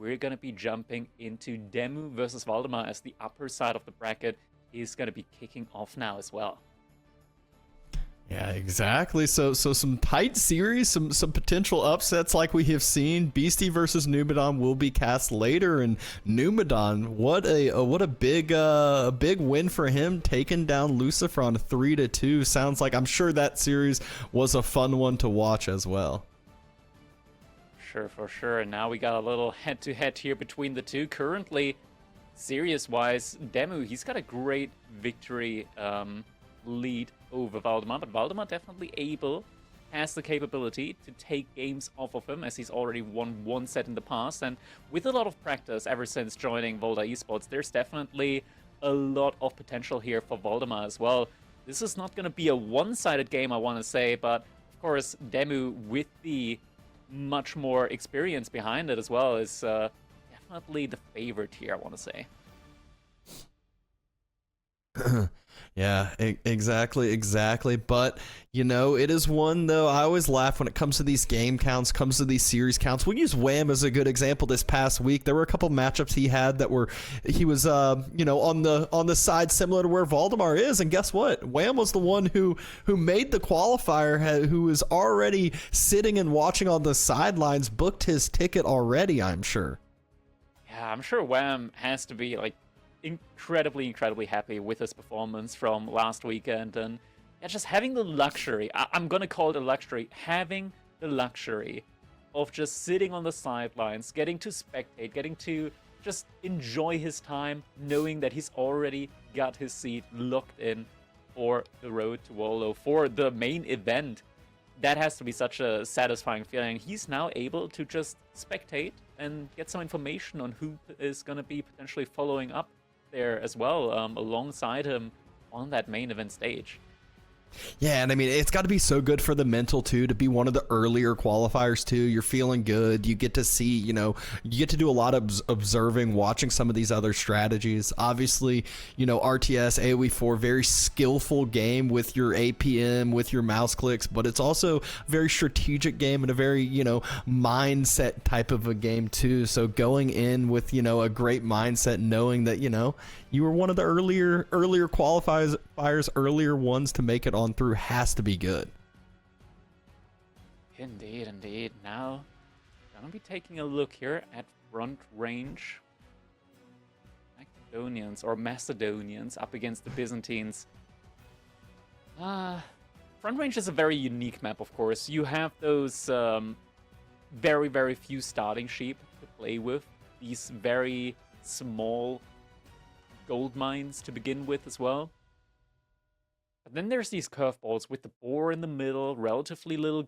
we're going to be jumping into DeMu versus Valdemar, as the upper side of the bracket is going to be kicking off now as well. Yeah, exactly. So some tight series, some potential upsets like we have seen. Beastie versus Numadon will be cast later, and Numadon, what a big win for him, taking down Lucifron 3-2. Sounds like, I'm sure that series was a fun one to watch as well. Sure, for sure. And now we got a little head-to-head here between the two. Currently, series-wise, DeMu, he's got a great victory lead over Valdemar, but Valdemar definitely has the capability to take games off of him, as he's already won one set in the past. And with a lot of practice ever since joining Volda Esports, there's definitely a lot of potential here for Valdemar as well. This is not going to be a one-sided game, I want to say, but of course, DeMu, with the much more experience behind it as well, is definitely the favorite here, I want to say. Yeah, exactly. But, you know, it is one, though, I always laugh when it comes to these game counts, comes to these series counts. We use Wham as a good example this past week. There were a couple matchups he had that he was, you know, on the side similar to where Valdemar is. And guess what? Wham was the one who made the qualifier, who was already sitting and watching on the sidelines, booked his ticket already, I'm sure. Yeah, I'm sure Wham has to be, like, incredibly happy with his performance from last weekend, and yeah, just having the luxury, I'm gonna call it a luxury, having the luxury of just sitting on the sidelines, getting to spectate, getting to just enjoy his time, knowing that he's already got his seat locked in for the road to Wololo, for the main event. That has to be such a satisfying feeling. He's now able to just spectate and get some information on who is gonna be potentially following up there as well, alongside him on that main event stage. Yeah, and I mean, it's got to be so good for the mental, too, to be one of the earlier qualifiers, too. You're feeling good. You get to see, you know, you get to do a lot of observing, watching some of these other strategies. Obviously, you know, RTS, AoE4, very skillful game with your APM, with your mouse clicks, but it's also a very strategic game and a very, you know, mindset type of a game, too. So going in with, you know, a great mindset, knowing that, you know, you were one of the earlier qualifiers, earlier ones to make it on through, has to be good. Indeed. Now, gonna be taking a look here at front range. Macedonians up against the Byzantines. Front range is a very unique map, of course. You have those very few starting sheep to play with. These very small gold mines to begin with as well. But then there's these curveballs with the boar in the middle, relatively little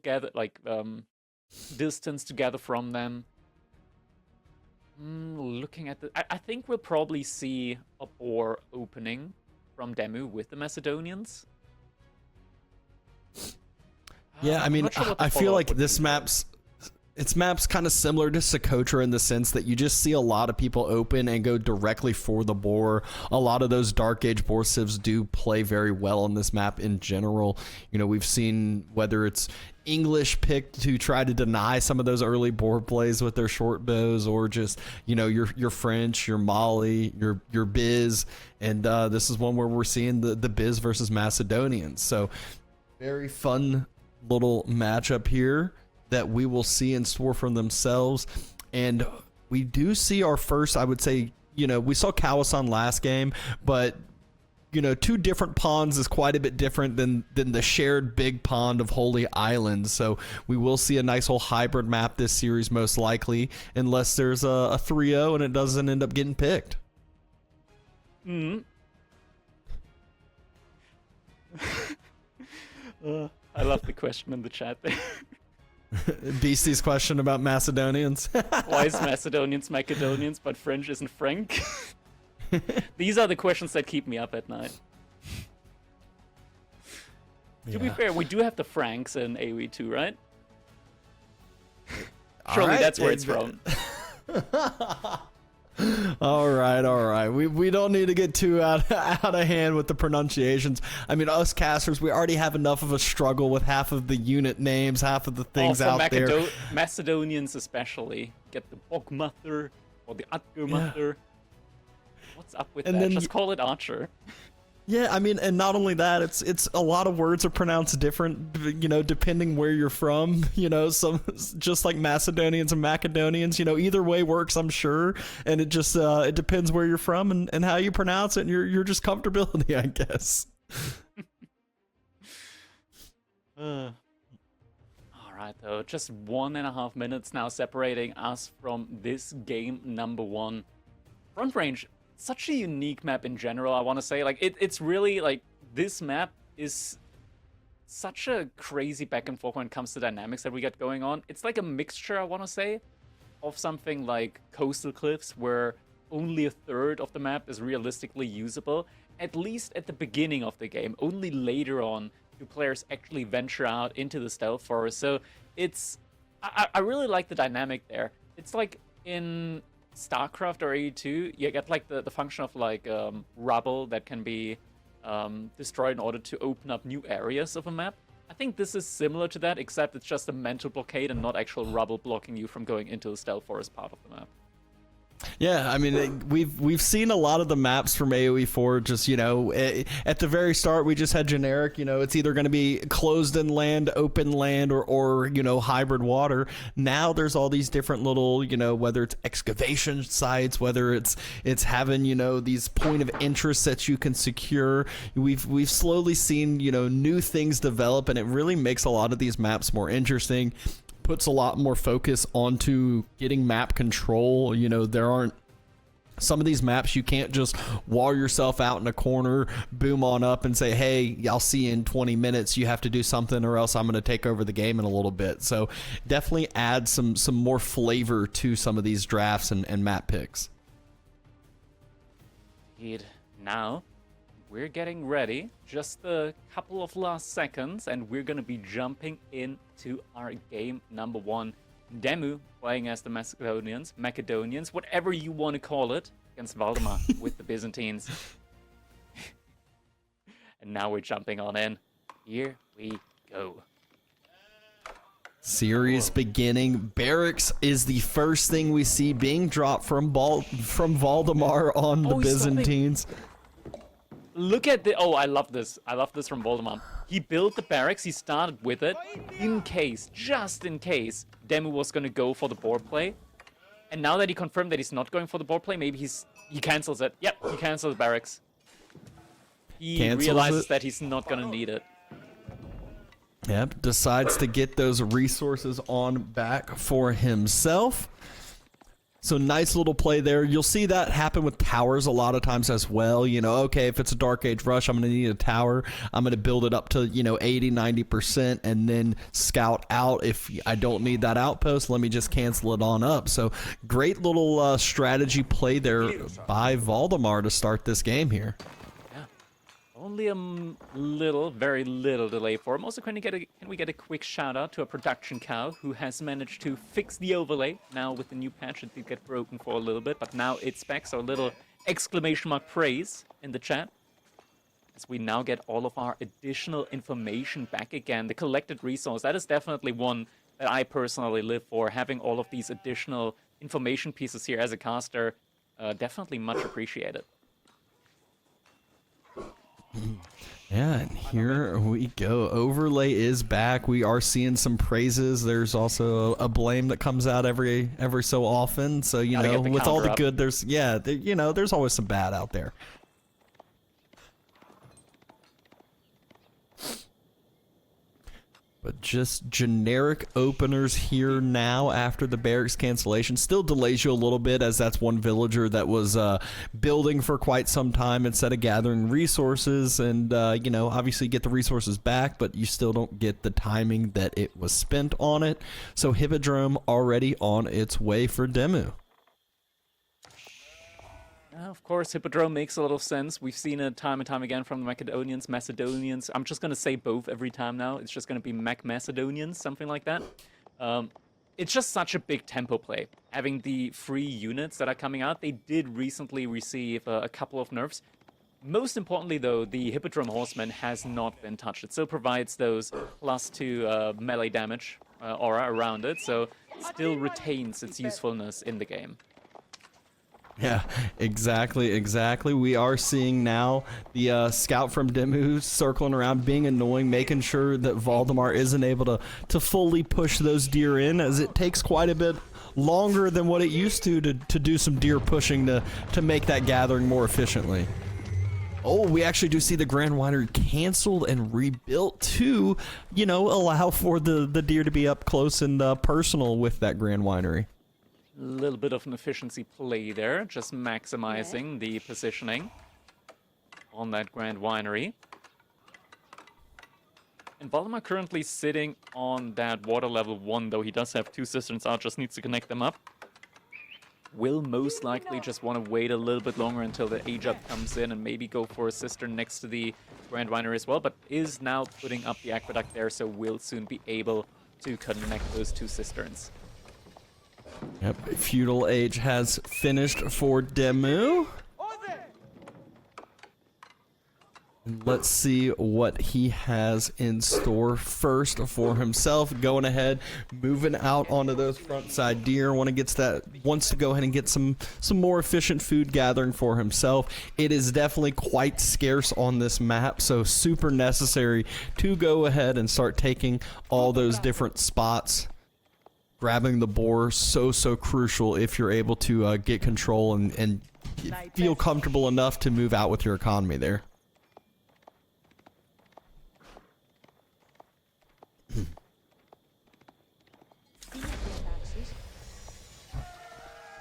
distance to gather from them. Looking at I think we'll probably see a boar opening from DeMu with the Macedonians. Yeah, I mean, I feel like this map's kind of similar to Socotra in the sense that you just see a lot of people open and go directly for the boar. A lot of those Dark Gauge boar civs do play very well on this map in general. You know, we've seen whether it's English picked to try to deny some of those early boar plays with their short bows, or just, you know, your French, your Mali, your Biz, and this is one where we're seeing the Biz versus Macedonians. So very fun little matchup here that we will see in store for themselves. And we do see our first, I would say, you know, we saw Kawasan last game, but, you know, two different ponds is quite a bit different than the shared big pond of Holy Island. So we will see a nice whole hybrid map this series, most likely, unless there's a 3-0 and it doesn't end up getting picked. I love the question in the chat there. Beastie's question about Macedonians. Why is Macedonians Macedonians, but French isn't Frank? These are the questions that keep me up at night. To be fair, we do have the Franks in AoE too, right? Surely that's where it's from. All right. We don't need to get too out of hand with the pronunciations. I mean, us casters, we already have enough of a struggle with half of the unit names, half of the things out there. Macedonians especially get the Bogmuther or the Atgermuther. What's up with that? Just call it Archer. Yeah, I mean, and not only that, it's a lot of words are pronounced different, you know, depending where you're from, you know, some just like Macedonians and Macedonians, you know, either way works, I'm sure, and it just it depends where you're from and how you pronounce it and your just comfortability, I guess. All right, though, just 1.5 minutes now separating us from this game number 1. Front Range, such a unique map in general, I want to say. Like, it's really, like, this map is such a crazy back and forth when it comes to dynamics that we get going on. It's like a mixture, I want to say, of something like Coastal Cliffs, where only 1/3 of the map is realistically usable, at least at the beginning of the game. Only later on do players actually venture out into the stealth forest. So it's... I really like the dynamic there. It's like in StarCraft or AE2, you get like the function of like rubble that can be destroyed in order to open up new areas of a map. I think this is similar to that, except it's just a mental blockade and not actual rubble blocking you from going into the stealth forest part of the map. Yeah, I mean, we've seen a lot of the maps from AoE4, just, you know, at the very start, we just had generic, you know, it's either going to be closed in land, open land, or, you know, hybrid water. Now there's all these different little, you know, whether it's excavation sites, whether it's having, you know, these point of interest that you can secure. We've slowly seen, you know, new things develop, and it really makes a lot of these maps more interesting. Puts a lot more focus onto getting map control. You know, there aren't some of these maps you can't just wall yourself out in a corner, boom on up and say, hey, I'll see you in 20 minutes. You have to do something or else I'm going to take over the game in a little bit. So definitely add some more flavor to some of these drafts and map picks. Indeed. Now we're getting ready, just a couple of last seconds, and we're going to be jumping into our game number 1. DeMu playing as the Macedonians, whatever you want to call it, against Valdemar with the Byzantines. And now we're jumping on in. Here we go. Series beginning. Barracks is the first thing we see being dropped from Valdemar on the Byzantines. Look at the... Oh, I love this. I love this from Voldemar. He built the barracks. He started with it in case, just in case, DeMu was going to go for the board play. And now that he confirmed that he's not going for the board play, maybe he cancels it. Yep, he cancels the barracks. He realizes that he's not going to need it. Yep, decides to get those resources on back for himself. So nice little play there. You'll see that happen with towers a lot of times as well. You know, okay, if it's a Dark Age rush, I'm going to need a tower. I'm going to build it up to, you know, 80, 90% and then scout out. If I don't need that outpost, let me just cancel it on up. So great little strategy play there by Valdemar to start this game here. Only a little, very little delay for him. Also, can we get a quick shout out to a production cow who has managed to fix the overlay. Now with the new patch, it did get broken for a little bit, but now it's back. So a little exclamation mark praise in the chat. As we now get all of our additional information back again. The collected resource, that is definitely one that I personally live for. Having all of these additional information pieces here as a caster, definitely much appreciated. Yeah, and here we go. Overlay is back. We are seeing some praises. There's also a blame that comes out every so often. So, you know, with all the good, there's, yeah, you know, there's always some bad out there. But just generic openers here now after the barracks cancellation. Still delays you a little bit, as that's one villager that was building for quite some time instead of gathering resources. And, you know, obviously get the resources back, but you still don't get the timing that it was spent on it. So Hippodrome already on its way for DeMu. Of course, Hippodrome makes a lot of sense. We've seen it time and time again from the Macedonians. I'm just going to say both every time now. It's just going to be Macedonians, something like that. it's just such a big tempo play. Having the free units that are coming out, they did recently receive a couple of nerfs. Most importantly, though, the Hippodrome Horseman has not been touched. It still provides those +2 melee damage aura around it, so it still retains its usefulness in the game. Yeah, exactly. We are seeing now the scout from DeMu circling around, being annoying, making sure that Valdemar isn't able to fully push those deer in, as it takes quite a bit longer than what it used to do some deer pushing to make that gathering more efficiently. Oh, we actually do see the Grand Winery canceled and rebuilt to, you know, allow for the deer to be up close and personal with that Grand Winery. A little bit of an efficiency play there, just maximizing the positioning on that Grand Winery. And Valdemar currently sitting on that water level 1, though he does have 2 cisterns out, just needs to connect them up. Will most likely just want to wait a little bit longer until the age-up comes in and maybe go for a cistern next to the Grand Winery as well, but is now putting up the aqueduct there, so will soon be able to connect those 2 cisterns. Yep, Feudal Age has finished for DeMu. And let's see what he has in store first for himself. Going ahead, moving out onto those front side deer. Wants to go ahead and get some more efficient food gathering for himself. It is definitely quite scarce on this map, so super necessary to go ahead and start taking all those different spots. Grabbing the boar, so crucial if you're able to get control and feel comfortable enough to move out with your economy there.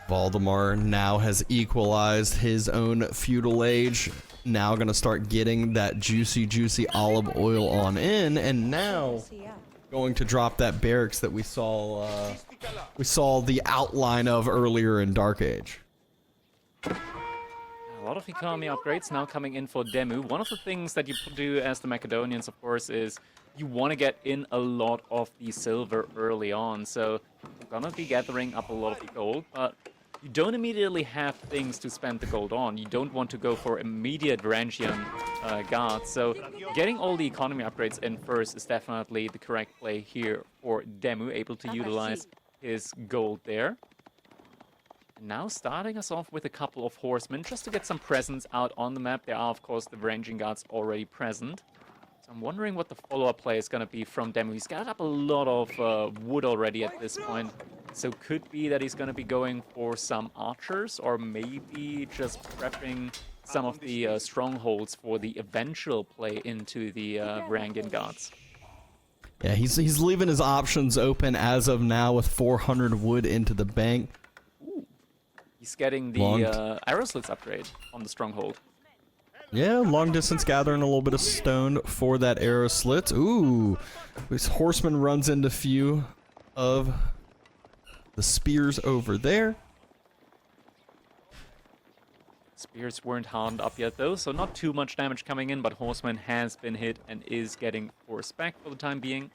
Valdemar now has equalized his own Feudal Age. Now going to start getting that juicy olive oil on in, and now going to drop that barracks that we saw the outline of earlier in Dark Age. A lot of economy upgrades now coming in for DeMu. One of the things that you do as the Macedonians, of course, is you want to get in a lot of the silver early on. So you're going to be gathering up a lot of the gold, but you don't immediately have things to spend the gold on. You don't want to go for immediate Varangian guards. So getting all the economy upgrades in first is definitely the correct play here for DeMu, able to utilize his gold there. And now starting us off with a couple of horsemen, just to get some presence out on the map. There are, of course, the Varangian guards already present. So I'm wondering what the follow-up play is going to be from DeMu. He's gathered up a lot of wood already at this point. So could be that he's going to be going for some archers, or maybe just prepping some of the strongholds for the eventual play into the Varangian guards. Yeah, he's leaving his options open as of now with 400 wood into the bank. Ooh. He's getting the arrow slits upgrade on the stronghold. Yeah, long distance gathering a little bit of stone for that arrow slits. Ooh, this horseman runs into few of the spears over there. Spears weren't hardened up yet though, so not too much damage coming in, but Horseman has been hit and is getting force back for the time being.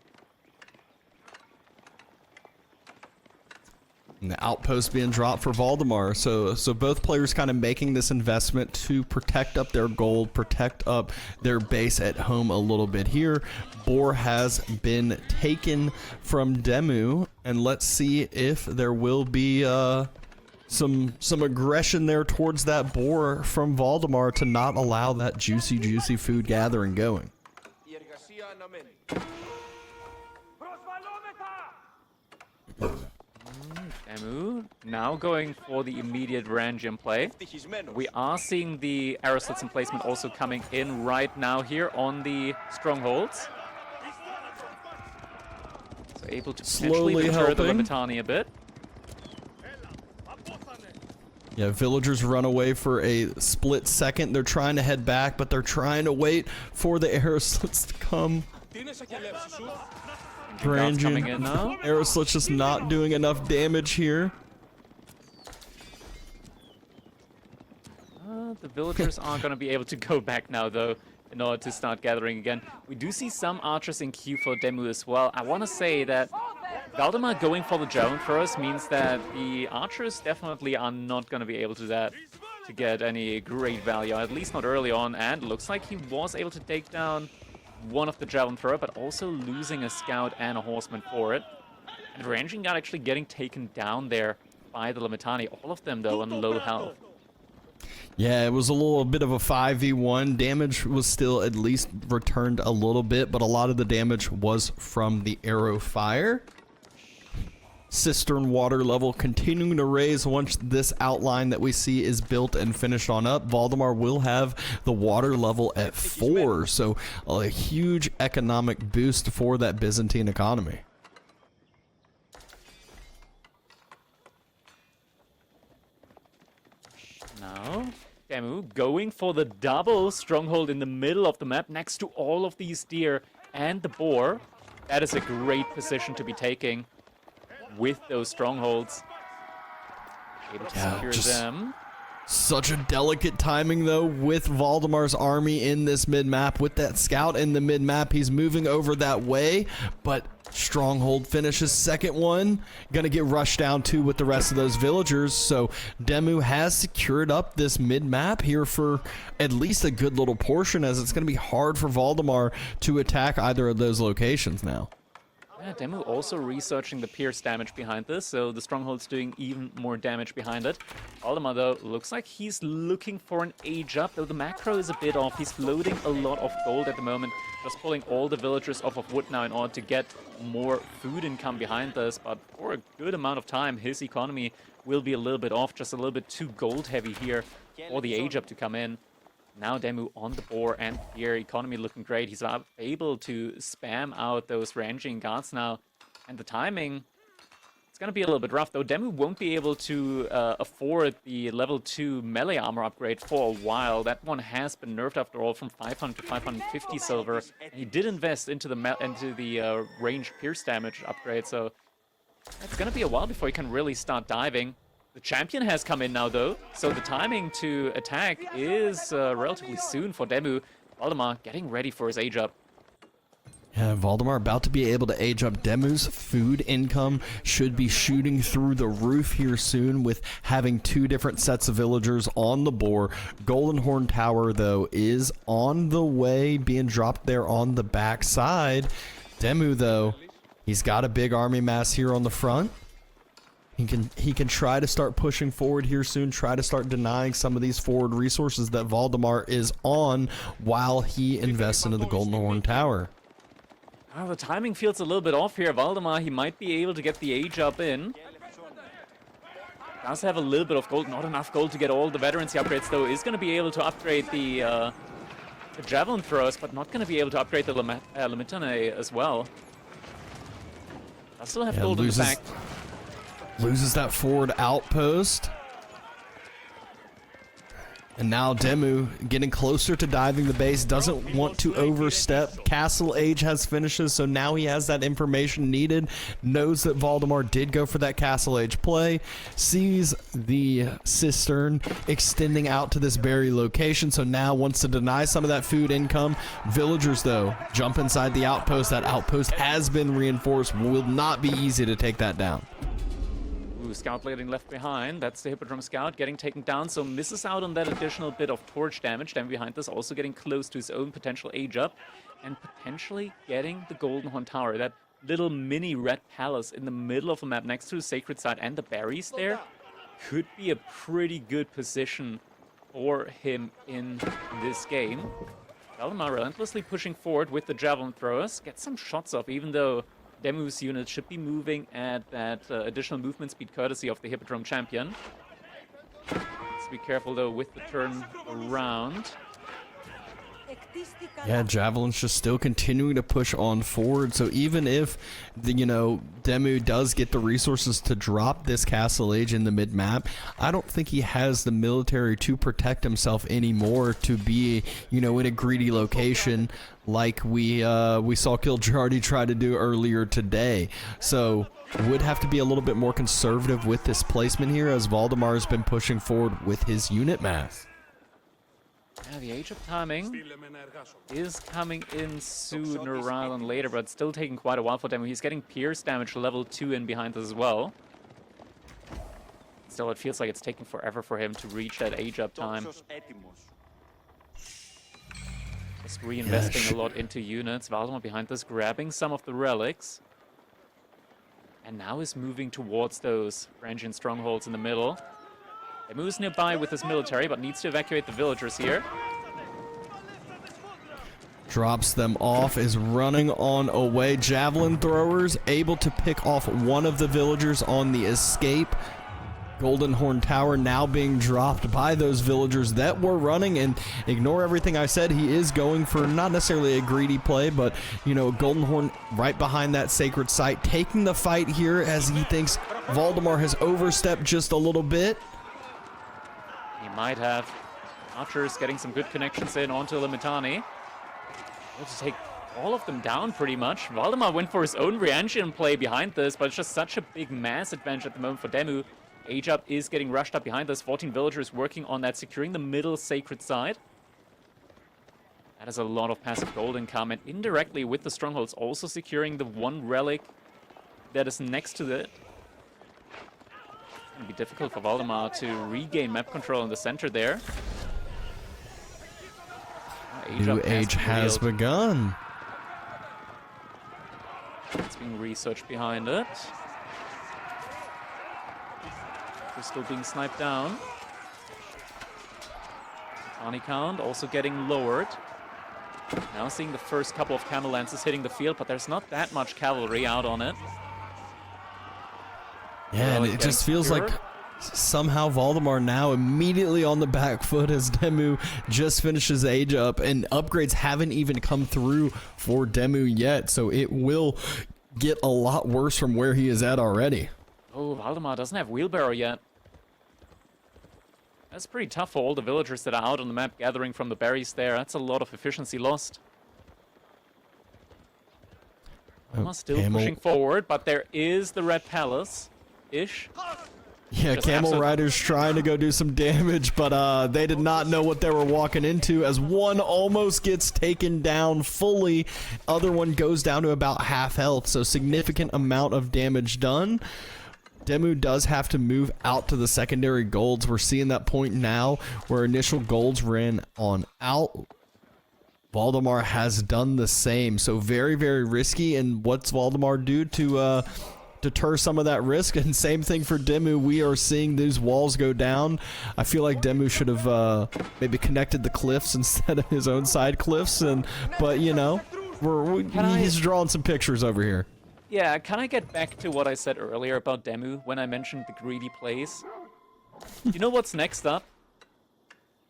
And the outpost being dropped for Valdemar, so both players kind of making this investment to protect up their gold, protect up their base at home a little bit here. Boar has been taken from DeMu, and let's see if there will be some aggression there towards that boar from Valdemar to not allow that juicy food gathering going. DeMu now going for the immediate Varangian play. We are seeing the arrow slits in placement also coming in right now here on the strongholds. So able to potentially deter the Leviatani a bit. Yeah, villagers run away for a split second. They're trying to head back, but they're trying to wait for the arrow slits to come. Varangian arrow slits just not doing enough damage here. The villagers aren't going to be able to go back now, though, in order to start gathering again. We do see some archers in queue for DeMu as well. I want to say that Valdemar going for the javelin throwers means that the archers definitely are not going to be able to do that to get any great value, at least not early on, and looks like he was able to take down one of the javelin thrower, but also losing a scout and a horseman for it. And the ranging guard actually getting taken down there by the Limitani, all of them though on low health. Yeah, it was a little bit of a 5v1. Damage was still at least returned a little bit, but a lot of the damage was from the arrow fire. Cistern water level continuing to raise once this outline that we see is built and finished on up. Valdemar will have the water level at 4, so a huge economic boost for that Byzantine economy. Now, DeMu going for the double stronghold in the middle of the map next to all of these deer and the boar. That is a great position to be taking with those strongholds. Able to secure them. Such a delicate timing, though, with Valdemar's army in this mid-map. With that scout in the mid-map, he's moving over that way, but stronghold finishes second one. Gonna get rushed down, too, with the rest of those villagers, so DeMu has secured up this mid-map here for at least a good little portion, as it's gonna be hard for Valdemar to attack either of those locations now. Yeah, DeMu also researching the pierce damage behind this, so the stronghold's doing even more damage behind it. Valdemar, though, looks like he's looking for an age up, though the macro is a bit off. He's loading a lot of gold at the moment, just pulling all the villagers off of wood now in order to get more food income behind this, but for a good amount of time, his economy will be a little bit off, just a little bit too gold heavy here for the age up to come in. Now DeMu on the boar and here, economy looking great. He's able to spam out those ranging guards now. And the timing, it's going to be a little bit rough, though. DeMu won't be able to afford the level 2 melee armor upgrade for a while. That one has been nerfed after all from 500 to 550 silver. And he did invest into the range pierce damage upgrade, so it's going to be a while before he can really start diving. The champion has come in now, though, so the timing to attack is relatively soon for DeMu. Valdemar getting ready for his age up. Yeah, Valdemar about to be able to age up. DeMu's food income should be shooting through the roof here soon with having 2 different sets of villagers on the boar. Golden Horn Tower, though, is on the way, being dropped there on the back side. DeMu, though, he's got a big army mass here on the front. He can try to start pushing forward here soon, try to start denying some of these forward resources that Valdemar is on while he invests into the Golden Horn Tower. Well, the timing feels a little bit off here. Valdemar, he might be able to get the age up in. Does have a little bit of gold, not enough gold to get all the veterancy upgrades, though. Is going to be able to upgrade the javelin throwers, but not going to be able to upgrade the Limitane as well. Does still have gold in the back. Loses that forward outpost. And now DeMu getting closer to diving the base, doesn't want to overstep. Castle Age has finishes, so now he has that information needed. Knows that Valdemar did go for that Castle Age play. Sees the cistern extending out to this berry location, so now wants to deny some of that food income. Villagers, though, jump inside the outpost. That outpost has been reinforced. Will not be easy to take that down. Scout getting left behind. That's the Hippodrome Scout getting taken down, so misses out on that additional bit of torch damage. Then behind this, also getting close to his own potential age up and potentially getting the Golden Horn Tower, that little mini red palace in the middle of the map next to the sacred site and the berries there. Could be a pretty good position for him in this game. Valdemar relentlessly pushing forward with the javelin throwers. Get some shots off, even though DeMu's unit should be moving at that additional movement speed courtesy of the Hippodrome champion. Let's be careful, though, with the turn around. Yeah, Javelin's just still continuing to push on forward. So even if DeMu does get the resources to drop this Castle Age in the mid-map, I don't think he has the military to protect himself anymore to be, in a greedy location like we saw Kiljardi try to do earlier today. So would have to be a little bit more conservative with this placement here, as Valdemar has been pushing forward with his unit mass. Yeah, the Age of Timing is coming in sooner rather than later, but still taking quite a while for DeMu. He's getting pierce damage level 2 in behind this as well. Still, it feels like it's taking forever for him to reach that age up time. Just reinvesting a lot into units. Valdemar behind this, grabbing some of the relics. And now is moving towards those branching strongholds in the middle. He moves nearby with his military, but needs to evacuate the villagers here. Drops them off, is running on away. Javelin throwers able to pick off one of the villagers on the escape. Golden Horn Tower now being dropped by those villagers that were running, and ignore everything I said. He is going for not necessarily a greedy play, but you know, Golden Horn right behind that sacred site, taking the fight here as he thinks Valdemar has overstepped just a little bit. He might have. Archers getting some good connections in onto Limitani. Able to take all of them down pretty much. Valdemar went for his own re-engine play behind this, but it's just such a big mass advantage at the moment for DeMu. Age Up is getting rushed up behind this. 14 villagers working on that, securing the middle sacred side. That is a lot of passive gold income, and indirectly with the strongholds also securing the one relic that is next to it. It's going to be difficult for Valdemar to regain map control in the center there. New age has begun. It's being researched behind it. They're still being sniped down. Army count also getting lowered. Now seeing the first couple of camel lances hitting the field, but there's not that much cavalry out on it. Yeah, and it just feels like somehow Valdemar now immediately on the back foot as DeMu just finishes Age Up, and upgrades haven't even come through for DeMu yet, so it will get a lot worse from where he is at already. Oh, Valdemar doesn't have wheelbarrow yet. That's pretty tough for all the villagers that are out on the map gathering from the berries there. That's a lot of efficiency lost. Valdemar still pushing forward, but there is the Red Palace-ish. Yeah, Camel Riders trying to go do some damage, but they did not know what they were walking into as one almost gets taken down fully. Other one goes down to about half health, so significant amount of damage done. DeMu does have to move out to the secondary golds. We're seeing that point now where initial golds ran on out. Valdemar has done the same, so very, very risky. And what's Valdemar do to deter some of that risk? And same thing for DeMu. We are seeing these walls go down. I feel like DeMu should have maybe connected the cliffs instead of his own side cliffs. But you know, he's drawing some pictures over here. Yeah, can I get back to what I said earlier about DeMu when I mentioned the greedy plays? You know what's next up?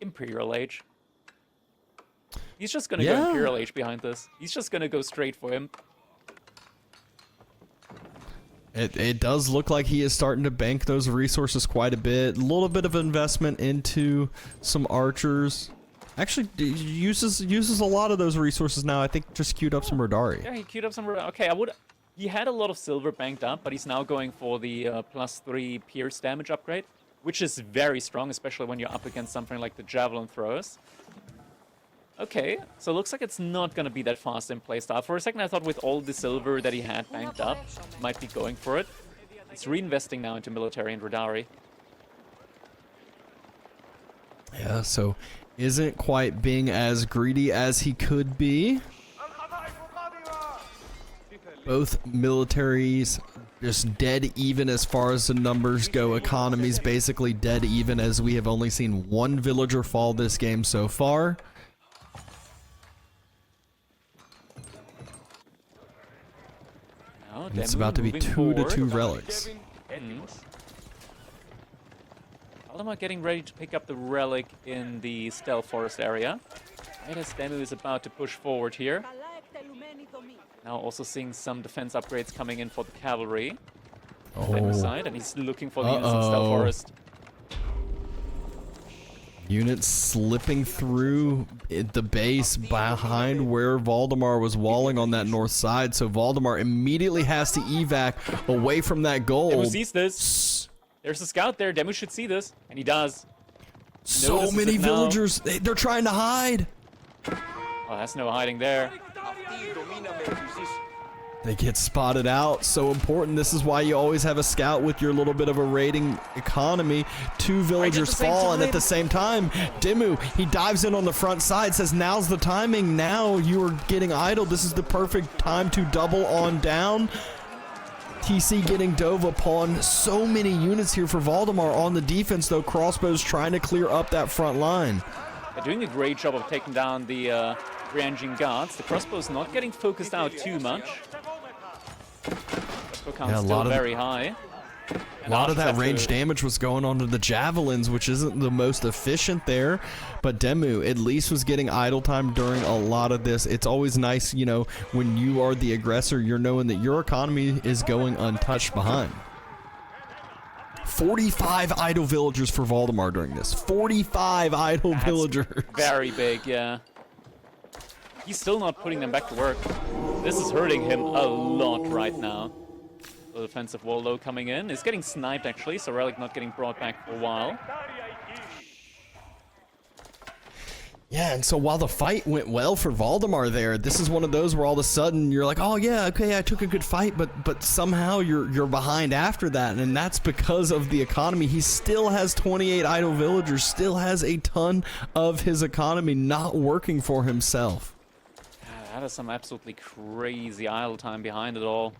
Imperial Age. He's just gonna go Imperial Age behind this. He's just gonna go straight for him. It does look like he is starting to bank those resources quite a bit. A little bit of investment into some archers. Actually, uses a lot of those resources now. I think just queued up some Radari. Yeah, he queued up some Radari. Okay, he had a lot of silver banked up, but he's now going for the +3 pierce damage upgrade, which is very strong, especially when you're up against something like the javelin throwers. Okay, so it looks like it's not going to be that fast in playstyle. For a second, I thought with all the silver that he had banked up, he might be going for it. He's reinvesting now into military and Radari. Yeah, so isn't quite being as greedy as he could be. Both militaries just dead even as far as the numbers go. Economy's basically dead even, as we have only seen one villager fall this game so far. It's about to be 2-2 relics. Valdemar getting ready to pick up the relic in the stealth forest area. Right as DeMu is about to push forward here. Now also seeing some defense upgrades coming in for the cavalry. Side, and he's looking for the units in stealth forest. Units slipping through the base behind where Valdemar was walling on that north side, so Valdemar immediately has to evac away from that gold. DeMu sees this. There's a scout there. DeMu should see this, and he does. So many villagers. They're trying to hide. Oh, that's no hiding there. They get spotted out. So important. This is why you always have a scout with your little bit of a raiding economy. 2 villagers fall, and at the same time, DeMu, he dives in on the front side, says, now's the timing. Now you are getting idled. This is the perfect time to double on down. TC getting dove upon. So many units here for Valdemar on the defense, though. Crossbows trying to clear up that front line. They're doing a great job of taking down the ranging guards. The crossbow's not getting focused out too much. Crossbow count's still very high. A lot of that range damage was going on to the javelins, which isn't the most efficient there. But DeMu at least was getting idle time during a lot of this. It's always nice, you know, when you are the aggressor, you're knowing that your economy is going untouched behind. 45 idle villagers for Valdemar during this. 45 idle villagers. Very big, yeah. He's still not putting them back to work. This is hurting him a lot right now. The defensive Wololo coming in. Is getting sniped, actually, so Relic not getting brought back for a while. Yeah, and so while the fight went well for Valdemar there, this is one of those where all of a sudden you're like, oh yeah, okay, I took a good fight, but somehow you're behind after that, and that's because of the economy. He still has 28 idle villagers, still has a ton of his economy not working for himself. That is some absolutely crazy idle time behind it all.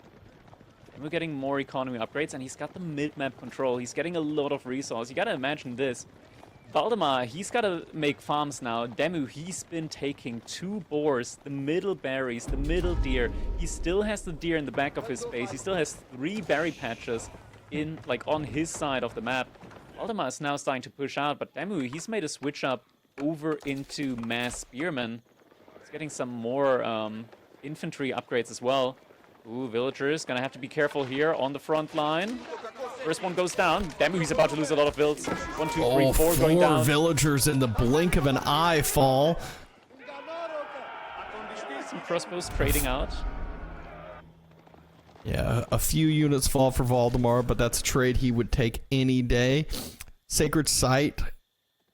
And we're getting more economy upgrades, and he's got the mid-map control. He's getting a lot of resources. You gotta imagine this. Valdemar, he's gotta make farms now. DeMu, he's been taking 2 boars, the middle berries, the middle deer. He still has the deer in the back of his base. He still has 3 berry patches in, like, on his side of the map. Valdemar is now starting to push out, but DeMu, he's made a switch up over into mass spearmen. He's getting some more infantry upgrades as well. Ooh, villagers gonna have to be careful here on the front line. First one goes down. DeMu, he's about to lose a lot of builds. 1, 2, 3, 4 going down. 4 villagers in the blink of an eye fall. Some crossbows trading out. Yeah, a few units fall for Valdemar, but that's a trade he would take any day. Sacred Site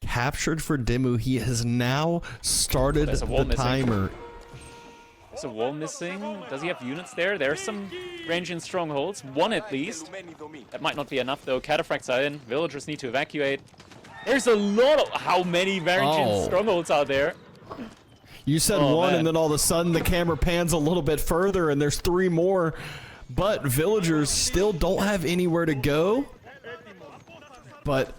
captured for DeMu. He has now started the timer. There's a wall missing. Does he have units there? There's some ranging strongholds. 1 at least. That might not be enough though. Cataphracts are in. Villagers need to evacuate. There's a lot of... How many ranging strongholds are there? You said 1, and then all of a sudden the camera pans a little bit further and there's 3 more. But villagers still don't have anywhere to go. But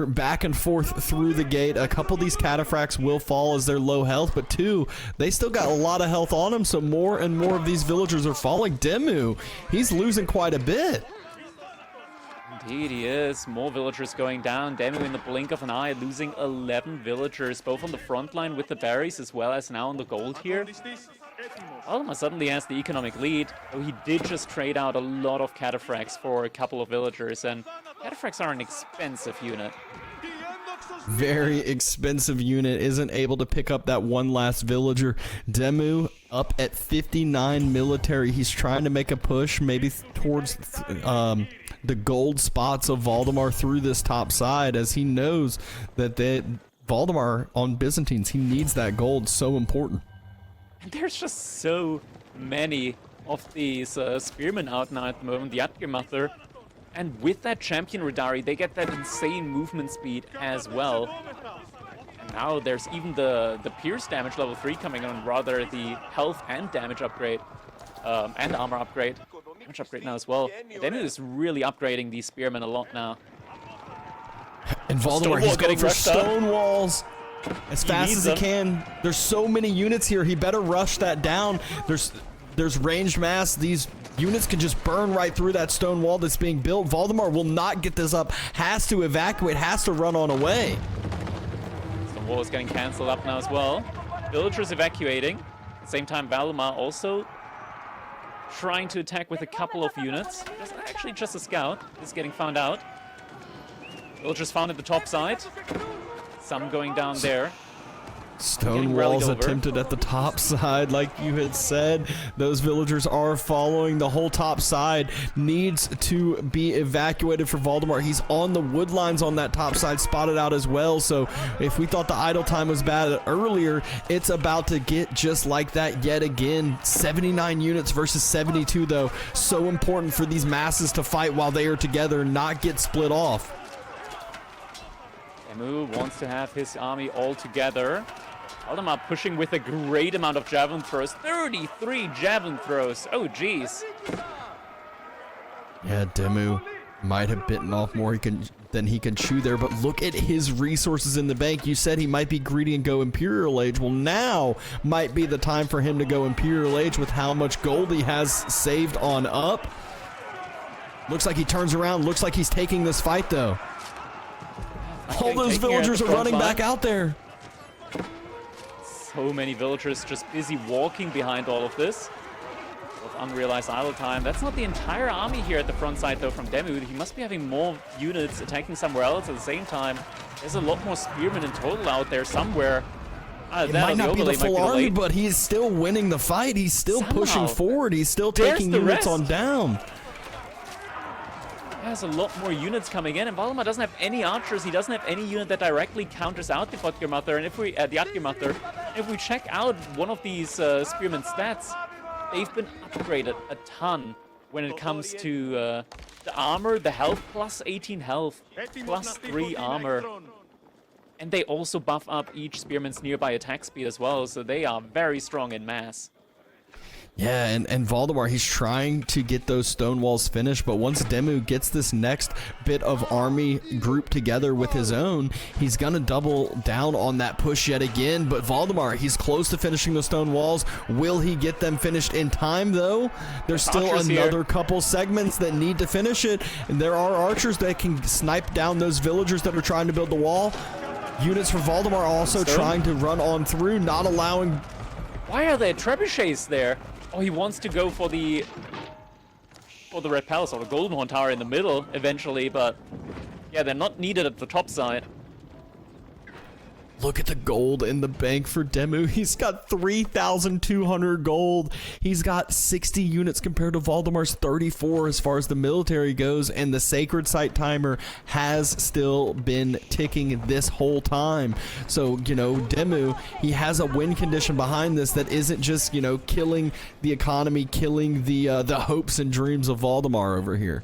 back and forth through the gate. A couple of these cataphracts will fall as they're low health, but 2, they still got a lot of health on them, so more and more of these villagers are falling. DeMu, he's losing quite a bit. Indeed, he is. More villagers going down. DeMu in the blink of an eye, losing 11 villagers, both on the front line with the berries as well as now on the gold here. Valdemar suddenly has the economic lead, though he did just trade out a lot of cataphracts for a couple of villagers, and cataphracts are an expensive unit. Very expensive unit, isn't able to pick up that one last villager. DeMu up at 59 military. He's trying to make a push maybe towards the gold spots of Valdemar through this top side, as he knows that Valdemar on Byzantines, he needs that gold, so important. There's just so many of these spearmen out now at the moment, the Atgemacher. And with that champion Radari, they get that insane movement speed as well. And now there's even the pierce damage level 3 coming on, rather the health and damage upgrade, and armor upgrade. Damage upgrade now as well. DeMu is really upgrading these spearmen a lot now. And Valdemar, he's going for stone walls as fast as he can. There's so many units here. He better rush that down. There's ranged mass. These units can just burn right through that stone wall that's being built. Valdemar will not get this up. Has to evacuate. Has to run on away. The wall is getting cancelled up now as well. Villagers evacuating. At the same time, Valdemar also trying to attack with a couple of units. There's actually just a scout. Is getting found out. Villagers found at the top side. Some going down there. Stone walls attempted at the top side, like you had said. Those villagers are following. The whole top side needs to be evacuated for Valdemar. He's on the wood lines on that top side, spotted out as well. So if we thought the idle time was bad earlier, it's about to get just like that yet again. 79 units versus 72 though. So important for these masses to fight while they are together, not get split off. DeMu wants to have his army all together. Valdemar pushing with a great amount of javelin throws. 33 javelin throws. Oh, jeez. Yeah, DeMu might have bitten off more than he can chew there, but look at his resources in the bank. You said he might be greedy and go Imperial Age. Well, now might be the time for him to go Imperial Age with how much gold he has saved on up. Looks like he turns around. Looks like he's taking this fight, though. All those villagers are running back out there. So many villagers just busy walking behind all of this. With unrealized idle time. That's not the entire army here at the front side, though, from DeMu. He must be having more units attacking somewhere else at the same time. There's a lot more spearmen in total out there somewhere. It might not be the full army, but he's still winning the fight. He's still pushing forward. He's still taking units on down. Has a lot more units coming in, and Valdemar doesn't have any archers. He doesn't have any unit that directly counters out the Voldemar. And if we the Atgemother, if we check out one of these spearmen stats, they've been upgraded a ton when it comes to the armor, the health, plus 18 health, plus 3 armor. And they also buff up each spearman's nearby attack speed as well, so they are very strong in mass. Yeah, and Valdemar, he's trying to get those stone walls finished, but once DeMu gets this next bit of army group together with his own, he's going to double down on that push yet again. But Valdemar, he's close to finishing the stone walls. Will he get them finished in time, though? There's still another couple segments that need to finish it, and there are archers that can snipe down those villagers that are trying to build the wall. Units for Valdemar also trying to run on through, not allowing... Why are there trebuchets there? Oh, he wants to go for the Red Palace or the Golden Horn Tower in the middle eventually, but yeah, they're not needed at the top side. Look at the gold in the bank for DeMu. He's got 3,200 gold. He's got 60 units compared to Valdemar's 34 as far as the military goes, and the sacred site timer has still been ticking this whole time. So, you know, DeMu, he has a win condition behind this that isn't just, you know, killing the economy, killing the hopes and dreams of Valdemar over here.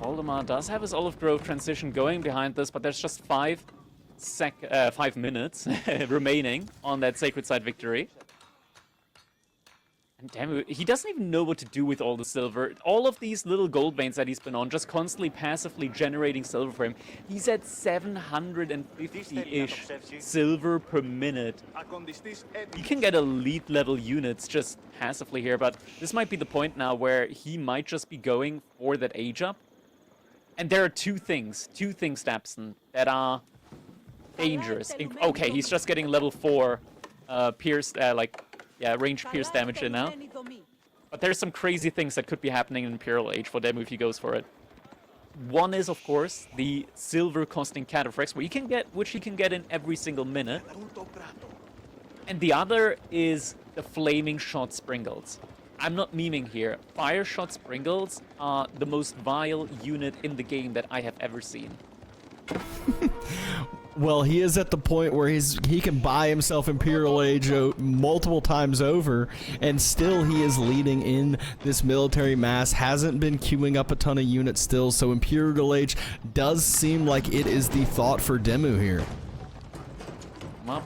Voldemar does have his Olive Grove transition going behind this, but there's just 5 minutes remaining on that Sacred Site victory. And damn, he doesn't even know what to do with all the silver. All of these little gold veins that he's been on, just constantly passively generating silver for him. He's at 750-ish silver per minute. You can get elite level units just passively here, but this might be the point now where he might just be going for that age up. And there are two things, Stapson, that are dangerous. Okay, he's just getting level 4 pierce, range pierce damage in now. But there's some crazy things that could be happening in Imperial Age for DeMu if he goes for it. One is, of course, the silver costing cataphracts, which he can get in every single minute. And the other is the flaming shot Springles. I'm not memeing here. Fire shot Springles are the most vile unit in the game that I have ever seen. Well, he is at the point where he can buy himself Imperial Age multiple times over, and still he is leading in this military mass. Hasn't been queuing up a ton of units still, so Imperial Age does seem like it is the thought for DeMu here.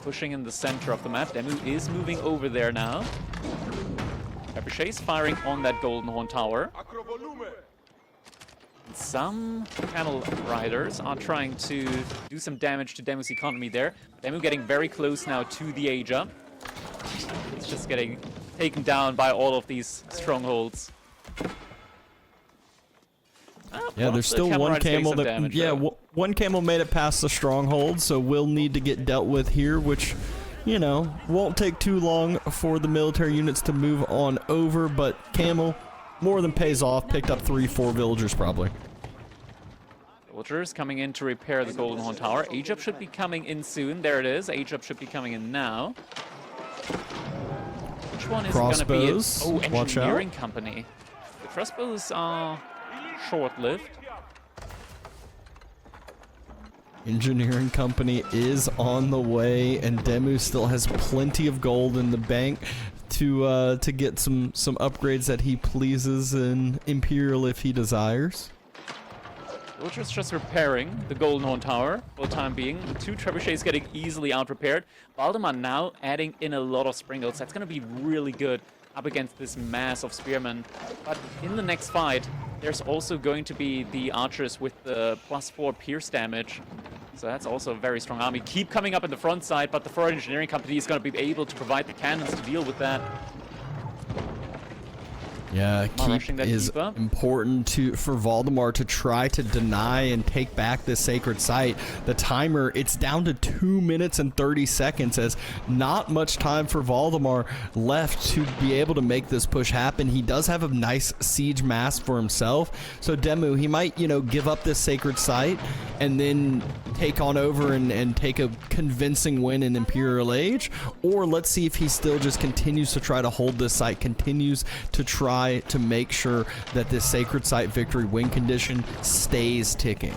Pushing in the center of the map. DeMu is moving over there now. Trebuchet's firing on that Golden Horn Tower. Some camel riders are trying to do some damage to DeMu's economy there. DeMu getting very close now to the age up. It's just getting taken down by all of these strongholds. Yeah, there's still one camel that one camel made it past the stronghold, so we'll need to get dealt with here, which, you know, won't take too long for the military units to move on over, but camel more than pays off. Picked up 3-4 villagers probably. Soldiers coming in to repair the Golden Horn Tower. Age-up should be coming in soon. There it is. Age-up should be coming in now. Which one is going to be it? Oh, engineering company. The crossbows are short-lived. Engineering company is on the way, and DeMu still has plenty of gold in the bank to get some upgrades that he pleases in Imperial if he desires. Soldiers just repairing the Golden Horn Tower for the time being. The 2 trebuchets getting easily out-repaired. Valdemar now adding in a lot of Springles. That's going to be really good up against this mass of spearmen. But in the next fight, there's also going to be the archers with the +4 pierce damage. So that's also a very strong army. Keep coming up in the front side, but the Foreign Engineering Company is going to be able to provide the cannons to deal with that. Yeah, keep is important for Valdemar to try to deny and take back this sacred site. The timer, it's down to 2 minutes and 30 seconds as not much time for Valdemar left to be able to make this push happen. He does have a nice siege mass for himself. So DeMu, he might, you know, give up this sacred site and then take on over and take a convincing win in Imperial Age. Or let's see if he still just continues to try to hold this site, continues to try to make sure that this sacred site victory win condition stays ticking.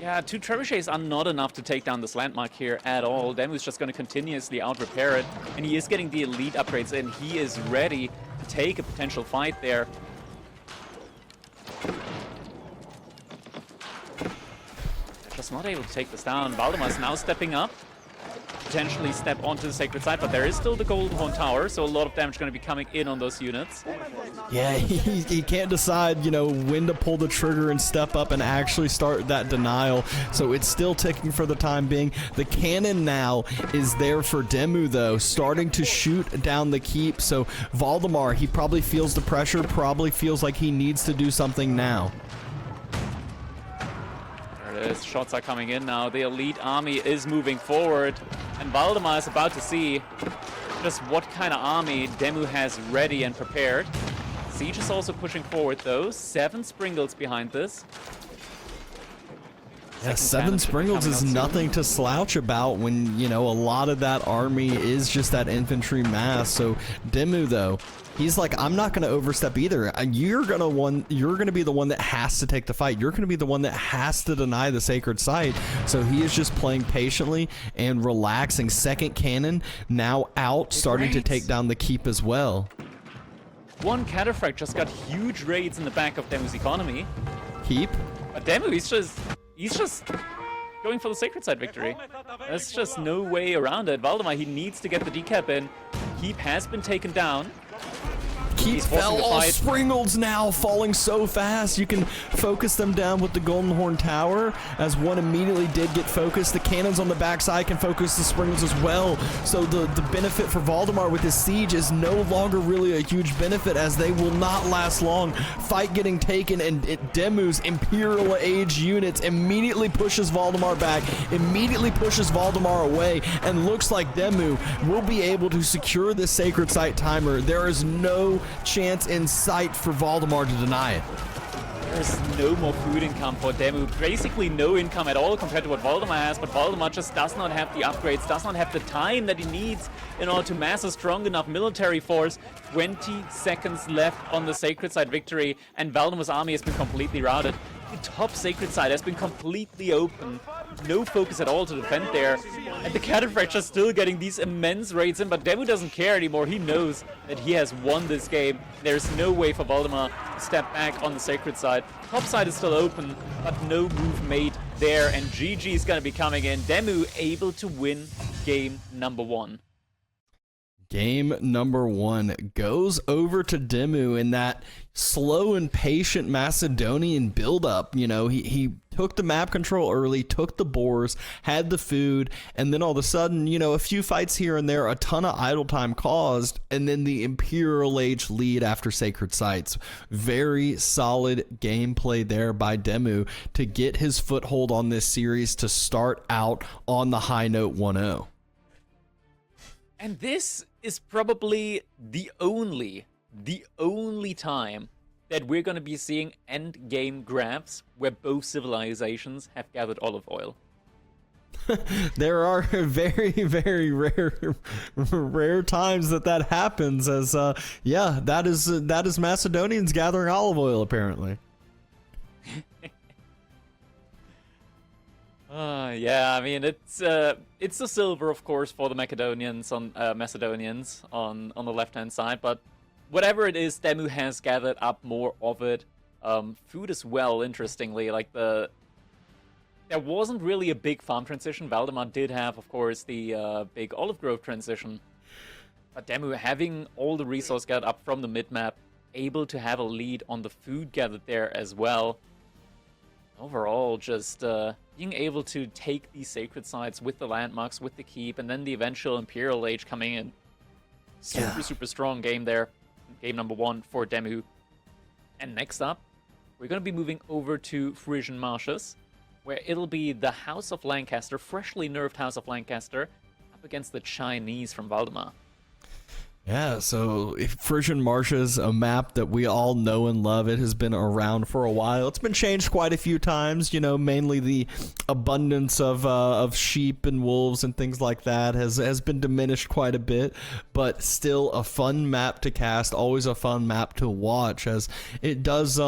Yeah, 2 trebuchets are not enough to take down this landmark here at all. DeMu's just going to continuously out-repair it, and he is getting the elite upgrades in. He is ready to take a potential fight there. Just not able to take this down. Valdemar's now stepping up. Potentially step onto the sacred site, but there is still the Golden Horn Tower, so a lot of damage going to be coming in on those units. Yeah, he can't decide, you know, when to pull the trigger and step up and actually start that denial, so it's still ticking for the time being. The cannon now is there for DeMu, though, starting to shoot down the keep, so Valdemar, he probably feels the pressure, probably feels like he needs to do something now. Shots are coming in now. The elite army is moving forward, and Valdemar is about to see just what kind of army DeMu has ready and prepared. Siege is also pushing forward, though. 7 Springles behind this. Yeah, 7 Springles is nothing to slouch about when, you know, a lot of that army is just that infantry mass. So DeMu, though, he's like, I'm not going to overstep either. You're going to be the one that has to take the fight. You're going to be the one that has to deny the sacred site. So he is just playing patiently and relaxing. Second cannon now out, starting to take down the keep as well. 1 Cataphract just got huge raids in the back of DeMu's economy. Keep? But DeMu, he's just going for the sacred site victory. There's just no way around it. Valdemar, he needs to get the decap in. Keep has been taken down. Keep fell. All Springles now falling so fast. You can focus them down with the Golden Horn Tower, as one immediately did get focused. The cannons on the backside can focus the Springles as well. So the benefit for Valdemar with his siege is no longer really a huge benefit, as they will not last long. Fight getting taken, and DeMu's Imperial Age units immediately pushes Valdemar back, immediately pushes Valdemar away, and looks like DeMu will be able to secure this sacred site timer. There is no chance in sight for Valdemar to deny it. There's no more food income for DeMu. Basically no income at all compared to what Valdemar has, but Valdemar just does not have the upgrades, does not have the time that he needs in order to mass a strong enough military force. 20 seconds left on the sacred site victory, and Valdemar's army has been completely routed. The top sacred site has been completely open. No focus at all to defend there. And the Cataphract is still getting these immense raids in, but DeMu doesn't care anymore. He knows that he has won this game. There's no way for Valdemar to step back on the sacred side. Top side is still open, but no move made there. And GG is going to be coming in. DeMu able to win game number 1. Game number 1 goes over to DeMu in that slow and patient Macedonian buildup. You know, he took the map control early, took the boars, had the food, and then all of a sudden, you know, a few fights here and there, a ton of idle time caused, and then the Imperial Age lead after sacred sites. Very solid gameplay there by DeMu to get his foothold on this series, to start out on the high note 1-0. And this is probably the only time that we're going to be seeing end game grabs where both civilizations have gathered olive oil. There are very, very rare times that happens. As yeah, that is Macedonians gathering olive oil apparently. Yeah, I mean it's the silver, of course, for the Macedonians on on the left hand side, but whatever it is, DeMu has gathered up more of it. Food as well, interestingly, like there wasn't really a big farm transition. Valdemar did have, of course, the big olive grove transition. But DeMu, having all the resource gathered up from the mid-map, able to have a lead on the food gathered there as well. Overall, just being able to take these sacred sites with the landmarks, with the keep, and then the eventual Imperial Age coming in. Super strong game there. Game number 1 for DeMu. And next up, we're going to be moving over to Frisian Marshes, where it'll be the House of Lancaster, freshly nerfed House of Lancaster, up against the Chinese from Valdemar. Yeah, so Frisian Marshes, a map that we all know and love. It has been around for a while. It's been changed quite a few times, you know, mainly the abundance of sheep and wolves and things like that has been diminished quite a bit, but still a fun map to cast, always a fun map to watch, as it does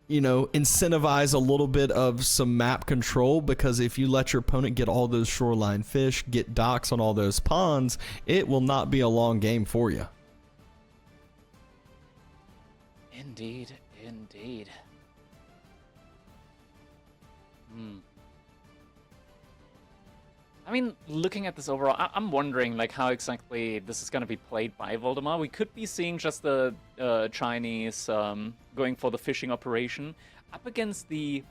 you know, incentivize a little bit of some map control, because if you let your opponent get all those shoreline fish, get docks on all those ponds, it will not be a long game for you. Indeed, indeed. I mean, looking at this overall, I'm wondering like how exactly this is going to be played by Voldemar. We could be seeing just the Chinese going for the fishing operation up against the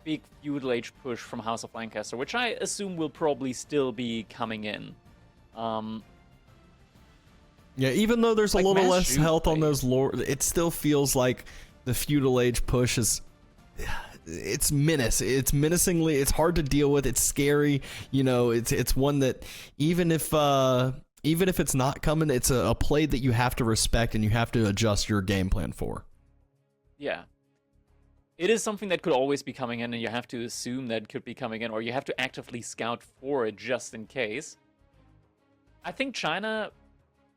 big feudal age push from House of Lancaster, which I assume will probably still be coming in. Yeah, even though there's like a little less health on those lore, it still feels like the feudal age push is... It's menacingly, it's hard to deal with, it's scary, you know, it's one that even if it's not coming, it's a play that you have to respect and you have to adjust your game plan for. Yeah. It is something that could always be coming in, and you have to assume that it could be coming in, or you have to actively scout for it just in case. I think China,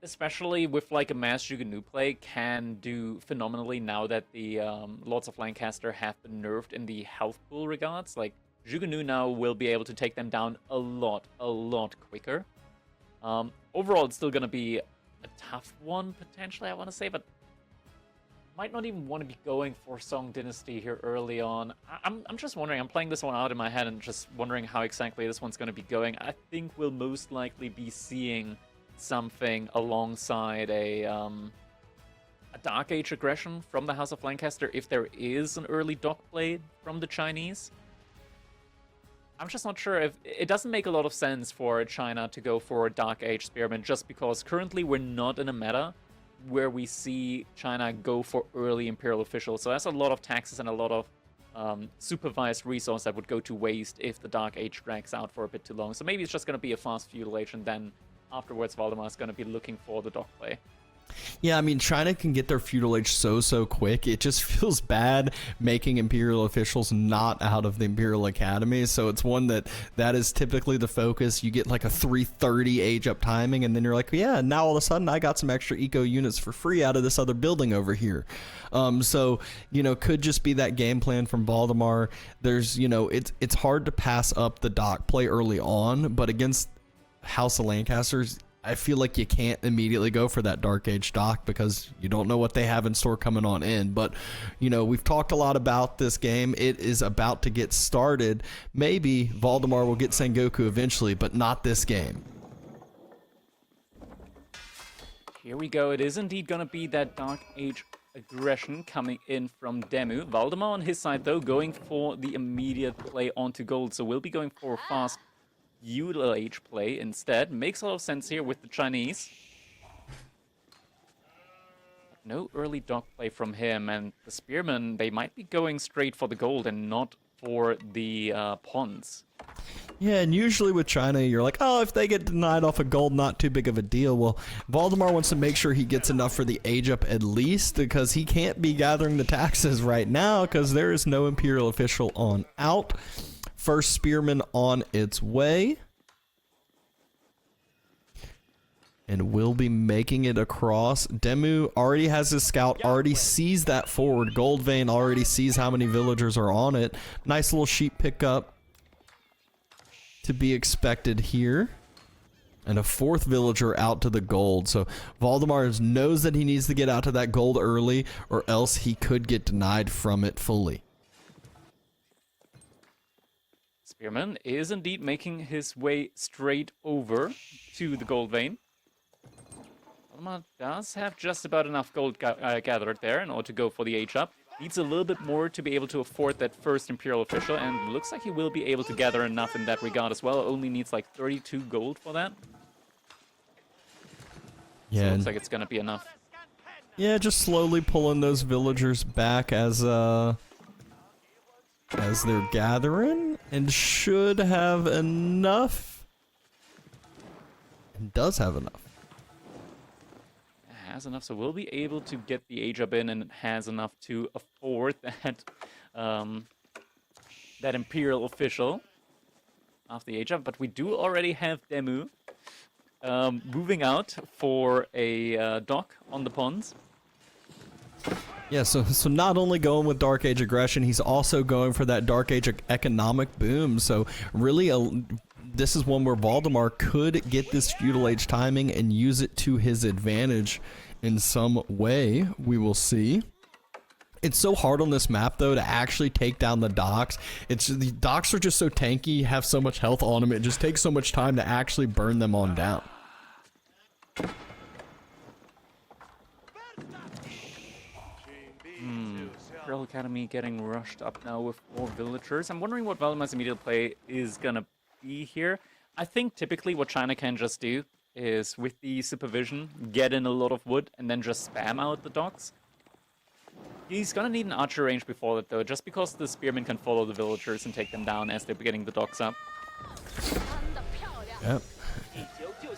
especially with like a mass Jugunu play, can do phenomenally now that the Lords of Lancaster have been nerfed in the health pool regards. Like, Jugunu now will be able to take them down a lot quicker. Overall, it's still going to be a tough one, potentially, I want to say, but might not even want to be going for Song Dynasty here early on. I'm just wondering, I'm playing this one out in my head and just wondering how exactly this one's going to be going. I think we'll most likely be seeing something alongside a Dark Age aggression from the House of Lancaster if there is an early dock play from the Chinese. I'm just not sure if... It doesn't make a lot of sense for China to go for a Dark Age Spearman, just because currently we're not in a meta where we see China go for early Imperial officials. So that's a lot of taxes and a lot of supervised resource that would go to waste if the Dark Age drags out for a bit too long. So maybe it's just going to be a fast feudal age, and then afterwards Valdemar is going to be looking for the dock play. Yeah, I mean, China can get their feudal age so quick. It just feels bad making Imperial officials not out of the Imperial Academy. So it's one that is typically the focus. You get like a 330 age up timing, and then you're like, yeah, now all of a sudden I got some extra eco units for free out of this other building over here. So, you know, could just be that game plan from Valdemar. There's, you know, it's hard to pass up the dock play early on, but against House of Lancasters, I feel like you can't immediately go for that Dark Age dock because you don't know what they have in store coming on in. But, you know, we've talked a lot about this game. It is about to get started. Maybe Valdemar will get Sengoku eventually, but not this game. Here we go. It is indeed going to be that Dark Age aggression coming in from DeMu. Valdemar on his side, though, going for the immediate play onto gold. So we'll be going for a fast feudal age play instead. Makes a lot of sense here with the Chinese. No early dock play from him, and the Spearmen, they might be going straight for the gold and not for the ponds. Yeah, and usually with China, you're like, oh, if they get denied off of gold, not too big of a deal. Well, Valdemar wants to make sure he gets enough for the age up at least, because he can't be gathering the taxes right now because there is no Imperial official on out. First spearman on its way. And will be making it across. DeMu already has his scout, already sees that forward. Gold vein already sees how many villagers are on it. Nice little sheep pickup to be expected here. And a fourth villager out to the gold. So Valdemar knows that he needs to get out to that gold early, or else he could get denied from it fully. Spearman is indeed making his way straight over to the gold vein. Valdemar does have just about enough gold gathered there in order to go for the age up. Needs a little bit more to be able to afford that first Imperial official, and looks like he will be able to gather enough in that regard as well. Only needs like 32 gold for that. Yeah, so looks like it's gonna be enough. Yeah, just slowly pulling those villagers back as they're gathering, and should have enough. And does have enough. Has enough, so we'll be able to get the age up in, and it has enough to afford that that Imperial official after the age up. But we do already have DeMu moving out for a dock on the ponds. Yeah, so not only going with Dark Age aggression, he's also going for that Dark Age economic boom. So really, this is one where Valdemar could get this feudal age timing and use it to his advantage in some way. We will see. It's so hard on this map, though, to actually take down the docks. The docks are just so tanky, have so much health on them. It just takes so much time to actually burn them on down. Imperial Academy getting rushed up now with 4 villagers. I'm wondering what Valdemar's immediate play is gonna be here. I think typically what China can just do is, with the supervision, get in a lot of wood and then just spam out the docks. He's gonna need an archer range before that, though, just because the spearmen can follow the villagers and take them down as they're getting the docks up. Yep.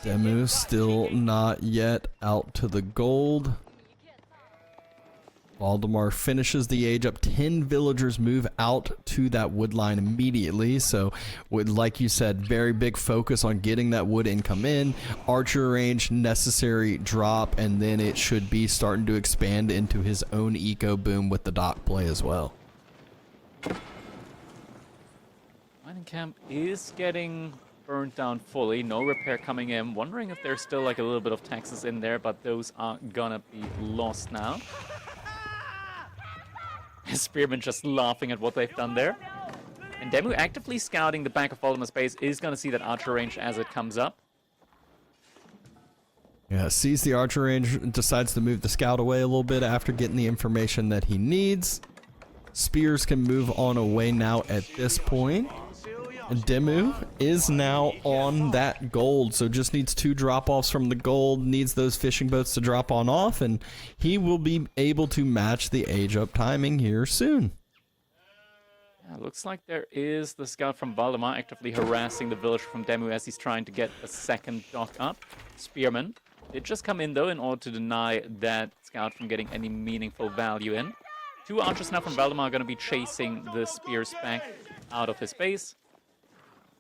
DeMu still not yet out to the gold. Valdemar finishes the age up. 10 villagers move out to that wood line immediately. So, like you said, very big focus on getting that wood income in. Archer range, necessary drop, and then it should be starting to expand into his own eco boom with the dock play as well. Mining camp is getting burned down fully. No repair coming in. Wondering if there's still like a little bit of taxes in there, but those are gonna be lost now. Spearman just laughing at what they've done there. And DeMu actively scouting the back of Voldemar's base is going to see that archer range as it comes up. Yeah, sees the archer range, decides to move the scout away a little bit after getting the information that he needs. Spears can move on away now at this point. And DeMu is now on that gold, so just needs 2 drop-offs from the gold, needs those fishing boats to drop on off, and he will be able to match the age-up timing here soon. Yeah, looks like there is the scout from Valdemar actively harassing the villager from DeMu as he's trying to get a second dock up. Spearman did just come in, though, in order to deny that scout from getting any meaningful value in. 2 archers now from Valdemar are going to be chasing the spears back out of his base.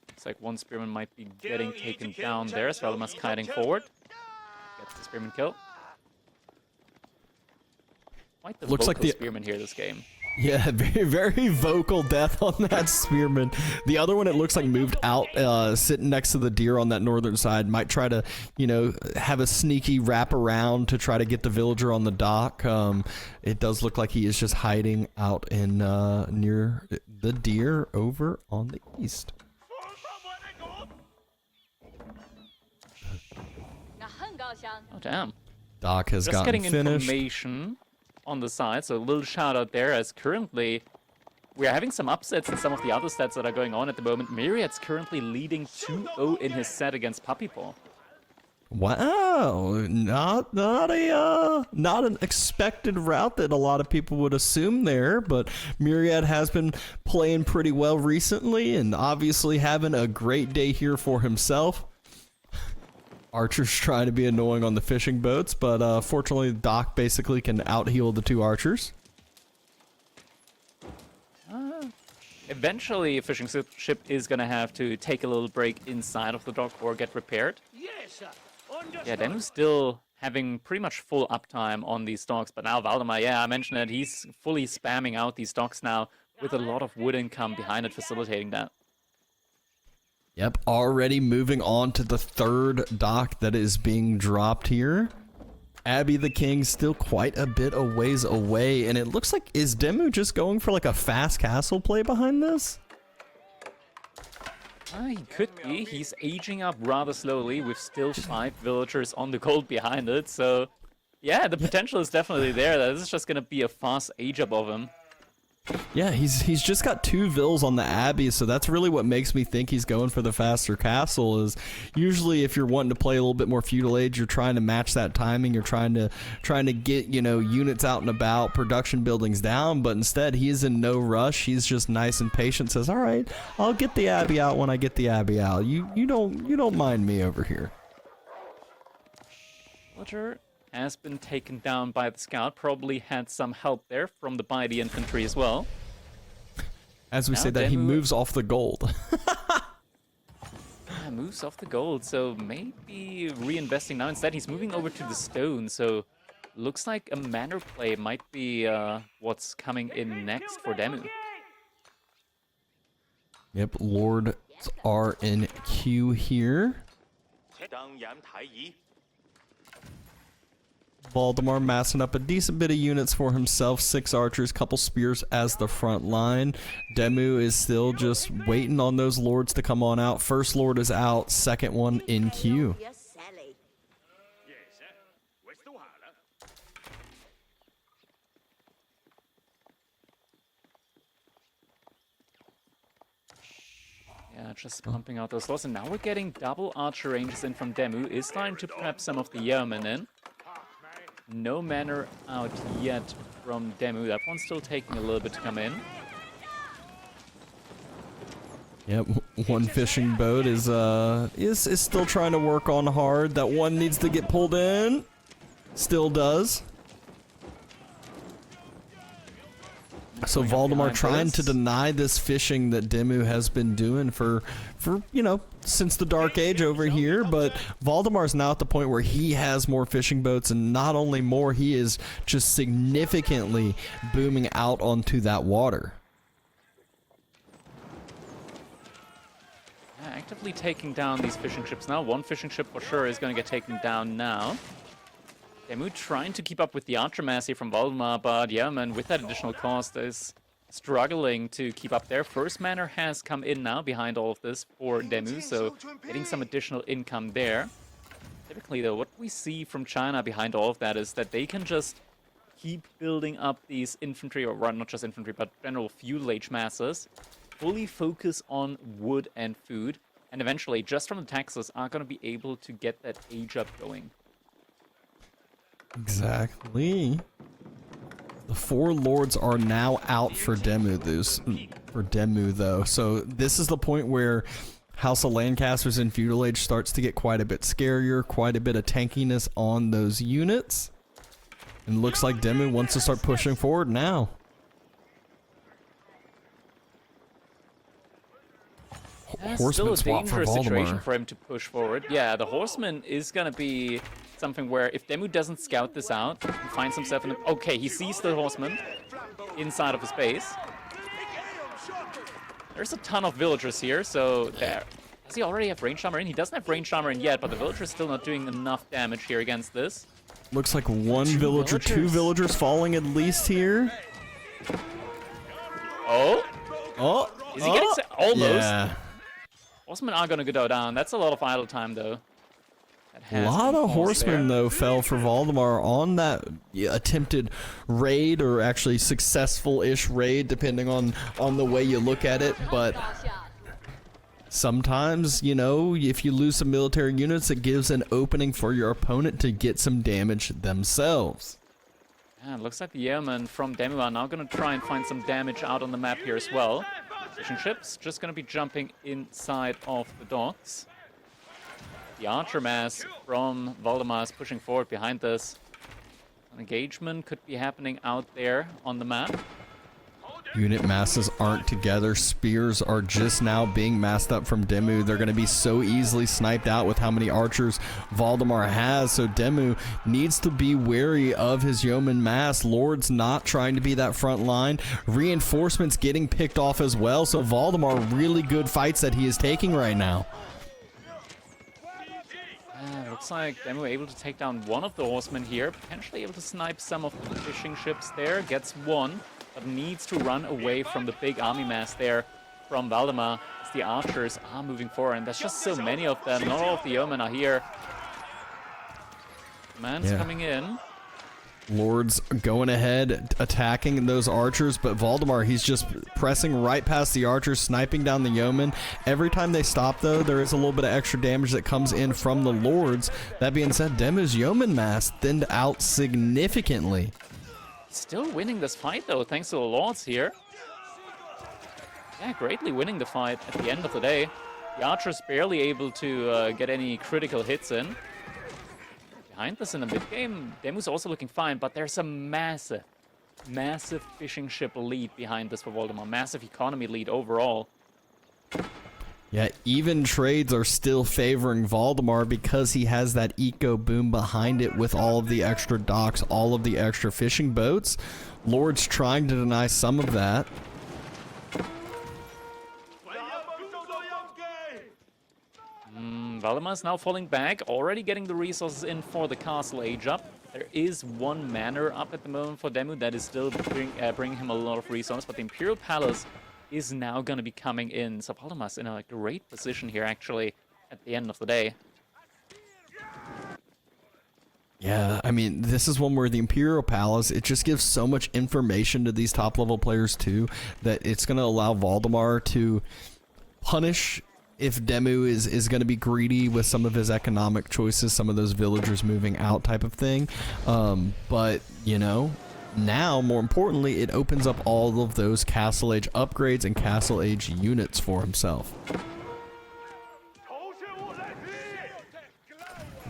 Looks like 1 spearman might be getting taken down there as Valdemar's kiting forward. Gets the spearman kill. Quite the looks vocal like the spearman here this game. Yeah, very, very vocal death on that spearman. The other one, it looks like moved out, sitting next to the deer on that northern side. Might try to, have a sneaky wrap around to try to get the villager on the dock. It does look like he is just hiding out in near the deer over on the east. Oh, damn. Dock has just gotten getting finished. Information on the side, so a little shout out there, as currently we're having some upsets in some of the other sets that are going on at the moment. Myriad's currently leading 2-0 in his set against Puppy Paw. Wow, not an expected route that a lot of people would assume there, but Myriad has been playing pretty well recently and obviously having a great day here for himself. Archers trying to be annoying on the fishing boats, but fortunately Doc basically can out-heal the two archers. Eventually, a fishing ship is going to have to take a little break inside of the dock or get repaired. Yeah, DeMu's still having pretty much full uptime on these docks, but now Valdemar, yeah, I mentioned that he's fully spamming out these docks now with a lot of wood income behind it facilitating that. Yep, already moving on to the third dock that is being dropped here. Abby the King still quite a bit a ways away, and it looks like, is DeMu just going for like a fast castle play behind this? He could be. He's aging up rather slowly with still 5 villagers on the gold behind it, so yeah, the potential is definitely there. This is just going to be a fast age up of him. Yeah, he's just got 2 vills on the Abbey, so that's really what makes me think he's going for the faster castle. Is usually if you're wanting to play a little bit more feudal age, you're trying to match that timing, you're trying to get, you know, units out and about, production buildings down, but instead he is in no rush. He's just nice and patient, says, all right, I'll get the Abbey out when I get the Abbey out. You don't mind me over here. Villager has been taken down by the scout, probably had some help there from the by the infantry as well. As we say that, he moves off the gold. Yeah, moves off the gold, so maybe reinvesting now. Instead, he's moving over to the stone, so looks like a manor play might be what's coming in next for DeMu. Yep, lords are in queue here. Valdemar massing up a decent bit of units for himself. 6 archers, couple spears as the front line. DeMu is still just waiting on those lords to come on out. First lord is out, second one in queue. Yeah, just pumping out those lords. And now we're getting double archer ranges in from DeMu. Is starting to prep some of the yeomen in. No manor out yet from DeMu. That one's still taking a little bit to come in. Yep, one fishing boat is still trying to work on hard. That one needs to get pulled in. Still does. So Valdemar trying to deny this fishing that DeMu has been doing for you know, since the Dark Age over here, but Valdemar's now at the point where he has more fishing boats, and not only more, he is just significantly booming out onto that water. Yeah, actively taking down these fishing ships now. One fishing ship for sure is going to get taken down now. DeMu trying to keep up with the archer mass here from Valdemar, but yeah, man, with that additional cost is struggling to keep up there. First manor has come in now behind all of this for DeMu, so getting some additional income there. Typically, though, what we see from China behind all of that is that they can just keep building up these infantry, or not just infantry, but general feudal age masses, fully focus on wood and food, and eventually, just from the taxes, are going to be able to get that age up going. Exactly. The 4 lords are now out for DeMu, though. So this is the point where House of Lancasters in Feudal Age starts to get quite a bit scarier, quite a bit of tankiness on those units. And looks like DeMu wants to start pushing forward now. Horseman still a swap for dangerous situation Valdemar. for him to push forward. Yeah, the horseman is going to be something where if DeMu doesn't scout this out and finds himself in a... Okay, he sees the horseman inside of his base. There's a ton of villagers here, so there. Does he already have range armor in? He doesn't have range armor in yet, but the villager's still not doing enough damage here against this. Looks like one villager, 2 villagers falling at least here. Oh? Oh! Is he getting... Almost. Yeah. Horsemen are going to go down. That's a lot of idle time, though. A lot of horsemen, though, fell for Valdemar on that attempted raid, or actually successful-ish raid, depending on the way you look at it. But sometimes, you know, if you lose some military units, it gives an opening for your opponent to get some damage themselves. Yeah, it looks like the Yeomen from DeMu are now going to try and find some damage out on the map here as well. Fishing ships just going to be jumping inside of the docks. The archer mass from Valdemar is pushing forward behind this. An engagement could be happening out there on the map. Unit masses aren't together. Spears are just now being massed up from DeMu. They're going to be so easily sniped out with how many archers Valdemar has. So DeMu needs to be wary of his yeoman mass. Lord's not trying to be that front line. Reinforcements getting picked off as well. So Valdemar, really good fights that he is taking right now. Looks like DeMu able to take down one of the horsemen here. Potentially able to snipe some of the fishing ships there. Gets one. But needs to run away from the big army mass there from Valdemar as the archers are moving forward. And there's just so many of them. Not all of the yeomen are here. Man's coming in. Lord's going ahead, attacking those archers, but Valdemar, he's just pressing right past the archers, sniping down the yeomen. Every time they stop, though, there is a little bit of extra damage that comes in from the Lords. That being said, DeMu's yeoman mass thinned out significantly. Still winning this fight, though, thanks to the Lords here. Yeah, greatly winning the fight at the end of the day. The archers barely able to get any critical hits in. Behind this in the mid-game, DeMu's also looking fine, but there's a massive, massive fishing ship lead behind this for Voldemar. Massive economy lead overall. Yeah, even trades are still favoring Valdemar because he has that eco boom behind it with all of the extra docks, all of the extra fishing boats. Lord's trying to deny some of that. Valdemar's now falling back, already getting the resources in for the castle age up. There is one manor up at the moment for DeMu that is still bringing him a lot of resources, but the Imperial Palace is now going to be coming in. So Valdemar's in a great position here, actually, at the end of the day. Yeah, I mean, this is one where the Imperial Palace, it just gives so much information to these top-level players, too, that it's going to allow Valdemar to punish if DeMu is going to be greedy with some of his economic choices, some of those villagers moving out type of thing. But, you know, now, more importantly, it opens up all of those Castle Age upgrades and Castle Age units for himself.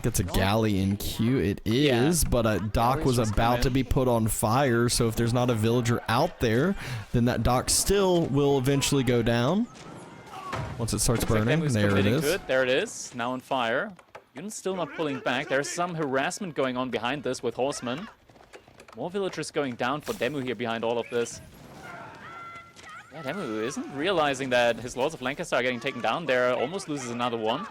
It's a galley in queue. It is, but a dock was about to be put on fire, so if there's not a villager out there, then that dock still will eventually go down. Once it starts burning, there it is. There it is, now on fire. Unit's still not pulling back. There's some harassment going on behind this with horsemen. More villagers going down for DeMu here behind all of this. Yeah, DeMu isn't realizing that his Lords of Lancaster are getting taken down there. Almost loses another one.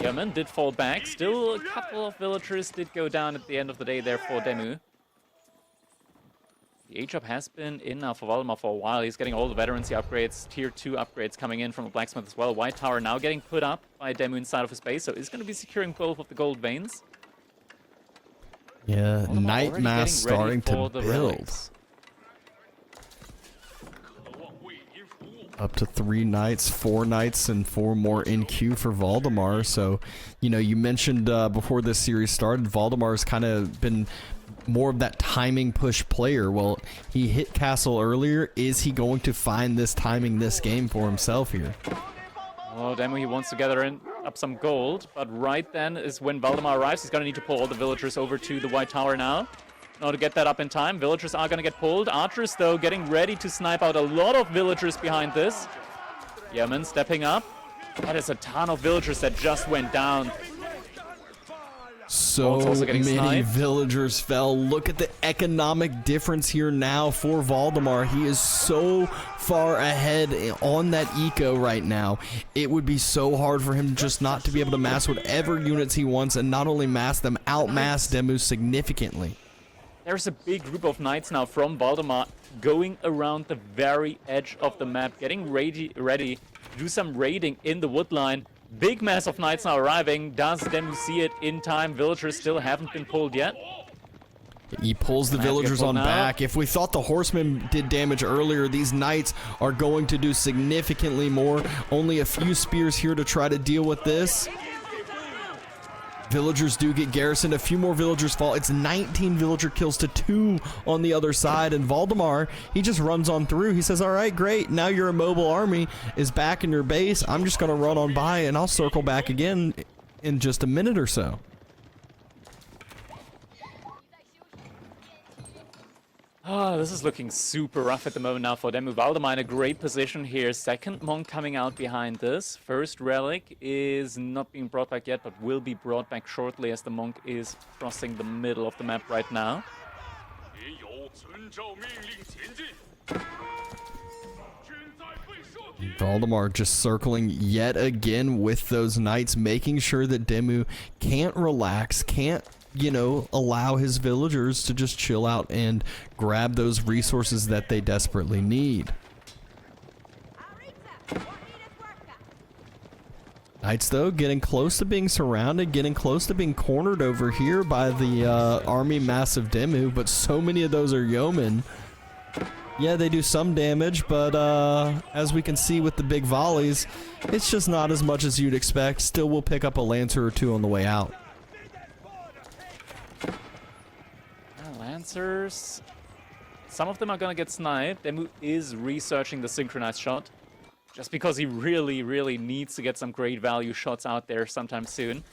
Yeoman did fall back. Still a couple of villagers did go down at the end of the day there for DeMu. The H-up has been in now for Valdemar for a while. He's getting all the veterancy upgrades, tier 2 upgrades coming in from the blacksmith as well. White Tower now getting put up by DeMu inside of his base, so he's going to be securing both of the gold veins. Yeah, Night Mass starting to build. Up to 3 knights, 4 knights, and 4 more in queue for Valdemar. So, you know, you mentioned before this series started, Valdemar's kind of been more of that timing push player. Well, he hit castle earlier. Is he going to find this timing this game for himself here? Oh, DeMu, he wants to gather up some gold, but right then is when Valdemar arrives. He's going to need to pull all the villagers over to the White Tower now. In order to get that up in time, villagers are going to get pulled. Archers, though, getting ready to snipe out a lot of villagers behind this. Yeoman stepping up. That is a ton of villagers that just went down. So many villagers fell. Look at the economic difference here now for Valdemar. He is so far ahead on that eco right now. It would be so hard for him just not to be able to mass whatever units he wants, and not only mass them, outmass DeMu significantly. There's a big group of knights now from Valdemar going around the very edge of the map, getting ready to do some raiding in the woodline. Big mass of knights now arriving. Does DeMu see it in time? Villagers still haven't been pulled yet. He pulls the villagers on back. If we thought the horsemen did damage earlier, these knights are going to do significantly more. Only a few spears here to try to deal with this. Villagers do get garrisoned. A few more villagers fall. It's 19 villager kills to 2 on the other side. And Valdemar, he just runs on through. He says, all right, great. Now your immobile army is back in your base. I'm just going to run on by and I'll circle back again in just a minute or so. Oh, this is looking super rough at the moment now for DeMu. Valdemar in a great position here. Second monk coming out behind this. First relic is not being brought back yet, but will be brought back shortly as the monk is crossing the middle of the map right now. Valdemar just circling yet again with those knights, making sure that DeMu can't relax, can't, you know, allow his villagers to just chill out and grab those resources that they desperately need. Knights, though, getting close to being surrounded, getting close to being cornered over here by the army mass of DeMu, but so many of those are yeomen. Yeah, they do some damage, but as we can see with the big volleys, it's just not as much as you'd expect. Still will pick up a lancer or two on the way out. Lancers, some of them are gonna get sniped. DeMu is researching the synchronized shot, just because he really needs to get some great value shots out there sometime soon.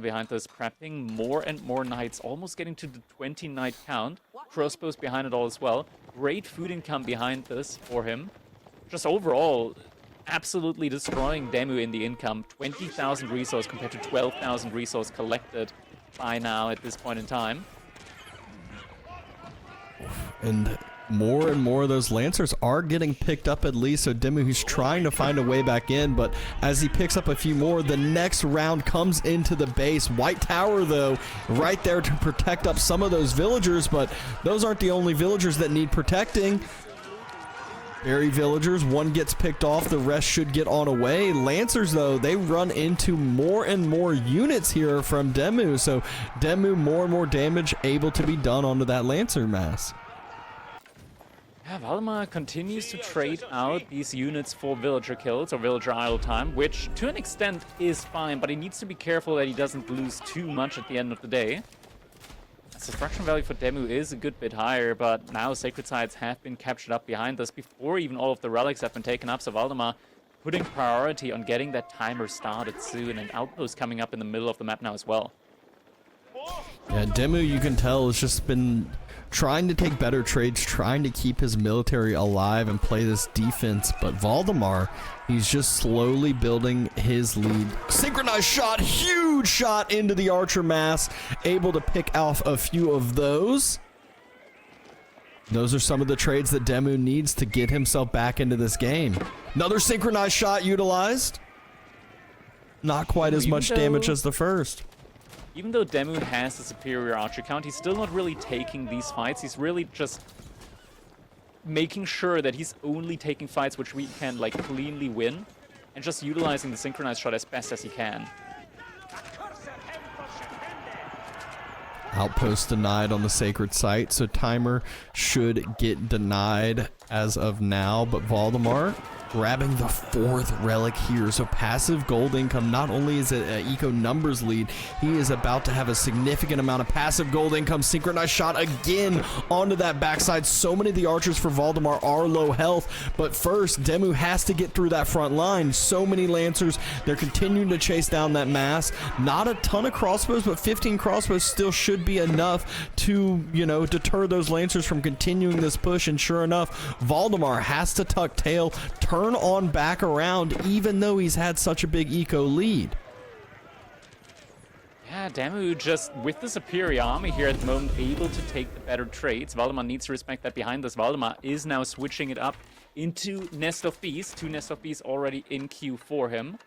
Behind this, prepping more and more knights, almost getting to the 20 knight count. Crossbows behind it all as well. Great food income behind this for him. Just overall, absolutely destroying DeMu in the income. 20,000 resource compared to 12,000 resource collected by now at this point in time. And more of those lancers are getting picked up at least, so DeMu, he's trying to find a way back in, but as he picks up a few more, the next round comes into the base. White Tower, though, right there to protect up some of those villagers, but those aren't the only villagers that need protecting. Berry villagers, one gets picked off, the rest should get on away. Lancers, though, they run into more and more units here from DeMu, so DeMu, more and more damage able to be done onto that Lancer mass. Yeah, Valdemar continues to trade out these units for villager kills or villager idle time, which to an extent is fine, but he needs to be careful that he doesn't lose too much at the end of the day. As destruction value for DeMu is a good bit higher, but now sacred sites have been captured up behind us before even all of the relics have been taken up, so Valdemar putting priority on getting that timer started soon, and outposts coming up in the middle of the map now as well. Yeah, DeMu, you can tell, has just been trying to take better trades, trying to keep his military alive and play this defense, but Valdemar, he's just slowly building his lead. Synchronized shot, huge shot into the archer mass, able to pick off a few of those. Those are some of the trades that DeMu needs to get himself back into this game. Another synchronized shot utilized. Not quite as much damage as the first. Even though DeMu has a superior archer count, he's still not really taking these fights. He's really just making sure that he's only taking fights which we can, like, cleanly win, and just utilizing the synchronized shot as best as he can. Outpost denied on the sacred site, so timer should get denied as of now, but Valdemar grabbing the 4th relic here, so passive gold income. Not only is it an eco numbers lead, he is about to have a significant amount of passive gold income. Synchronized shot again onto that backside. So many of the archers for Valdemar are low health, but first DeMu has to get through that front line. So many lancers, they're continuing to chase down that mass. Not a ton of crossbows, but 15 crossbows still should be enough to, you know, deter those lancers from continuing this push. And sure enough, Valdemar has to tuck tail, turn on back around, even though he's had such a big eco lead. Yeah, DeMu just, with the superior army here at the moment, able to take the better trades. Valdemar needs to respect that behind this. Valdemar is now switching it up into Nest of Bees. 2 Nest of Bees already in queue for him.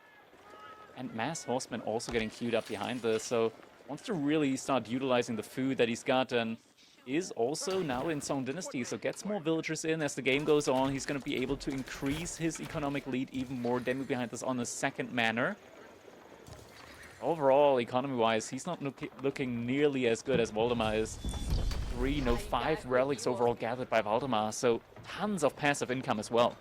And Mass Horseman also getting queued up behind this, so wants to really start utilizing the food that he's got, and is also now in Song Dynasty, so gets more villagers in as the game goes on. He's going to be able to increase his economic lead even more. DeMu behind this on a second manner. Overall, economy-wise, he's not looking nearly as good as Voldemar is. 3, no 5 relics overall gathered by Valdemar, so tons of passive income as well.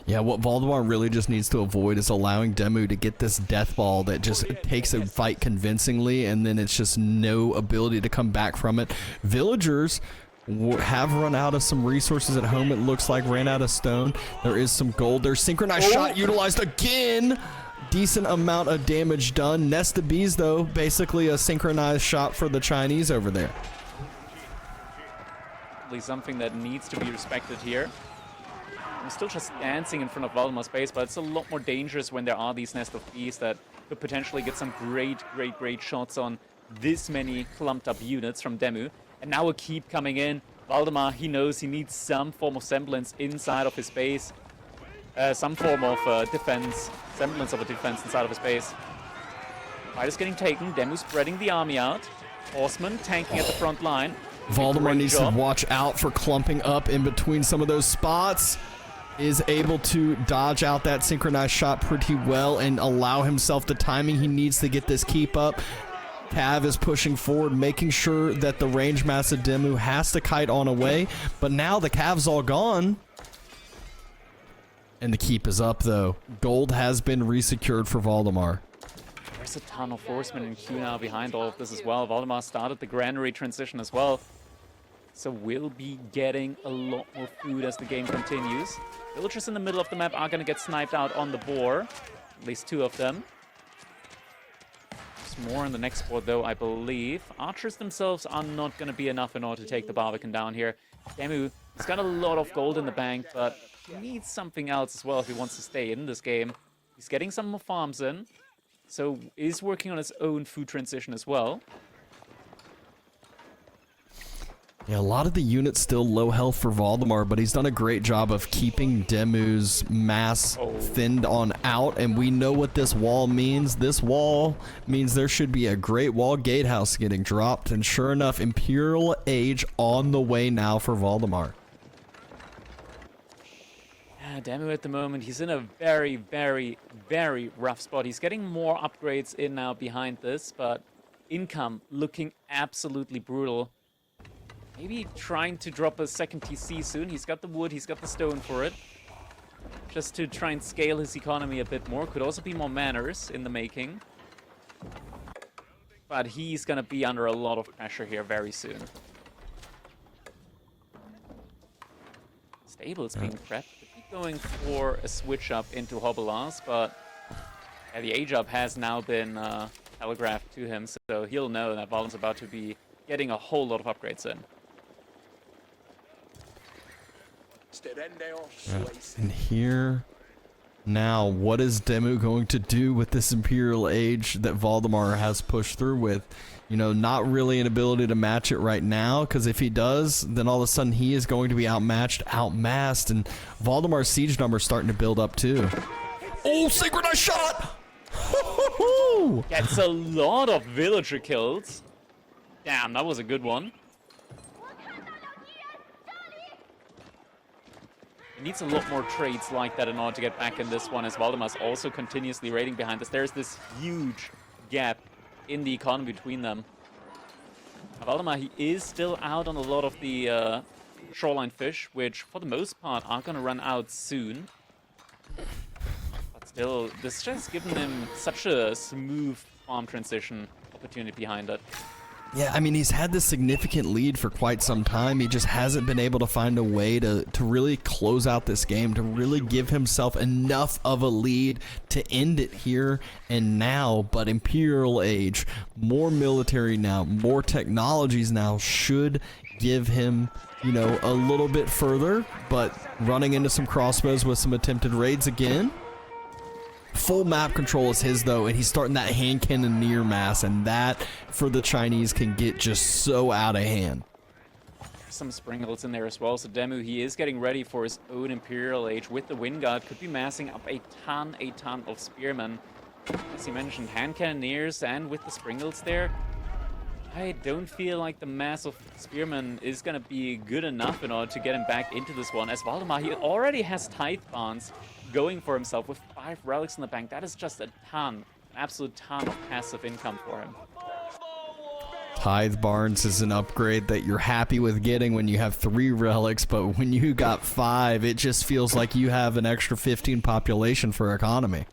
Yeah, what Valdemar really just needs to avoid is allowing DeMu to get this death ball that just takes a fight convincingly, and then it's just no ability to come back from it. Villagers have run out of some resources at home, it looks like. Ran out of stone. There is some gold. There's synchronized shot utilized again. Decent amount of damage done. Nest of bees, though, basically a synchronized shot for the Chinese over there. Something that needs to be respected here. I'm still just dancing in front of Valdemar's base, but it's a lot more dangerous when there are these nest of bees that could potentially get some great shots on this many clumped up units from DeMu. And now a keep coming in. Valdemar, he knows he needs some form of semblance inside of his base. Some form of defense, semblance of a defense inside of his base. Fight is getting taken. DeMu spreading the army out. Horsemen tanking at the front line. Valdemar needs to watch out for clumping up in between some of those spots. Is able to dodge out that synchronized shot pretty well and allow himself the timing he needs to get this keep up. Cav is pushing forward, making sure that the range mass of DeMu has to kite on away. But now the Cav's all gone. And the keep is up, though. Gold has been resecured for Valdemar. There's a ton of horsemen in queue now behind all of this as well. Valdemar started the granary transition as well. So we'll be getting a lot more food as the game continues. Villagers in the middle of the map are going to get sniped out on the boar. At least 2 of them. There's more in the next board, though, I believe. Archers themselves are not going to be enough in order to take the Barbican down here. DeMu has got a lot of gold in the bank, but he needs something else as well if he wants to stay in this game. He's getting some more farms in, so is working on his own food transition as well. Yeah, a lot of the units still low health for Valdemar, but he's done a great job of keeping DeMu's mass thinned on out, and we know what this wall means. This wall means there should be a Great Wall Gatehouse getting dropped, and sure enough, Imperial Age on the way now for Valdemar. Yeah, DeMu at the moment, he's in a very rough spot. He's getting more upgrades in now behind this, but income looking absolutely brutal. Maybe trying to drop a second TC soon. He's got the wood, he's got the stone for it. Just to try and scale his economy a bit more. Could also be more manors in the making. But he's gonna be under a lot of pressure here very soon. Stable is being prepped. Could be going for a switch up into Hobbelars, but yeah, the age up has now been telegraphed to him, so he'll know that Valden's about to be getting a whole lot of upgrades in. Yeah. And here, now, what is DeMu going to do with this Imperial Age that Valdemar has pushed through with? You know, not really an ability to match it right now, because if he does, then all of a sudden he is going to be outmassed, and Valdemar's siege number is starting to build up too. Oh, synchronized shot! Gets a lot of villager kills. Damn, that was a good one. He needs a lot more trades like that in order to get back in this one, as Valdemar's also continuously raiding behind us. There's this huge gap in the economy between them. Valdemar, he is still out on a lot of the shoreline fish, which for the most part are going to run out soon. But still, this just given him such a smooth farm transition opportunity behind it. Yeah, I mean, he's had this significant lead for quite some time. He just hasn't been able to find a way to really close out this game, to really give himself enough of a lead to end it here and now. But Imperial Age, more military now, more technologies now should give him, you know, a little bit further. But running into some crossbows with some attempted raids again. Full map control is his, though, and he's starting that hand cannoneer mass, and that, for the Chinese, can get just so out of hand. Some sprinkles in there as well, so DeMu, he is getting ready for his own Imperial Age with the Wind Guard. Could be massing up a ton of spearmen. As he mentioned, hand cannoneers, and with the sprinkles there, I don't feel like the mass of spearmen is going to be good enough in order to get him back into this one. As Valdemar, he already has Tithe Bonds going for himself with 5 relics in the bank. That is just a ton, an absolute ton of passive income for him. Tithe Barns is an upgrade that you're happy with getting when you have 3 relics, but when you got 5, it just feels like you have an extra 15 population for economy.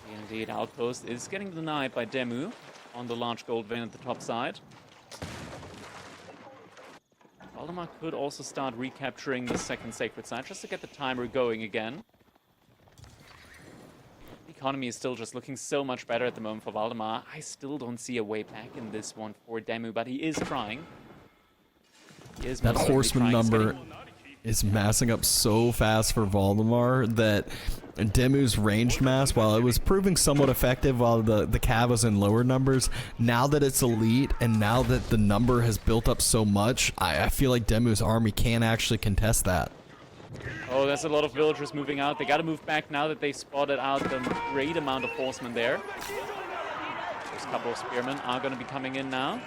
Indeed, Outpost is getting denied by DeMu on the large gold vein at the top side. Valdemar could also start recapturing the second sacred site just to get the timer going again. The economy is still just looking so much better at the moment for Valdemar. I still don't see a way back in this one for DeMu, but he is trying. That horseman number is massing up so fast for Valdemar that DeMu's ranged mass, while it was proving somewhat effective while the cav was in lower numbers, now that it's elite and now that the number has built up so much, I feel like DeMu's army can actually contest that. Oh, there's a lot of villagers moving out. They gotta move back now that they spotted out the great amount of horsemen there. There's a couple of spearmen are gonna be coming in now.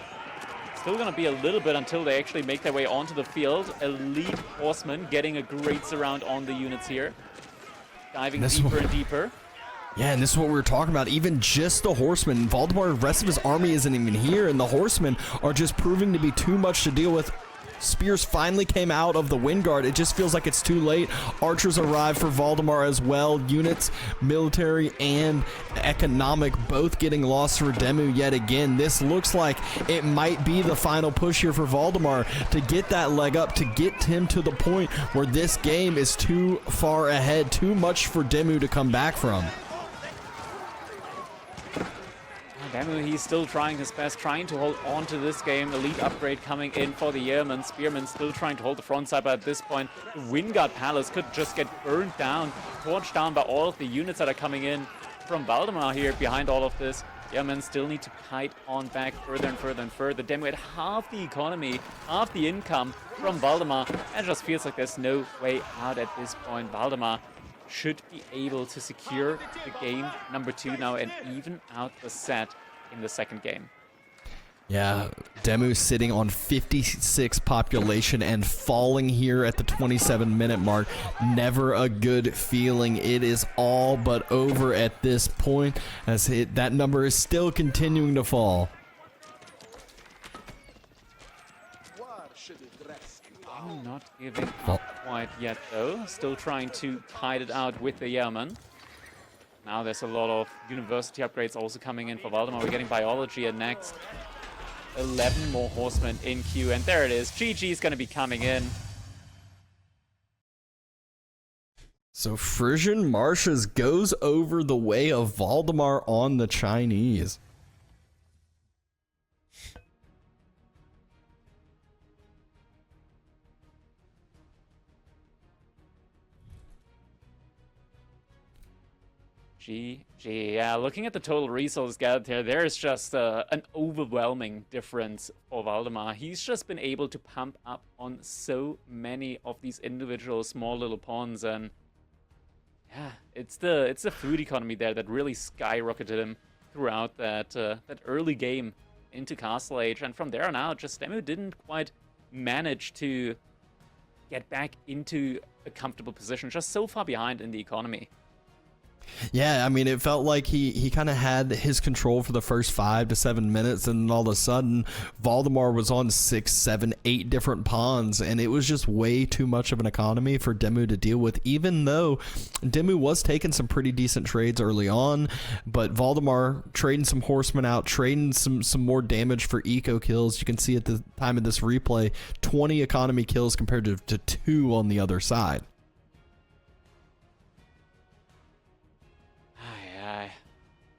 Still gonna be a little bit until they actually make their way onto the field. Elite horsemen getting a great surround on the units here. Diving deeper and deeper. Yeah, and this is what we were talking about. Even just the horsemen. Valdemar, the rest of his army isn't even here, and the horsemen are just proving to be too much to deal with. Spears finally came out of the wind guard. It just feels like it's too late. Archers arrive for Valdemar as well. Units, military and economic, both getting lost for DeMu yet again. This looks like it might be the final push here for Valdemar to get that leg up, to get him to the point where this game is too far ahead, too much for DeMu to come back from. DeMu, he's still trying his best, trying to hold on to this game. Elite upgrade coming in for the Yeoman. Spearmen still trying to hold the front side, but at this point, the Wingard Palace could just get burned down, torched down by all of the units that are coming in from Valdemar here behind all of this. Yeomen still need to kite on back further and further and further. DeMu had half the economy, half the income from Valdemar, and it just feels like there's no way out at this point. Valdemar should be able to secure the game number 2 now and even out the set in the second game. Yeah, DeMu sitting on 56 population and falling here at the 27-minute mark. Never a good feeling. It is all but over at this point as that number is still continuing to fall. I'm not giving up quite yet though. Still trying to kite it out with the Yeoman. Now there's a lot of university upgrades also coming in for Valdemar. We're getting biology and next. 11 more horsemen in queue, and there it is. GG is going to be coming in. So Frisian Marshes goes over the way of Valdemar on the Chinese. GG. Yeah, looking at the total resources gathered here, there's just an overwhelming difference for Valdemar. He's just been able to pump up on so many of these individual small little pawns, and yeah, it's the food economy there that really skyrocketed him throughout that early game into Castle Age, and from there on out, just DeMu didn't quite manage to get back into a comfortable position, just so far behind in the economy. Yeah, I mean, it felt like he kind of had his control for the first 5 to 7 minutes, and all of a sudden, Valdemar was on 6, 7, 8 different pawns, and it was just way too much of an economy for DeMu to deal with, even though DeMu was taking some pretty decent trades early on, but Valdemar trading some horsemen out, trading some more damage for eco kills. You can see at the time of this replay, 20 economy kills compared to 2 on the other side.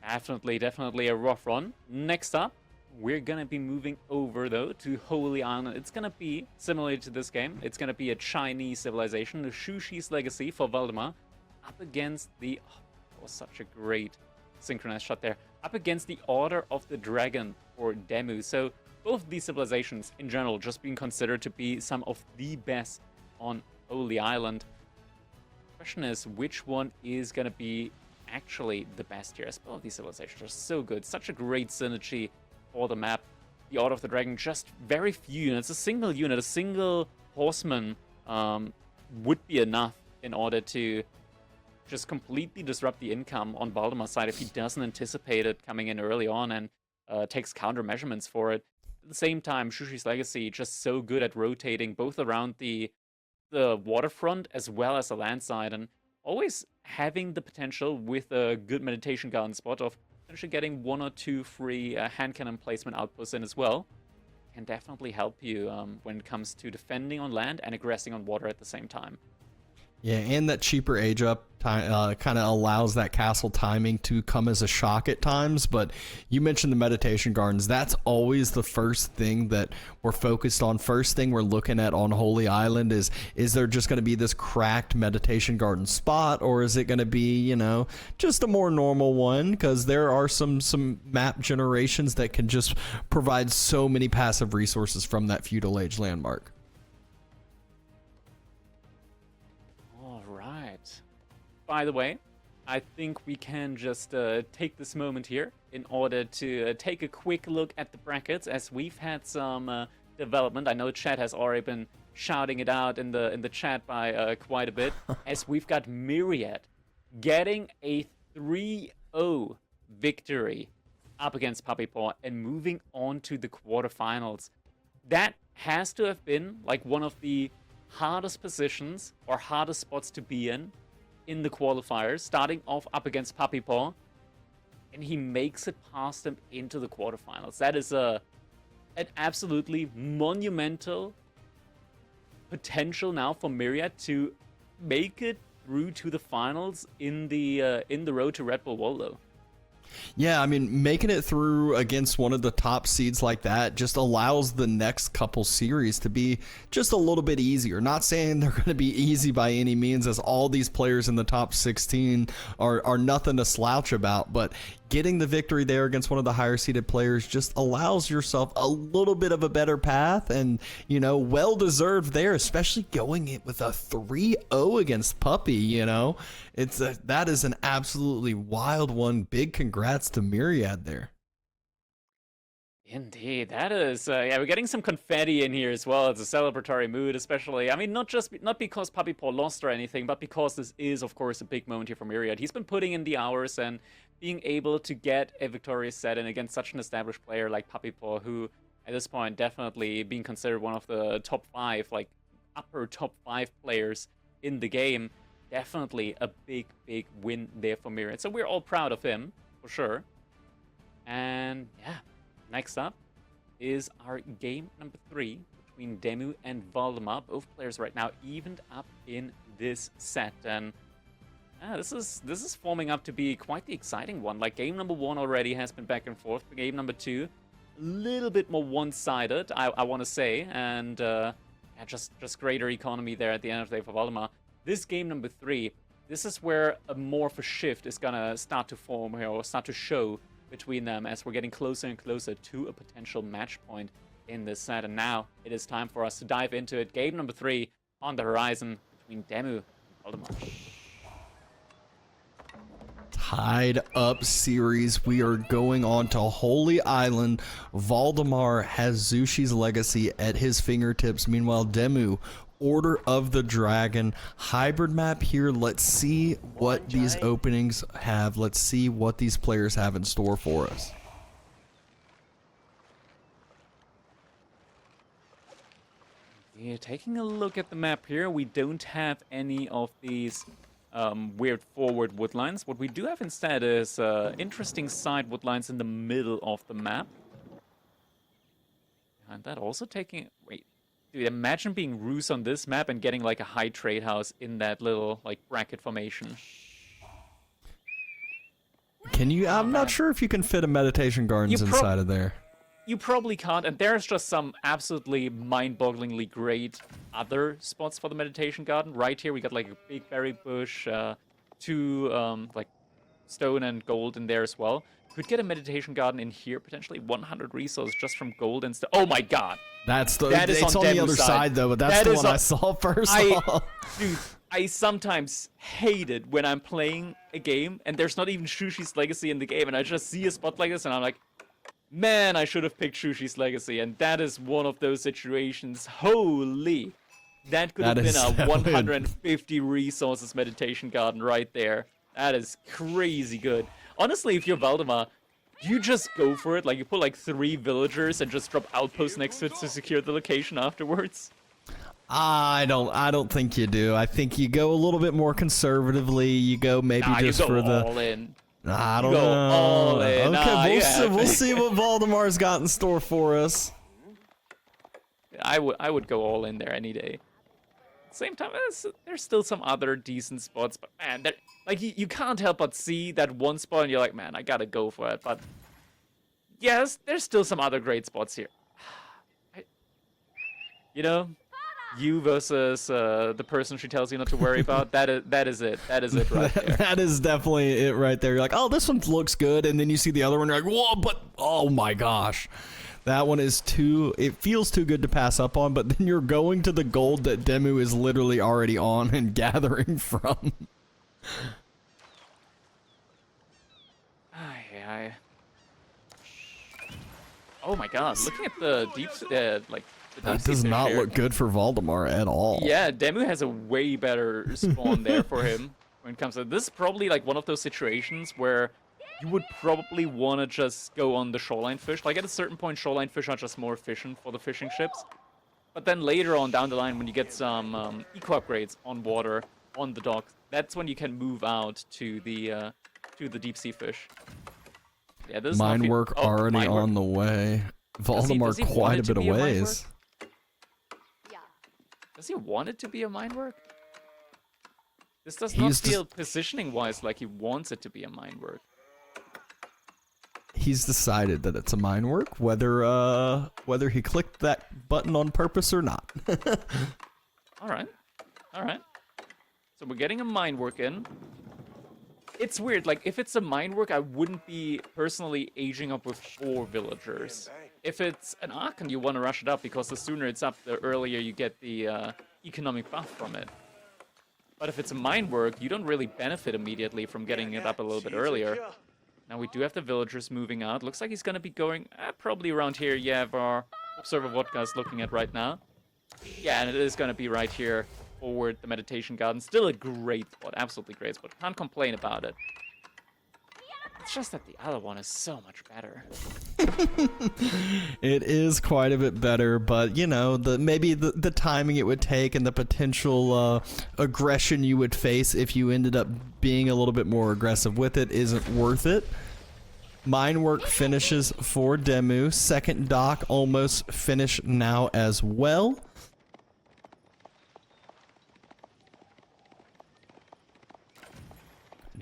Definitely a rough run. Next up, we're going to be moving over, though, to Holy Island. It's going to be similar to this game. It's going to be a Chinese civilization, the Shushi's Legacy for Valdemar, up against the... Oh, that was such a great synchronized shot there. Up against the Order of the Dragon for DeMu. So both of these civilizations, in general, just being considered to be some of the best on Holy Island. The question is, which one is going to be actually the best here? As both of these civilizations are so good, such a great synergy for the map. The Order of the Dragon, just very few units, a single unit, a single horseman would be enough in order to just completely disrupt the income on Valdemar's side if he doesn't anticipate it coming in early on. And takes countermeasurements for it. At the same time, Shushi's Legacy just so good at rotating both around the waterfront as well as the land side, and always having the potential with a good meditation garden spot of potentially getting 1 or 2 free hand cannon placement outposts in as well. Can definitely help you when it comes to defending on land and aggressing on water at the same time. Yeah, and that cheaper age up kind of allows that castle timing to come as a shock at times. But you mentioned the meditation gardens. That's always the first thing that we're focused on. First thing we're looking at on Holy Island is there just going to be this cracked meditation garden spot, or is it going to be, you know, just a more normal one? Because there are some map generations that can just provide so many passive resources from that feudal age landmark. By the way, I think we can just take this moment here in order to take a quick look at the brackets, as we've had some development. I know chat has already been shouting it out in the chat by quite a bit, as we've got Myriad getting a 3-0 victory up against Puppy Paw and moving on to the quarterfinals. That has to have been like one of the hardest positions or hardest spots to be in the qualifiers, starting off up against Puppy Paw, and he makes it past them into the quarterfinals. That is an absolutely monumental potential now for Myriad to make it through to the finals in the road to Red Bull Wololo. Yeah, I mean, making it through against one of the top seeds like that just allows the next couple series to be just a little bit easier. Not saying they're going to be easy by any means, as all these players in the top 16 are nothing to slouch about, but getting the victory there against one of the higher seeded players just allows yourself a little bit of a better path, and, you know, well deserved there, especially going it with a 3-0 against Puppy. You know, that is an absolutely wild one. Big congrats to Myriad there. Indeed, that is, yeah, we're getting some confetti in here as well. It's a celebratory mood, especially. I mean, not because Puppy Paw lost or anything, but because this is, of course, a big moment here for Myriad. He's been putting in the hours, and being able to get a victorious set in against such an established player like Puppy Paw, who at this point definitely being considered one of the top 5, like upper top 5 players in the game. Definitely a big, big win there for Myriad. So we're all proud of him, for sure. And yeah, next up is our game number 3 between DeMu and Valdemar. Both players right now evened up in this set, and this is forming up to be quite the exciting one. Like, game number 1 already has been back and forth. Game number 2, a little bit more one-sided, I want to say, and yeah, just greater economy there at the end of the day for Valdemar. This game number 3, this is where a more of a shift is gonna start to form here, or start to show between them, as we're getting closer and closer to a potential match point in this set. And now it is time for us to dive into it. Game number 3 on the horizon between DeMu and Valdemar. Tied up series. We are going on to Holy Island. Valdemar has Zushi's Legacy at his fingertips. Meanwhile, DeMu, Order of the Dragon. Hybrid map here. Let's see what these openings have. Let's see what these players have in store for us. Yeah, taking a look at the map here, we don't have any of these weird forward woodlines. What we do have instead is interesting side woodlines in the middle of the map. And that also taking... Wait, dude, imagine being Roos on this map and getting like a high trade house in that little like bracket formation. Can you... I'm not sure if you can fit a meditation gardens inside of there. You probably can't, and there's just some absolutely mind-bogglingly great other spots for the meditation garden. Right here, we got like a big berry bush, 2 like stone and gold in there as well. Could get a meditation garden in here, potentially 100 resources just from gold and stuff. Oh my god! It's on the other side though, but that's the one I saw first. Dude, I sometimes hate it when I'm playing a game and there's not even Shushi's Legacy in the game, and I just see a spot like this and I'm like, man, I should have picked Shushi's Legacy, and that is one of those situations. Holy, that could have been a 150 resources meditation garden right there. That is crazy good. Honestly, if you're Valdemar, you just go for it? Like, you put like 3 villagers and just drop outposts next to it to secure the location afterwards? I don't think you do. I think you go a little bit more conservatively. You go maybe just you go for the all in. I don't You go know. all in. Okay, we'll see what Valdemar's got in store for us. I would go all in there any day. At the same time, there's still some other decent spots, but man, like you can't help but see that one spot and you're like, man, I gotta go for it. But yes, there's still some other great spots here. You know, you versus the person she tells you not to worry about. That is it. That is it right there. That is definitely it right there. You're like, oh, this one looks good, and then you see the other one, you're like, whoa, but oh my gosh. That one is it feels too good to pass up on, but then you're going to the gold that DeMu is literally already on and gathering from. Oh my god, looking at the deep, like, the that deep does sea not fish look good for Valdemar at all. Yeah, DeMu has a way better spawn there for him when it comes to this. Is probably like one of those situations where you would probably want to just go on the shoreline fish. Like, at a certain point, shoreline fish are just more efficient for the fishing ships. But then later on down the line, when you get some eco upgrades on water, on the docks, that's when you can move out to the deep sea fish. Yeah, this mine work already mine on the way. Valdemar does he quite a want it bit to of be a mine ways. Does he want it to be a mine work? This does not feel positioning-wise like he wants it to be a mine work. He's decided that it's a mine work, whether he clicked that button on purpose or not. All right. So we're getting a mine work in. It's weird, like, if it's a mine work, I wouldn't be personally aging up with 4 villagers. If it's an Archon, you want to rush it up, because the sooner it's up, the earlier you get the economic buff from it. But if it's a mine work, you don't really benefit immediately from getting it up a little bit earlier. Now we do have the villagers moving out. Looks like he's going to be going probably around here. Yeah, our Observer Vodka is looking at right now. Yeah, and it is going to be right here forward, the Meditation Garden. Still a great spot, absolutely great spot. Can't complain about it. It's just that the other one is so much better. It is quite a bit better, but you know, maybe the timing it would take and the potential aggression you would face if you ended up being a little bit more aggressive with it isn't worth it. Mine work finishes for DeMu. Second dock almost finished now as well.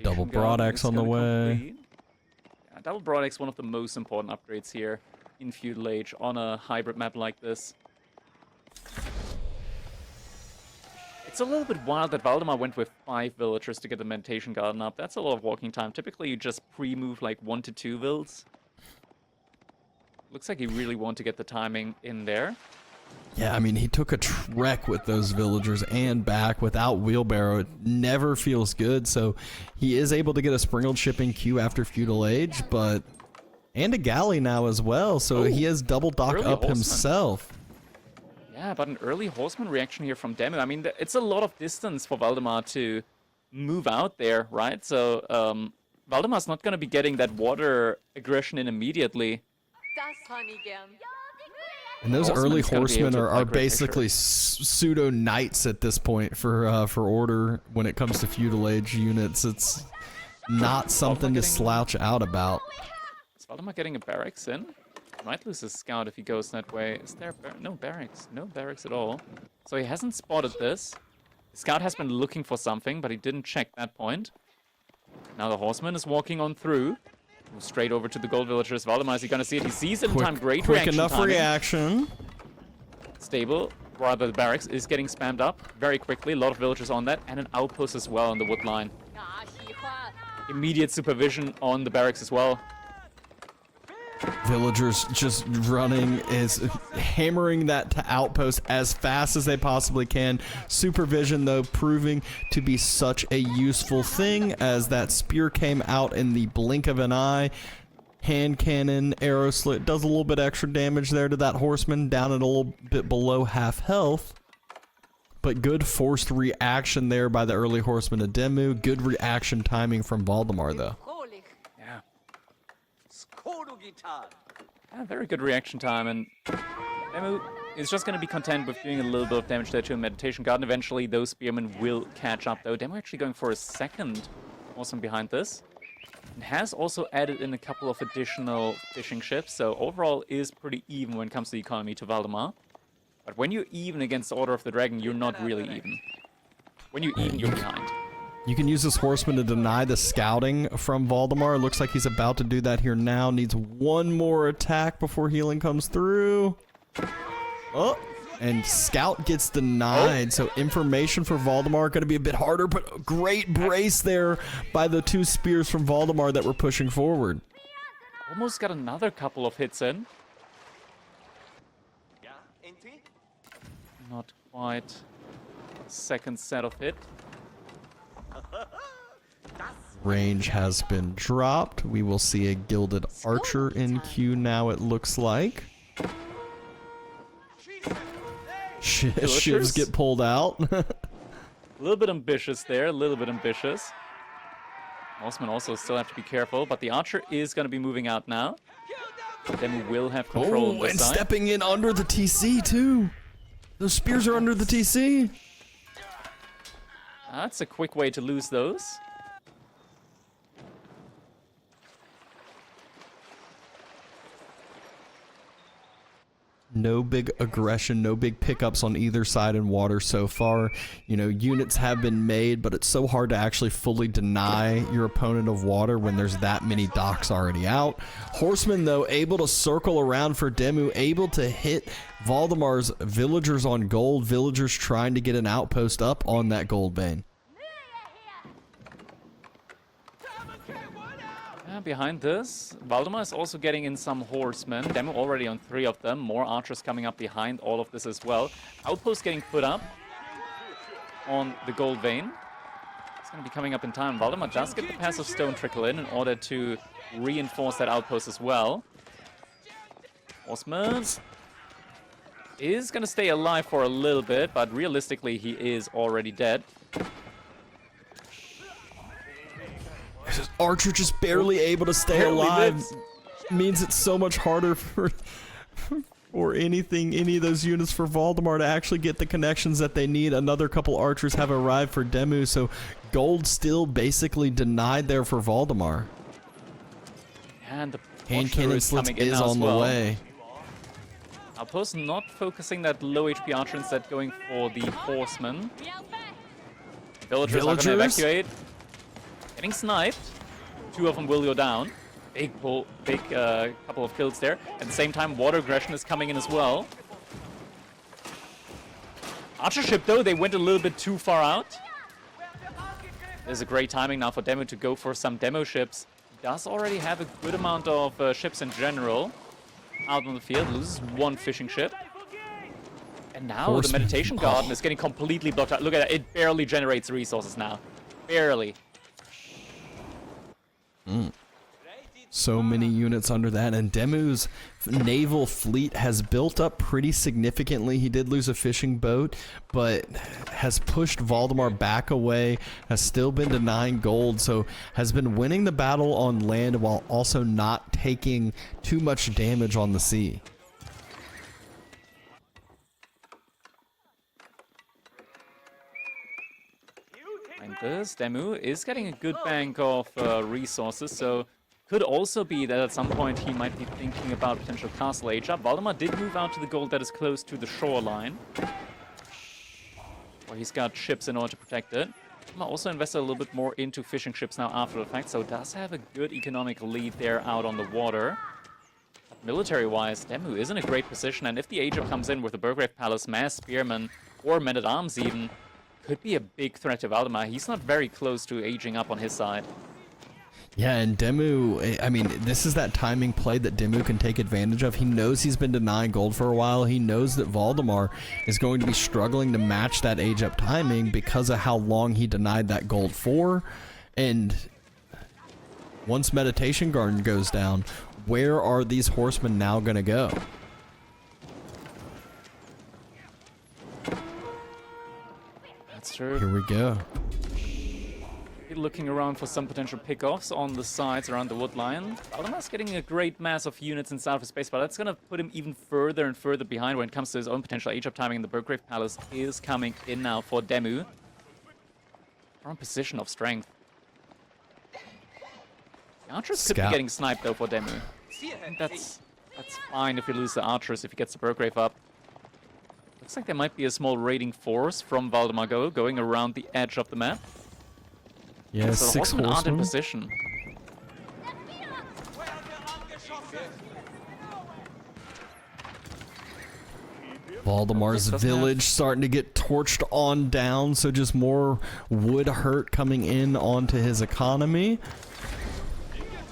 Double broad axe on the way. Yeah, double broad axe, one of the most important upgrades here in Feudal Age on a hybrid map like this. It's a little bit wild that Valdemar went with 5 villagers to get the Meditation Garden up. That's a lot of walking time. Typically, you just pre-move like 1 to 2 vills. Looks like he really wanted to get the timing in there. Yeah, I mean, he took a trek with those villagers and back without wheelbarrow. It never feels good, so he is able to get a sprinkled shipping queue after Feudal Age, and a galley now as well, so he has double dock up horseman himself. Yeah, but an early horseman reaction here from DeMu. I mean, it's a lot of distance for Valdemar to move out there, right? So Valdemar's not going to be getting that water aggression in immediately. And those early horsemen are basically pseudo knights at this point for order when it comes to Feudal Age units. It's not something to slouch out about. Is Valdemar getting a barracks in? Might lose his scout if he goes that way. Is there no barracks? No barracks at all. So he hasn't spotted this. The scout has been looking for something, but he didn't check that point. Now the horseman is walking on through. Straight over to the gold villagers. Valdemar, is he gonna see it? He sees it in time. Great quick reaction enough timing. Reaction. Stable, rather the barracks is getting spammed up very quickly. A lot of villagers on that, and an outpost as well on the wood line. Immediate supervision on the barracks as well. Villagers just running, is hammering that to outpost as fast as they possibly can. Supervision, though, proving to be such a useful thing as that spear came out in the blink of an eye. Hand cannon, arrow slit, does a little bit extra damage there to that horseman, down at a little bit below half health. But good forced reaction there by the early horseman of DeMu. Good reaction timing from Valdemar, though. Very good reaction time, and DeMu is just going to be content with doing a little bit of damage there to a Meditation Guard, and eventually those spearmen will catch up, though. DeMu actually going for a second awesome behind this, and has also added in a couple of additional fishing ships, so overall is pretty even when it comes to the economy to Valdemar. But when you're even against the Order of the Dragon, you're not really even. When you're even, you're behind. You can use this horseman to deny the scouting from Voldemar. Looks like he's about to do that here now. Needs one more attack before healing comes through. Oh, and scout gets denied. So information for Voldemar going to be a bit harder, but a great brace there by the two spears from Voldemar that were pushing forward. Almost got another couple of hits in. Not quite. Second set of hit. Range has been dropped. We will see a gilded archer in queue now, it looks like. Shivs get pulled out. A little bit ambitious there, a little bit ambitious. Mossman also still have to be careful, but the archer is going to be moving out now. Then we will have control on this and side. Stepping in under the TC too. Those spears are under the TC. That's a quick way to lose those. No big aggression, no big pickups on either side in water so far. You know, units have been made, but it's so hard to actually fully deny your opponent of water when there's that many docks already out. Horsemen, though, able to circle around for DeMu, able to hit Valdemar's villagers on gold. Villagers trying to get an outpost up on that gold vein. Behind this, Valdemar is also getting in some horsemen. DeMu already on 3 of them. More archers coming up behind all of this as well. Outpost getting put up on the gold vein. It's going to be coming up in time. Valdemar does get the passive stone trickle in order to reinforce that outpost as well. Horseman is going to stay alive for a little bit, but realistically he is already dead. Archer just barely able to stay alive. Means it's so much harder for any of those units for Voldemar to actually get the connections that they need. Another couple archers have arrived for DeMu, so gold still basically denied there for Voldemar. And the hand cannon slits is on the way. Outpost not focusing that low HP archer, instead going for the horsemen. Villagers are going to evacuate. Getting sniped. 2 of them will go down. Big couple of kills there. At the same time, water aggression is coming in as well. Archer ship, though, they went a little bit too far out. There's a great timing now for DeMu to go for some demo ships. Does already have a good amount of ships in general out on the field. Loses 1 fishing ship. And now the Meditation Garden is getting completely blocked out. Look at that. It barely generates resources now. Barely. So many units under that, and DeMu's naval fleet has built up pretty significantly. He did lose a fishing boat, but has pushed Voldemar back away, has still been denying gold, so has been winning the battle on land while also not taking too much damage on the sea. And this DeMu is getting a good bank of resources, so could also be that at some point he might be thinking about potential castle age up. Valdemar did move out to the gold that is close to the shoreline, where he's got ships in order to protect it. Valdemar also invested a little bit more into fishing ships now after the fact, so does have a good economic lead there out on the water. Military-wise, DeMu is in a great position, and if the age up comes in with the Burgrave Palace, mass spearmen, or men-at-arms even, could be a big threat to Valdemar. He's not very close to aging up on his side. Yeah, and DeMu, I mean, this is that timing play that DeMu can take advantage of. He knows he's been denying gold for a while. He knows that Voldemar is going to be struggling to match that age-up timing because of how long he denied that gold for. And once Meditation Garden goes down, where are these horsemen now going to go? That's true. Here we go. be looking around for some potential pickoffs on the sides around the wood line. Valdemar's getting a great mass of units inside of his base, but that's going to put him even further and further behind when it comes to his own potential age-up timing. And the Burgrave Palace is coming in now for DeMu. From a position of strength. The archers could be getting sniped though for DeMu. I think that's fine if you lose the archers if he gets the Burgrave up. Looks like there might be a small raiding force from Valdemar going around the edge of the map. Yeah, so 6 horsemen aren't in horsemen. position. Valdemar's village starting to get torched on down, so just more wood hurt coming in onto his economy.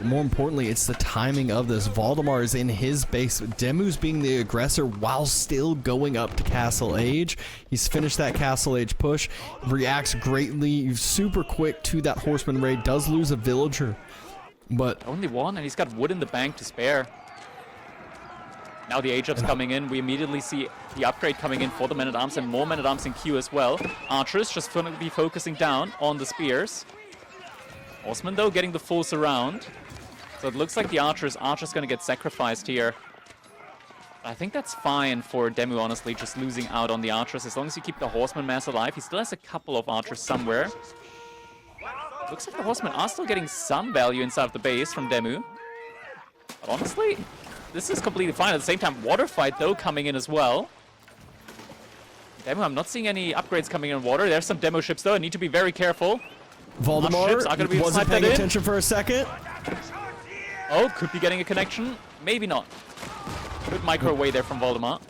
More importantly, it's the timing of this. Valdemar is in his base. DeMu's being the aggressor while still going up to Castle Age. He's finished that Castle Age push. Reacts greatly, super quick to that horseman raid. Does lose a villager, but only one, and he's got wood in the bank to spare. Now the age-up's coming in. We immediately see the upgrade coming in for the men-at-arms and more men-at-arms in queue as well. Archers just going to be focusing down on the spears. Horsemen, though, getting the full surround. So it looks like the Archer's going to get sacrificed here. I think that's fine for DeMu, honestly, just losing out on the Archers. As long as you keep the Horseman mass alive. He still has a couple of Archers somewhere. Looks like the Horsemen are still getting some value inside of the base from DeMu. But honestly, this is completely fine. At the same time, water fight, though, coming in as well. DeMu, I'm not seeing any upgrades coming in water. There's some demo ships, though. I need to be very careful. Valdemar wasn't paying attention for a second. Oh, could be getting a connection. Maybe not. Good micro away there from Voldemar.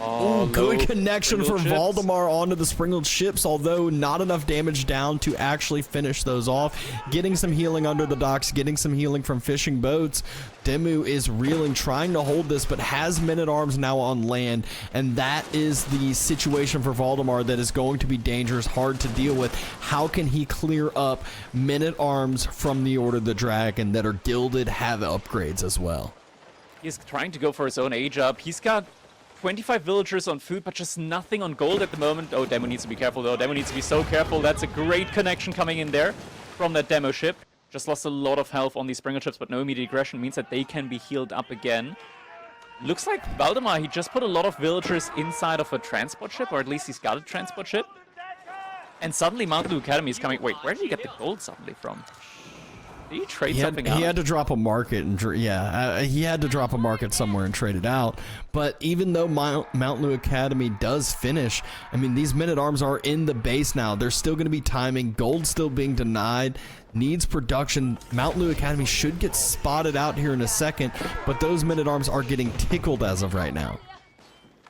Oh, good connection for Valdemar onto the sprinkled ships, although not enough damage down to actually finish those off. Getting some healing under the docks, getting some healing from fishing boats. DeMu is reeling, trying to hold this, but has men-at-arms now on land, and that is the situation for Valdemar that is going to be dangerous, hard to deal with. How can he clear up men-at-arms from the Order of the Dragon that are gilded, have upgrades as well? He's trying to go for his own age-up. He's got 25 villagers on food, but just nothing on gold at the moment. Oh, DeMu needs to be careful, though. DeMu needs to be so careful. That's a great connection coming in there from that demo ship. Just lost a lot of health on these Springer ships, but no immediate aggression means that they can be healed up again. Looks like Valdemar, he just put a lot of villagers inside of a transport ship, or at least he's got a transport ship. And suddenly Mount Lu Academy is coming. Wait, where did he get the gold suddenly from? Did he trade something out? He had to drop a market, and he had to drop a market somewhere and trade it out. But even though Mount Lu Academy does finish, I mean, these men-at-arms are in the base now. There's still going to be timing. Gold still being denied. Needs production. Mount Lu Academy should get spotted out here in a second, but those men-at-arms are getting tickled as of right now.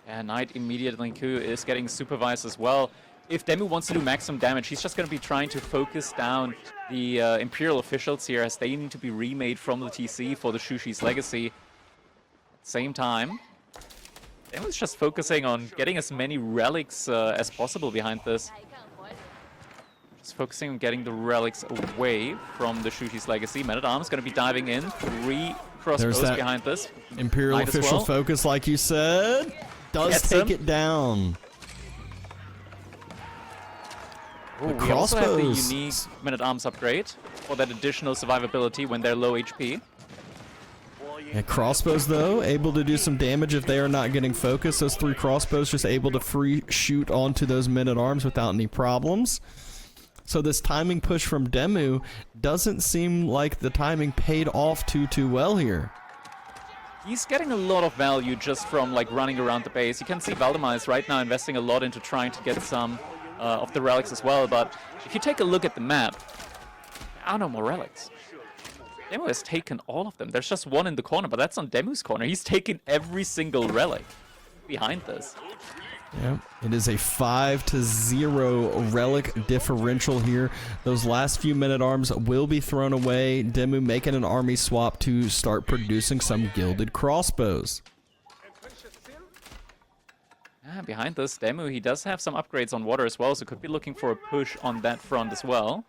Yeah, Knight immediately is getting supervised as well. If DeMu wants to do maximum damage, he's just going to be trying to focus down the Imperial officials here, as they need to be remade from the TC for the Shushi's legacy. At the same time, DeMu's just focusing on getting as many relics as possible behind this. Just focusing on getting the relics away from the Shushi's legacy. Men-at-Arms going to be diving in. 3 crossbows behind this. Imperial official focus, like you said, does take it down. Ooh, we also have the unique men-at-arms upgrade for that additional survivability when they're low HP. Yeah, crossbows, though, able to do some damage if they are not getting focused. Those 3 crossbows just able to free shoot onto those men-at-arms without any problems. So this timing push from DeMu doesn't seem like the timing paid off too well here. He's getting a lot of value just from like running around the base. You can see Valdemar is right now investing a lot into trying to get some of the relics as well, but if you take a look at the map, there are no more relics. DeMu has taken all of them. There's just one in the corner, but that's on DeMu's corner. He's taken every single relic behind this. Yeah, it is a 5-0 relic differential here. Those last few men-at-arms will be thrown away. DeMu making an army swap to start producing some gilded crossbows. Behind this, DeMu, he does have some upgrades on water as well, so could be looking for a push on that front as well.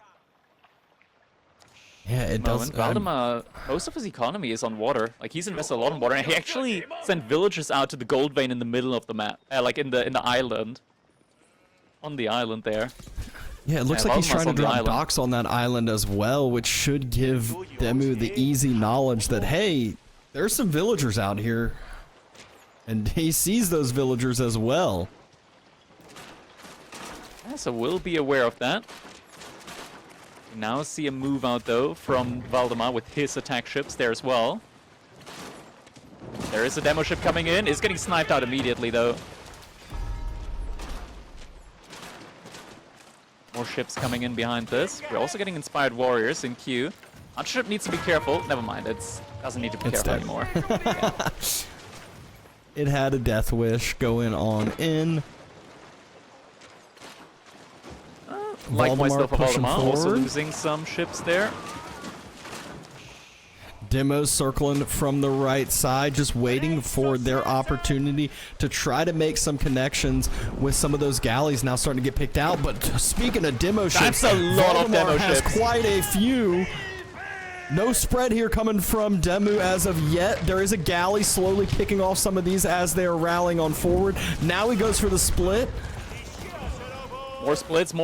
Yeah, it does. Valdemar, most of his economy is on water. Like, he's invested a lot in water, and he actually sent villagers out to the gold vein in the middle of the map, like in the island. on the island there. Yeah, it looks like he's trying to drop docks on that island as well, which should give DeMu the easy knowledge that, hey, there's some villagers out here. And he sees those villagers as well. Yeah, so we'll be aware of that. We now see a move out, though, from Valdemar with his attack ships there as well. There is a demo ship coming in. It's getting sniped out immediately, though. More ships coming in behind this. We're also getting inspired warriors in queue. Our ship needs to be careful. Never mind, it doesn't need to be careful anymore. Yeah. It had a death wish going on in. Likewise, though, for Valdemar, also losing some ships there. Demo's circling from the right side, just waiting for their opportunity to try to make some connections with some of those galleys now starting to get picked out. But speaking of demo ships, that's a lot of demo has ships. Quite a few. No spread here coming from DeMu as of yet. There is a galley slowly picking off some of these as they are rallying on forward. Now he goes for the split. More splits,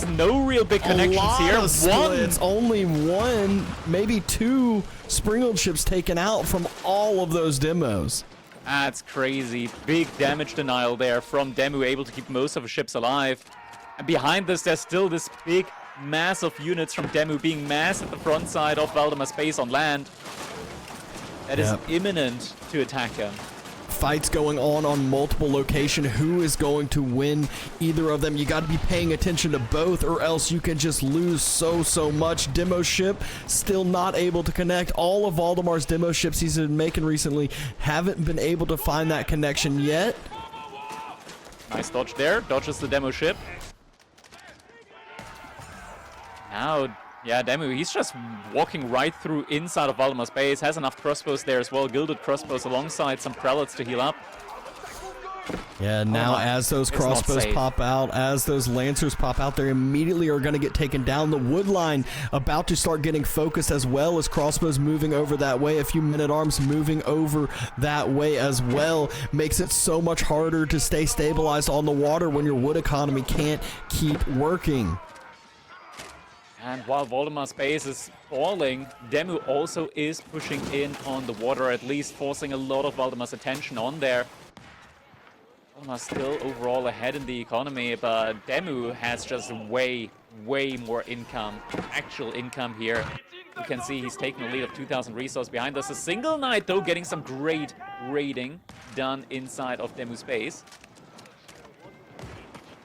no real big connections here. Of splits. Only one, maybe two sprinkled ships taken out from all of those demos. That's crazy. Big damage denial there from DeMu, able to keep most of the ships alive. And behind this, there's still this big mass of units from DeMu being massed at the front side of Valdemar's base on land. That is imminent to attack him. Fights going on multiple locations. Who is going to win either of them? You got to be paying attention to both, or else you can just lose so much. Demo ship still not able to connect. All of Valdemar's demo ships he's been making recently haven't been able to find that connection yet. Nice dodge there. Dodges the demo ship. Now, yeah, DeMu, he's just walking right through inside of Valdemar's base. Has enough crossbows there as well. Gilded crossbows alongside some prelates to heal up. Yeah, now as those crossbows pop out, as those lancers pop out, they immediately are going to get taken down. The wood line about to start getting focused as well as crossbows moving over that way. A few men-at-arms moving over that way as well. Makes it so much harder to stay stabilized on the water when your wood economy can't keep working. And while Voldemar's base is falling, DeMu also is pushing in on the water, at least forcing a lot of Valdemar's attention on there. Voldemar's still overall ahead in the economy, but DeMu has just way more income, actual income here. You can see he's taking a lead of 2,000 resource behind us. A single knight, though, getting some great raiding done inside of DeMu's base.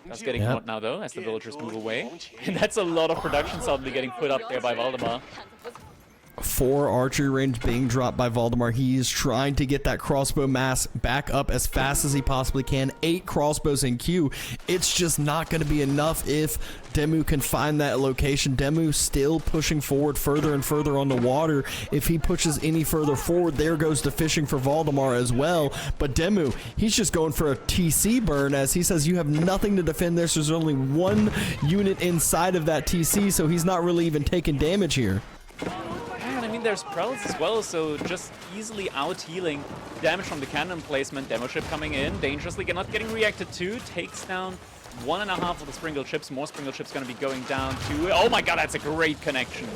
That's getting hot now, though, as the villagers move away. And that's a lot of production suddenly getting put up there by Valdemar. 4 archery range being dropped by Valdemar. He is trying to get that crossbow mass back up as fast as he possibly can. 8 crossbows in queue. It's just not going to be enough if DeMu can find that location. DeMu still pushing forward further and further on the water. If he pushes any further forward, there goes the fishing for Valdemar as well. But DeMu, he's just going for a TC burn as he says you have nothing to defend this. There's only 1 unit inside of that TC, so he's not really even taking damage here. There's prelates as well, so just easily out-healing damage from the cannon placement. Demo ship coming in, dangerously not getting reacted to, takes down 1.5 of the sprinkled ships. More sprinkled ships going to be going down to... Oh my god, that's a great connection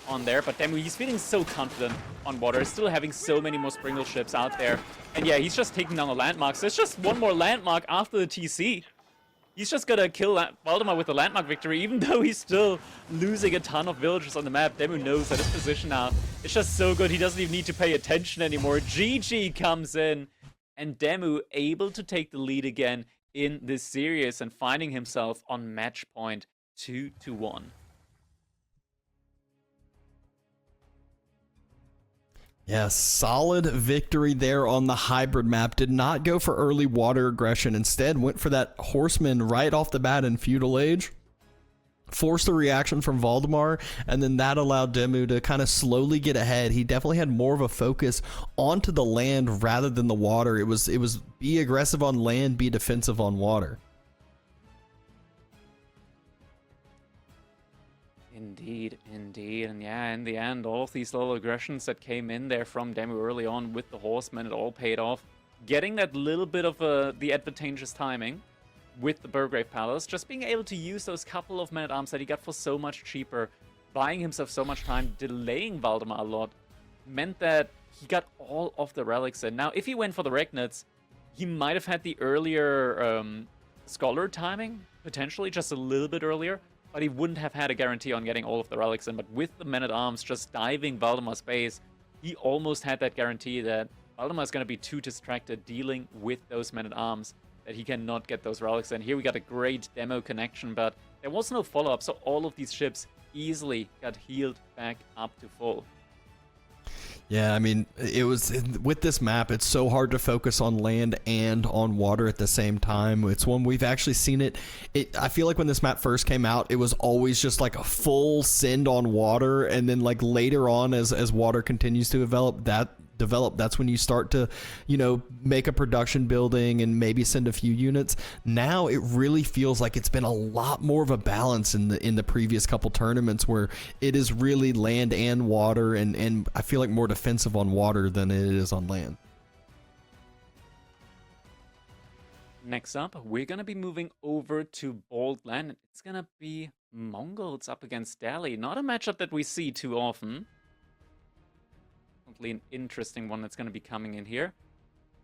on there. But Demo, he's feeling so confident on water, still having so many more sprinkled ships out there. And yeah, he's just taking down the landmarks. There's just one more landmark after the TC. He's just gonna kill Valdemar with a landmark victory, even though he's still losing a ton of villagers on the map. Demo knows that his position now is just so good, he doesn't even need to pay attention anymore. GG comes in, and Demo able to take the lead again in this series and finding himself on match point 2-1. Yeah, solid victory there on the hybrid map. Did not go for early water aggression. Instead, went for that horseman right off the bat in Feudal Age. Forced the reaction from Valdemar, and then that allowed Demo to kind of slowly get ahead. He definitely had more of a focus onto the land rather than the water. It was be aggressive on land, be defensive on water. Indeed, and yeah, in the end, all of these little aggressions that came in there from Demo early on with the horsemen, it all paid off. Getting that little bit of the advantageous timing, with the Burgrave Palace, just being able to use those couple of men-at-arms that he got for so much cheaper, buying himself so much time, delaying Valdemar a lot, meant that he got all of the relics in. Now, if he went for the Regnets, he might have had the earlier Scholar timing, potentially, just a little bit earlier, but he wouldn't have had a guarantee on getting all of the relics in. But with the men-at-arms just diving Valdemar's base, he almost had that guarantee that Valdemar is going to be too distracted dealing with those men-at-arms that he cannot get those relics in. Here we got a great demo connection, but there was no follow-up, so all of these ships easily got healed back up to full. Yeah, I mean, it was with this map, it's so hard to focus on land and on water at the same time. It's one we've actually seen it. I feel like when this map first came out, it was always just like a full send on water, and then like later on as water continues to develop, that's when you start to, you know, make a production building and maybe send a few units. Now it really feels like it's been a lot more of a balance in the previous couple tournaments, where it is really land and water, and I feel like more defensive on water than it is on land. Next up, we're going to be moving over to Bold Land. It's going to be Mongols up against Delhi. Not a matchup that we see too often. An interesting one that's going to be coming in here.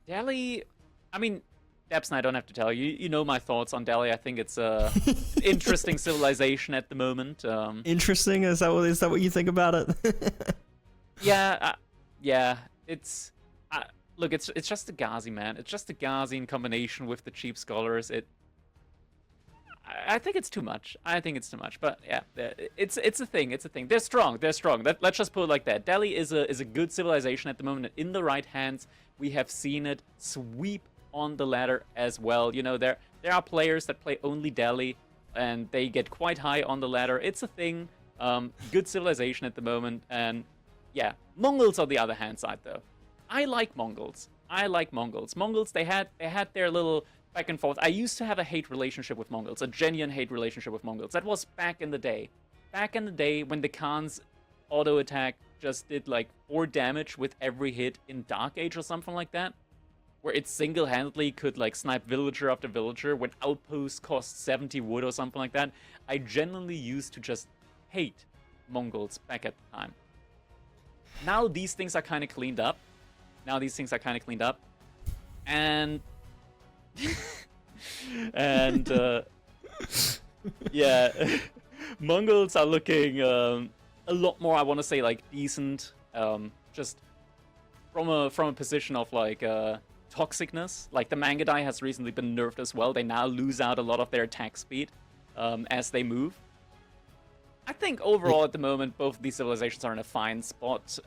Delhi, I mean, Debs and I don't have to tell you. You know my thoughts on Delhi. I think it's an interesting civilization at the moment. Interesting? Is that what you think about it? Yeah. It's look. It's just a Ghazi, man. It's just a Ghazi in combination with the cheap scholars. I think it's too much. But yeah, it's a thing. It's a thing. They're strong. Let's just put it like that. Delhi is a good civilization at the moment. In the right hands, we have seen it sweep on the ladder as well. You know, there are players that play only Delhi, and they get quite high on the ladder. It's a thing. Good civilization at the moment, and yeah, Mongols on the other hand side though. I like Mongols. Mongols. They had their little back and forth. I used to have a hate relationship with Mongols, a genuine hate relationship with Mongols. That was back in the day. Back in the day when the Khan's auto attack just did like 4 damage with every hit in Dark Age or something like that, where it single-handedly could like snipe villager after villager when outposts cost 70 wood or something like that. I genuinely used to just hate Mongols back at the time. Now these things are kind of cleaned up. And yeah, Mongols are looking a lot more, I want to say, like decent, just from a position of like toxicness. Like the Mangudai has recently been nerfed as well. They now lose out a lot of their attack speed as they move. I think overall at the moment both of these civilizations are in a fine spot.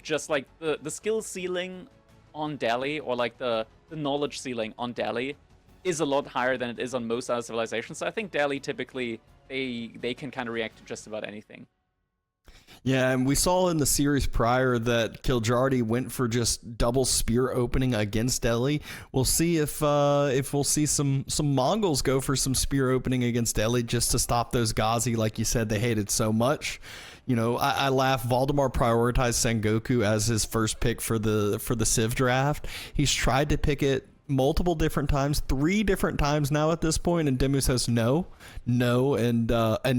Just like the skill ceiling on Delhi, or like the knowledge ceiling on Delhi, is a lot higher than it is on most other civilizations. So I think Delhi typically they can kind of react to just about anything. Yeah, and we saw in the series prior that Kiljardi went for just double spear opening against Delhi. We'll see if we'll see some Mongols go for some spear opening against Delhi just to stop those Ghazi, like you said, they hated so much. You know, I laugh. Valdemar prioritized Sengoku as his first pick for the Civ draft. He's tried to pick it multiple different times, 3 different times now at this point, and DeMu says no, and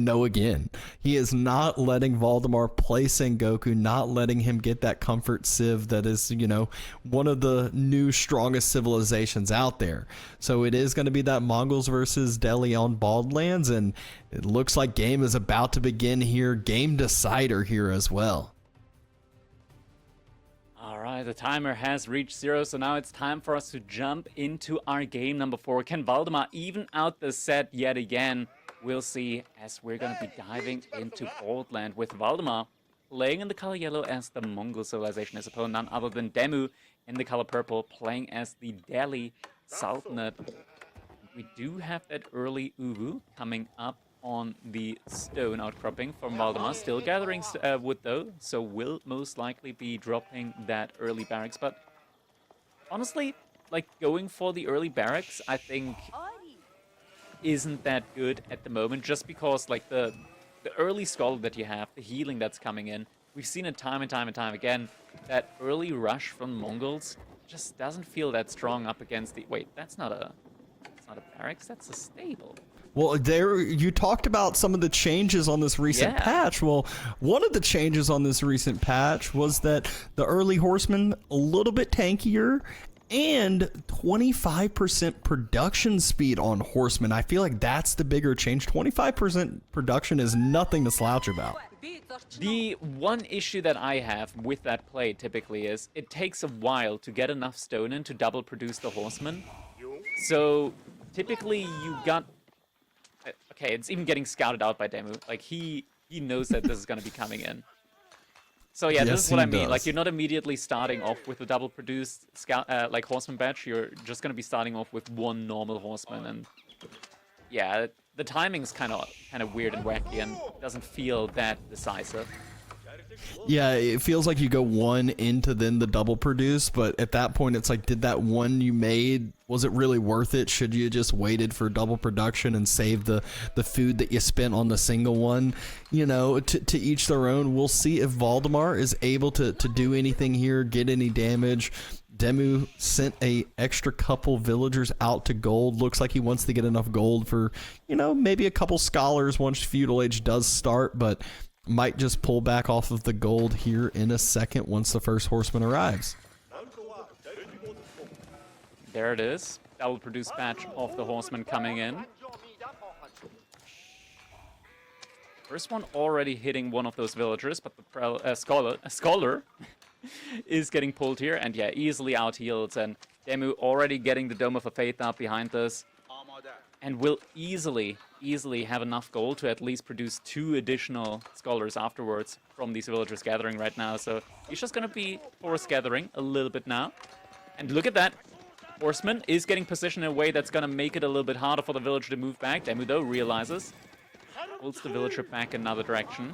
no again. He is not letting Valdemar play Sengoku, not letting him get that comfort civ that is, you know, one of the new strongest civilizations out there. So it is going to be that Mongols versus Delhi on Bald Lands, and it looks like game is about to begin here. Game decider here as well. Alright, the timer has reached 0, so now it's time for us to jump into our game number 4. Can Valdemar even out the set yet again? We'll see, as we're going to be diving into Bold Land with Valdemar playing in the color yellow as the Mongol civilization, his opponent none other than DeMu in the color purple playing as the Delhi Sultanate. We do have that early Uwu coming up on the stone outcropping from Valdemar. Still gathering wood though, so will most likely be dropping that early barracks. But honestly, like going for the early barracks, I think isn't that good at the moment, just because like the early scholar that you have, the healing that's coming in, we've seen it time and time again, that early rush from Mongols just doesn't feel that strong up against the... Wait, that's not a not a barracks, that's a stable. Well, there you talked about some of the changes on this recent patch. Well, one of the changes on this recent patch was that the early horsemen a little bit tankier and 25% production speed on horsemen. I feel like that's the bigger change. 25% production is nothing to slouch about. The one issue that I have with that play typically is it takes a while to get enough stone in to double produce the horsemen. So typically you got... Okay, it's even getting scouted out by DeMu. Like, he knows that this is going to be coming in. So yeah, this is what I mean. Like, you're not immediately starting off with a double produced scout, like horseman batch. You're just going to be starting off with one normal horseman, and yeah, the timing's kind of weird and wacky and doesn't feel that decisive. Yeah, it feels like you go one into then the double produce, but at that point it's like, did that one you made, was it really worth it? Should you just waited for double production and save the food that you spent on the single one? You know, to each their own. We'll see if Valdemar is able to do anything here, get any damage. DeMu sent a extra couple villagers out to gold. Looks like he wants to get enough gold for, you know, maybe a couple scholars once feudal age does start, but might just pull back off of the gold here in a second once the first horseman arrives. There it is. Double produce batch of the horseman coming in. First one already hitting one of those villagers, but the scholar is getting pulled here, and yeah, easily out healed. And DeMu already getting the Dome of a Faith up behind this, and will easily have enough gold to at least produce 2 additional scholars afterwards from these villagers gathering right now. So he's just gonna be force gathering a little bit now. And look at that. Horseman is getting positioned in a way that's gonna make it a little bit harder for the villager to move back. DeMu though realizes, pulls the villager back in another direction.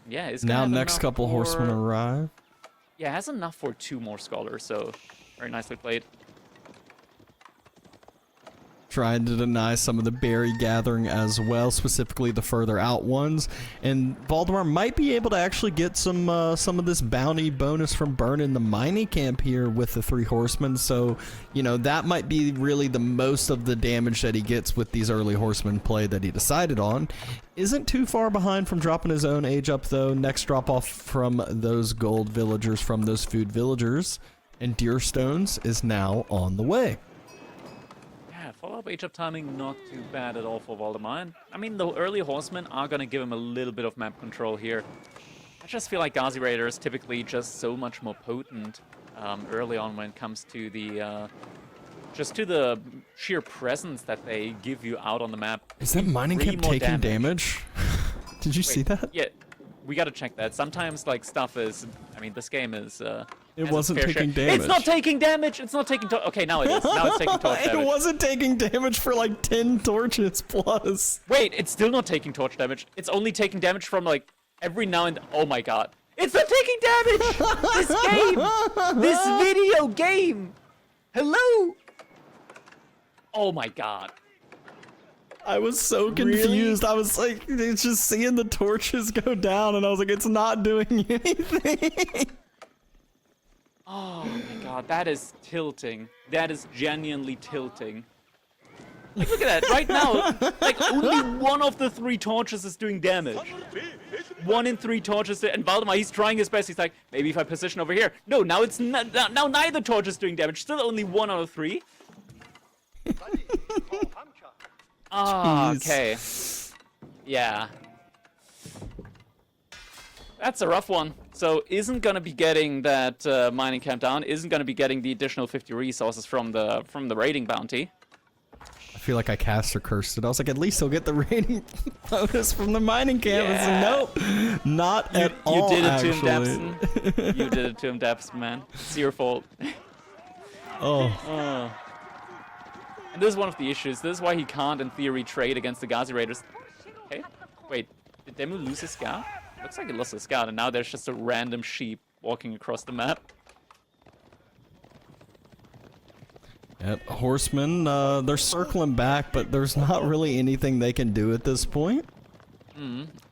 Yeah, it's now next couple horsemen arrive. Yeah, has enough for 2 more scholars, so very nicely played. Trying to deny some of the berry gathering as well, specifically the further out ones. And Valdemar might be able to actually get some of this bounty bonus from burning the mining camp here with the 3 horsemen. So, you know, that might be really the most of the damage that he gets with these early horsemen play that he decided on. Isn't too far behind from dropping his own age up though. Next drop off from those gold villagers, from those food villagers, and deer stones is now on the way. Follow-up age-up timing, not too bad at all for Valdemar. I mean, the early horsemen are going to give him a little bit of map control here. I just feel like Ghazi Raiders typically just so much more potent early on when it comes to the just to the sheer presence that they give you out on the map. Is that mining camp taking damage? Did you see that? Yeah, we got to check that. Sometimes like stuff is, I mean, this game is it wasn't taking damage. It's not taking damage. It's not taking. Okay, now it is. Now it's taking torch damage. It wasn't taking damage for like 10 torches plus. Wait, it's still not taking torch damage. It's only taking damage from like every now and. Oh my god! It's not taking damage. This game, this video game. Hello. Oh my god. I was so confused. Really? I was like, it's just seeing the torches go down, and I was like, it's not doing anything. Oh my god, that is tilting. That is genuinely tilting. Like, look at that. Right now, like, only 1 of the 3 torches is doing damage. 1 in 3 torches, and Valdemar, he's trying his best. He's like, maybe if I position over here. No, now it's now neither torch is doing damage. Still only 1 out of 3. Ah, okay. Yeah. That's a rough one. So isn't gonna be getting that mining camp down. Isn't gonna be getting the additional 50 resources from the raiding bounty. I feel like I cast or cursed it. I was like, at least he'll get the raiding bonus from the mining camp. Yeah. It's like, nope, not at all. You did it to actually. him, Dapson. You did it to him, Dapson, man. It's your fault. Oh. And this is one of the issues. This is why he can't, in theory, trade against the Ghazi Raiders. Okay, wait, did DeMu lose his scout? Looks like he lost his scout, and now there's just a random sheep walking across the map. Yep, horsemen, they're circling back, but there's not really anything they can do at this point.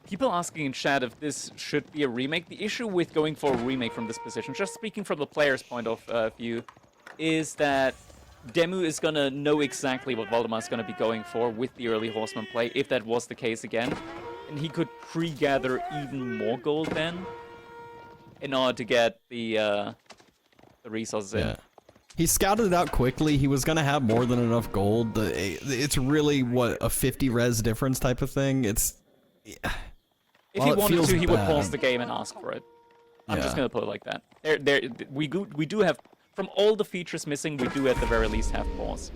People asking in chat if this should be a remake. The issue with going for a remake from this position, just speaking from the player's point of view, is that DeMu is gonna know exactly what Valdemar is gonna be going for with the early horseman play, if that was the case again. And he could pre-gather even more gold then, in order to get the resources in. He scouted it out quickly. He was gonna have more than enough gold. It's really what, a 50 res difference type of thing. It's if he wanted to, he would pause the game and ask for it. I'm just gonna put it like that. We do have, from all the features missing, we do at the very least have pause.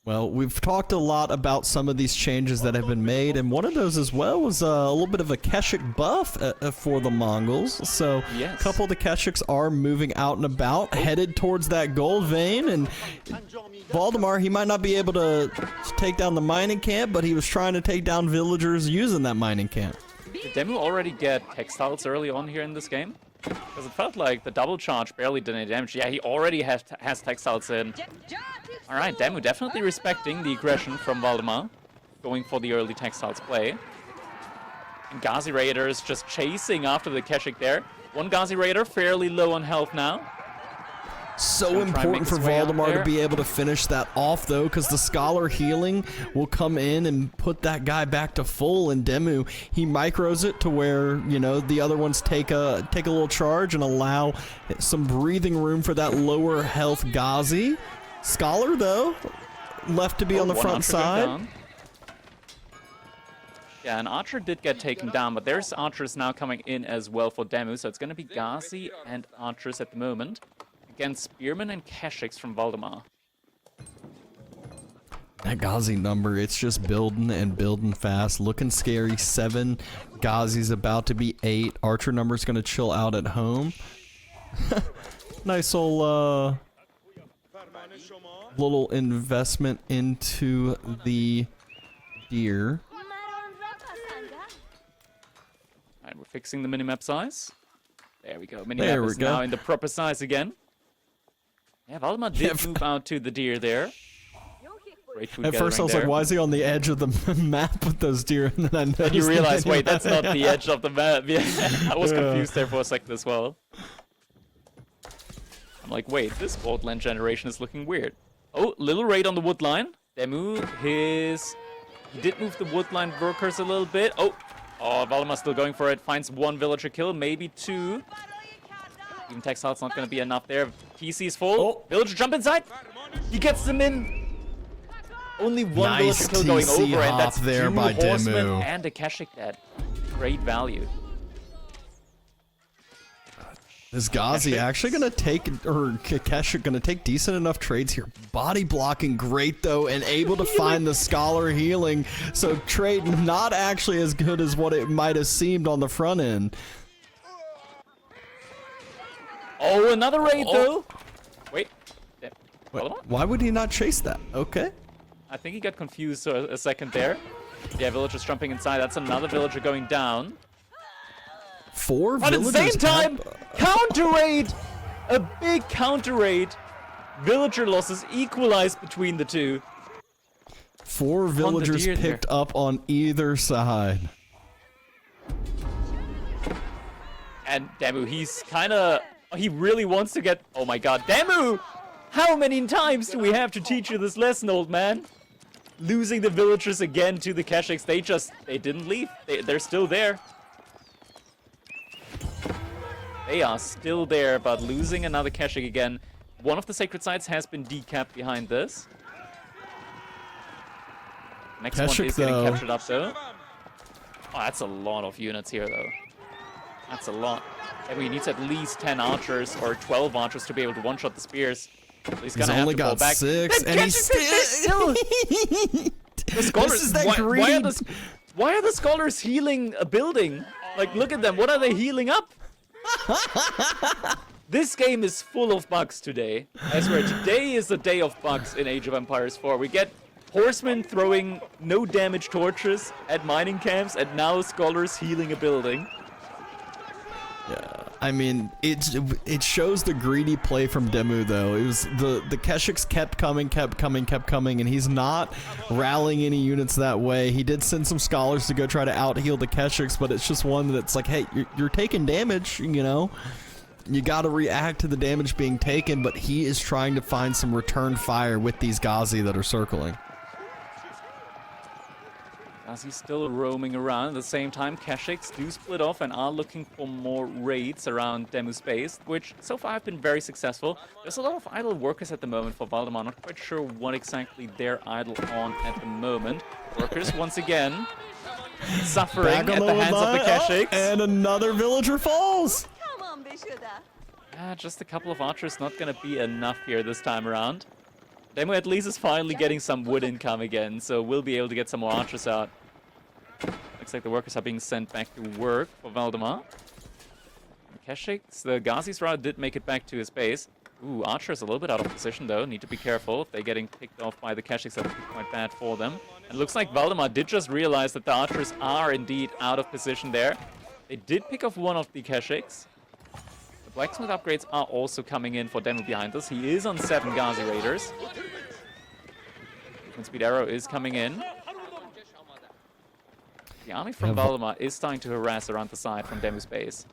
Well, we've talked a lot about some of these changes that have been made, and one of those as well was a little bit of a Keshik buff for the Mongols. So a couple of the Keshiks are moving out and about, headed towards that gold vein, and Valdemar, he might not be able to take down the mining camp, but he was trying to take down villagers using that mining camp. Did DeMu already get textiles early on here in this game? Because it felt like the double charge barely did any damage. Yeah, he already has textiles in. Alright, DeMu definitely respecting the aggression from Valdemar, going for the early textiles play. And Ghazi Raiders just chasing after the Keshik there. One Ghazi Raider fairly low on health now. So important for Valdemar to be able to finish that off, though, because the Scholar healing will come in and put that guy back to full. And DeMu, he micros it to where, you know, the other ones take a little charge and allow some breathing room for that lower health Ghazi. Scholar, though, left to be on the front side. Yeah, an Archer did get taken down, but there's Archers now coming in as well for DeMu, so it's going to be Ghazi and Archers at the moment against Spearmen and Keshiks from Valdemar. That Ghazi number, it's just building and building fast. Looking scary. 7. Ghazi's about to be 8. Archer number's going to chill out at home. Nice old little investment into the deer. Alright, we're fixing the minimap size. There we go. Minimap is now in the proper size again. Yeah, Valdemar did move out to the deer there. At first I was like, why is he on the edge of the map with those deer? And then I noticed you realize, wait, that's not the edge of the map. Yeah, I was confused there for a second as well. I'm like, wait, this gold land generation is looking weird. Oh, little raid on the wood line. DeMu, he did move the wood line workers a little bit. Oh, Valdemar's still going for it. Finds 1 villager kill, maybe 2. Even textile's not going to be enough there. PC's full. Oh. Villager jump inside. He gets them in. Only 1 villager kill going over, and that's there 2 horsemen and a Keshik dead. Great value. Is Ghazi actually going to take, or Keshik going to take decent enough trades here? Body blocking great, though, and able to find the Scholar healing. So trade not actually as good as what it might have seemed on the front end. Oh, another raid, though. Wait. Why would he not chase that? Okay. I think he got confused a second there. Yeah, villagers jumping inside. That's another villager going down. 4 but villagers. At the same time, counter raid! A big counter raid. Villager losses equalized between the two. 4 villagers picked up on either side. And DeMu, he's kind of... He really wants to get... Oh my god, DeMu! How many times do we have to teach you this lesson, old man? Losing the villagers again to the Keshiks. They didn't leave. They're still there. They are still there, but losing another Keshik again. One of the sacred sites has been decapped behind this. Next Keshik, one is getting captured up, though. Oh, that's a lot of units here, though. That's a lot. And we need at least 10 archers or 12 archers to be able to one-shot the spears. So he's gonna have to pull back. 6, and he's still... The scholars, why are the scholars healing a building? Like, look at them. What are they healing up? This game is full of bugs today. I swear, today is the day of bugs in Age of Empires 4. We get horsemen throwing no damage torches at mining camps, and now scholars healing a building. Yeah, I mean, it shows the greedy play from DeMu, though. It was the Keshiks kept coming, and he's not rallying any units that way. He did send some scholars to go try to out-heal the Keshiks, but it's just one that's like, hey, you're taking damage, you know? you got to react to the damage being taken, but he is trying to find some return fire with these Ghazi that are circling. As he's still roaming around, at the same time, Keshiks do split off and are looking for more raids around DeMu space, which so far have been very successful. There's a lot of idle workers at the moment for Valdemar, not quite sure what exactly they're idle on at the moment. Workers, once again, suffering at the hands of the Keshiks. And another villager falls! Just a couple of archers, not going to be enough here this time around. DeMu at least is finally getting some wood income again, so we'll be able to get some more archers out. Looks like the workers are being sent back to work for Valdemar. Keshiks, the Ghazi's route did make it back to his base. Ooh, archers a little bit out of position though, need to be careful. If they're getting picked off by the Keshiks, that would be quite bad for them. And it looks like Valdemar did just realize that the archers are indeed out of position there. They did pick off one of the Keshiks. The blacksmith upgrades are also coming in for DeMu behind us. He is on 7 Ghazi Raiders. Speed arrow is coming in. The army from Valdemar is starting to harass around the side from DeMu's base.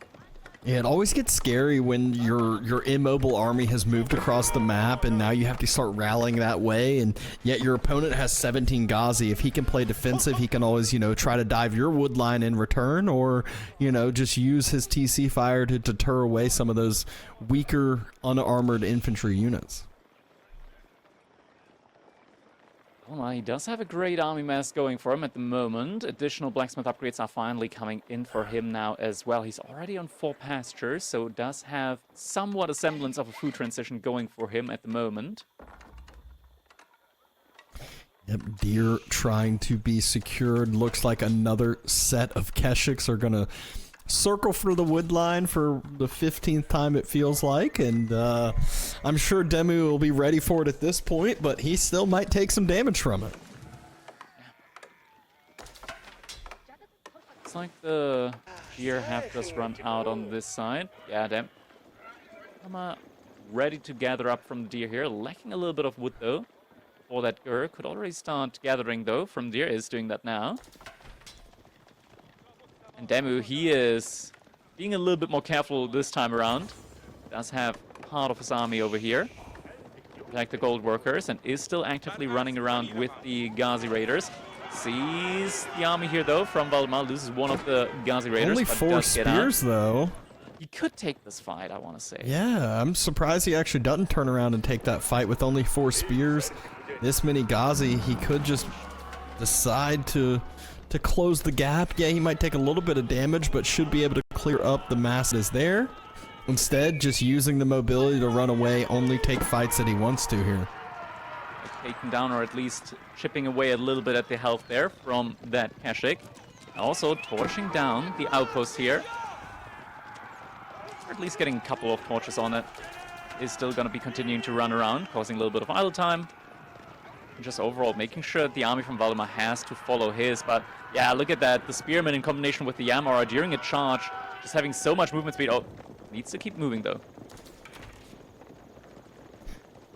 Yeah, it always gets scary when your immobile army has moved across the map and now you have to start rallying that way, and yet your opponent has 17 Ghazi. If he can play defensive, he can always, try to dive your wood line in return, or, just use his TC fire to deter away some of those weaker, unarmored infantry units. Well, he does have a great army mass going for him at the moment. Additional blacksmith upgrades are finally coming in for him now as well. He's already on 4 pastures, so does have somewhat a semblance of a food transition going for him at the moment. Yep, deer trying to be secured. Looks like another set of Keshiks are going to circle for the wood line for the 15th time, it feels like, and I'm sure DeMu will be ready for it at this point, but he still might take some damage from it. Looks like the deer have just run out on this side. Yeah, damn. I'm ready to gather up from the deer here, lacking a little bit of wood though. For that Gur could already start gathering though from deer, is doing that now. And DeMu, he is being a little bit more careful this time around. Does have part of his army over here to protect the gold workers, and is still actively running around with the Ghazi Raiders. Sees the army here though from Valdemar, loses one of the Ghazi Raiders. Only 4 spears though. He could take this fight, I want to say. Yeah, I'm surprised he actually doesn't turn around and take that fight with only 4 spears. This many Ghazi, he could just decide to close the gap. Yeah, he might take a little bit of damage, but should be able to clear up the mass that is there. Instead, just using the mobility to run away, only take fights that he wants to here. Taking down, or at least chipping away a little bit at the health there from that Keshik. Also torching down the outpost here. Or at least getting a couple of torches on it. Is still going to be continuing to run around, causing a little bit of idle time. Just overall making sure that the army from Valdemar has to follow his, but yeah, look at that. The Spearman in combination with the Yamara during a charge, just having so much movement speed. Oh, needs to keep moving though.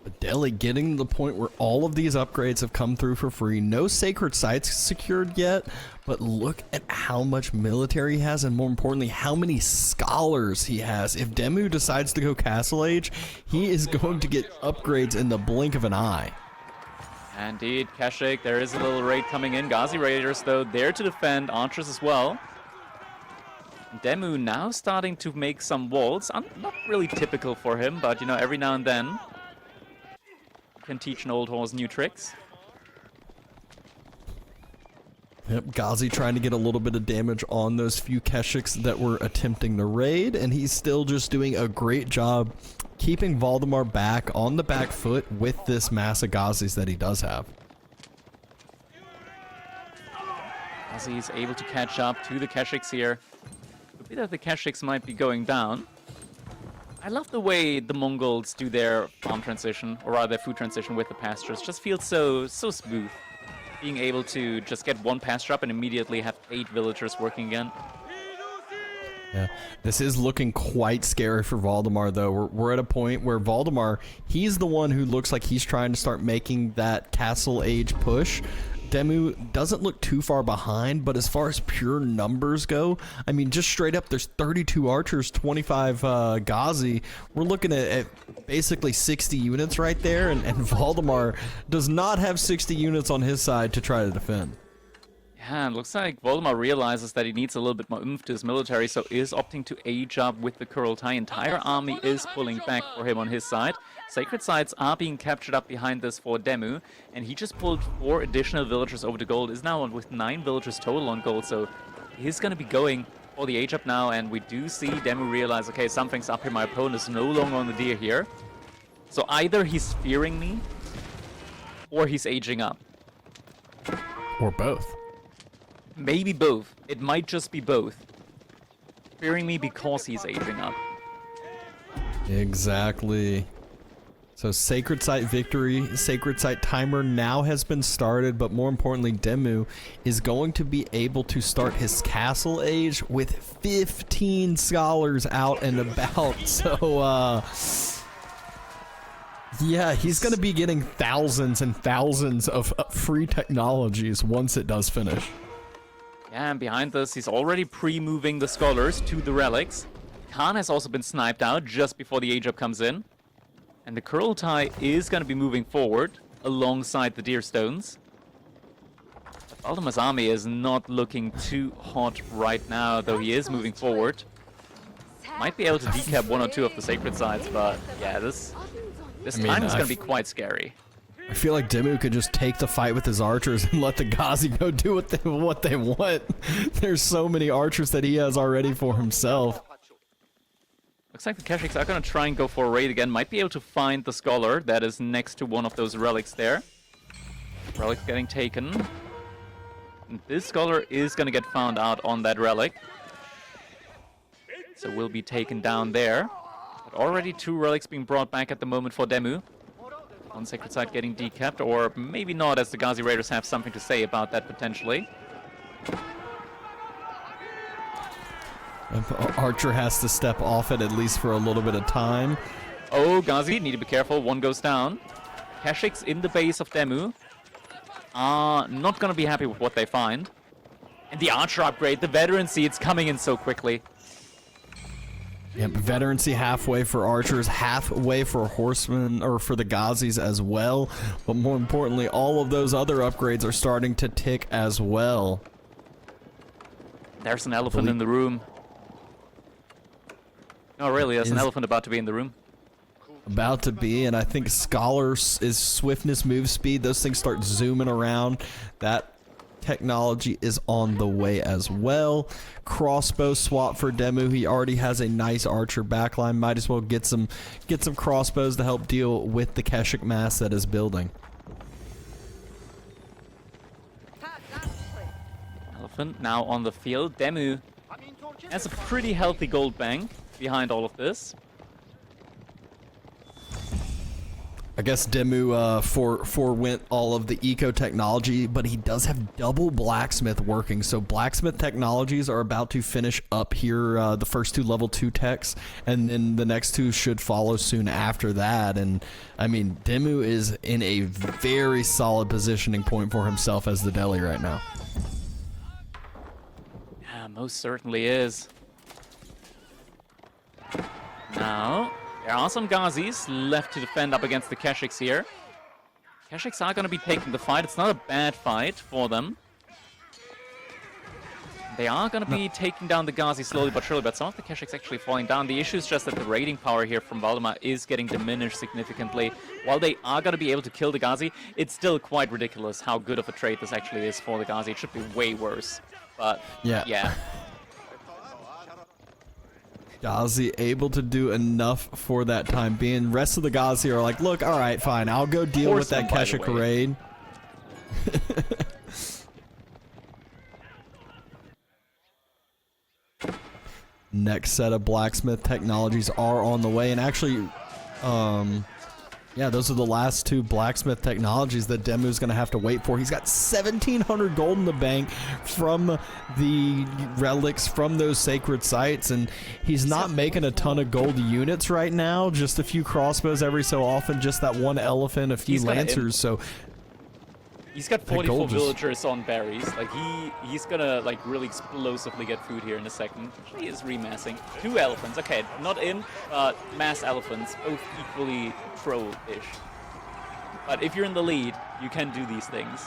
But Delhi getting to the point where all of these upgrades have come through for free. No sacred sites secured yet, but look at how much military he has, and more importantly, how many scholars he has. If DeMu decides to go Castle Age, he is going to get upgrades in the blink of an eye. Indeed, Keshik, there is a little raid coming in. Ghazi Raiders, though, there to defend. Archers as well. DeMu now starting to make some walls. Not really typical for him, but, every now and then can teach an old horse new tricks. Yep, Ghazi trying to get a little bit of damage on those few Keshiks that were attempting the raid, and he's still just doing a great job keeping Valdemar back on the back foot with this mass of Ghazis that he does have. Ghazi is able to catch up to the Keshiks here. Could be that the Keshiks might be going down. I love the way the Mongols do their farm transition, or rather their food transition with the pastures. Just feels so smooth. Being able to just get one pasture up and immediately have 8 villagers working again. Yeah, this is looking quite scary for Valdemar, though. We're at a point where Valdemar, he's the one who looks like he's trying to start making that Castle Age push. DeMu doesn't look too far behind, but as far as pure numbers go, I mean, just straight up, there's 32 archers, 25 Ghazi. We're looking at basically 60 units right there, and Valdemar does not have 60 units on his side to try to defend. Yeah, it looks like Voldemar realizes that he needs a little bit more oomph to his military, so is opting to age up with the Kurultai. Entire army is pulling back for him on his side. Sacred sites are being captured up behind this for DeMu, and he just pulled 4 additional villagers over to gold, is now on with 9 villagers total on gold, so he's going to be going for the age up now, and we do see DeMu realize, okay, something's up here, my opponent is no longer on the deer here. So either he's fearing me, or he's aging up. Or both. Maybe both. It might just be both. Fearing me because he's aging up. Exactly. So Sacred Site victory, Sacred Site timer now has been started, but more importantly, DeMu is going to be able to start his castle age with 15 scholars out and about. So, yeah, he's going to be getting thousands and thousands of free technologies once it does finish. Yeah, and behind this, he's already pre-moving the scholars to the relics. Khan has also been sniped out just before the age up comes in. And the Kurultai is going to be moving forward alongside the deer stones. Valdemar's army is not looking too hot right now, though he is moving forward. Might be able to decap 1 or 2 of the sacred sites, but yeah, this time is going to be quite scary. I feel like DeMu could just take the fight with his archers and let the Ghazi go do what they want. There's so many archers that he has already for himself. Looks like the Keshiks are going to try and go for a raid again. Might be able to find the scholar that is next to one of those relics there. Relic getting taken. And this scholar is going to get found out on that relic. So will be taken down there. But already 2 relics being brought back at the moment for DeMu. One sacred site getting decapped, or maybe not, as the Ghazi Raiders have something to say about that potentially. Archer has to step off it at least for a little bit of time. Oh, Ghazi, need to be careful. 1 goes down. Keshiks in the base of DeMu are not going to be happy with what they find. And the archer upgrade, the veterancy, it's coming in so quickly. Yep, veterancy halfway for archers, halfway for horsemen, or for the Ghazis as well. But more importantly, all of those other upgrades are starting to tick as well. There's an elephant in the room. No, really, there's an elephant about to be in the room. About to be, and I think Scholars is swiftness, move speed. Those things start zooming around. That technology is on the way as well. Crossbow swap for DeMu. He already has a nice archer backline. Might as well get some crossbows to help deal with the Keshik mass that is building. Elephant now on the field. DeMu has a pretty healthy gold bank behind all of this. I guess DeMu forewent all of the eco technology, but he does have double blacksmith working. So blacksmith technologies are about to finish up here, the first 2 level 2 techs, and then the next 2 should follow soon after that. And I mean, DeMu is in a very solid positioning point for himself as the deli right now. Yeah, most certainly is. Now, there are some Ghazis left to defend up against the Keshiks here. Keshiks are going to be taking the fight. It's not a bad fight for them. They are going to be taking down the Ghazi slowly but surely, but some of the Keshiks actually falling down. The issue is just that the raiding power here from Valdemar is getting diminished significantly. While they are going to be able to kill the Ghazi, it's still quite ridiculous how good of a trade this actually is for the Ghazi. It should be way worse, but yeah. Ghazi able to do enough for that time being. Rest of the Ghazi are like, look, all right, fine, I'll go deal with that Keshik raid. Next set of blacksmith technologies are on the way, and actually, yeah, those are the last 2 blacksmith technologies that DeMu's going to have to wait for. He's got 1,700 gold in the bank from the relics from those sacred sites, and he's not making a ton of gold units right now. Just a few crossbows every so often, just that 1 elephant, a few lancers. So He's got 44 villagers on berries. Like he's gonna like really explosively get food here in a second. He is remassing 2 elephants. Okay, not imp, but mass elephants, both equally troll-ish. But if you're in the lead, you can do these things.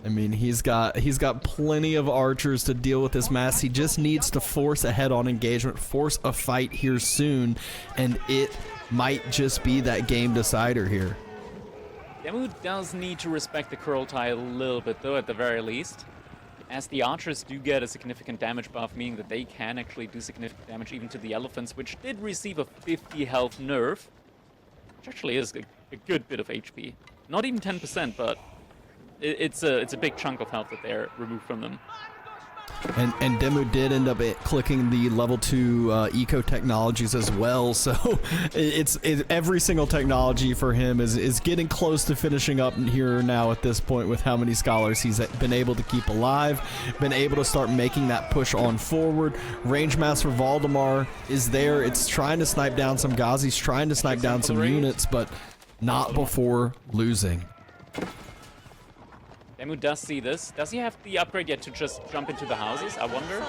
I mean, he's got plenty of archers to deal with this mass. He just needs to force a head-on engagement, force a fight here soon, and it might just be that game decider here. DeMu does need to respect the Kurultai a little bit, though, at the very least, as the archers do get a significant damage buff, meaning that they can actually do significant damage even to the elephants, which did receive a 50 health nerf, which actually is a good bit of HP. Not even 10%, but it's a big chunk of health that they're removed from them. And DeMu did end up clicking the level 2 eco technologies as well, so it's every single technology for him is getting close to finishing up here now at this point with how many scholars he's been able to keep alive, been able to start making that push on forward. Range mass for Valdemar is there. It's trying to snipe down some Ghazis, trying to snipe down some units, but not before losing. DeMu does see this. Does he have the upgrade yet to just jump into the houses? I wonder.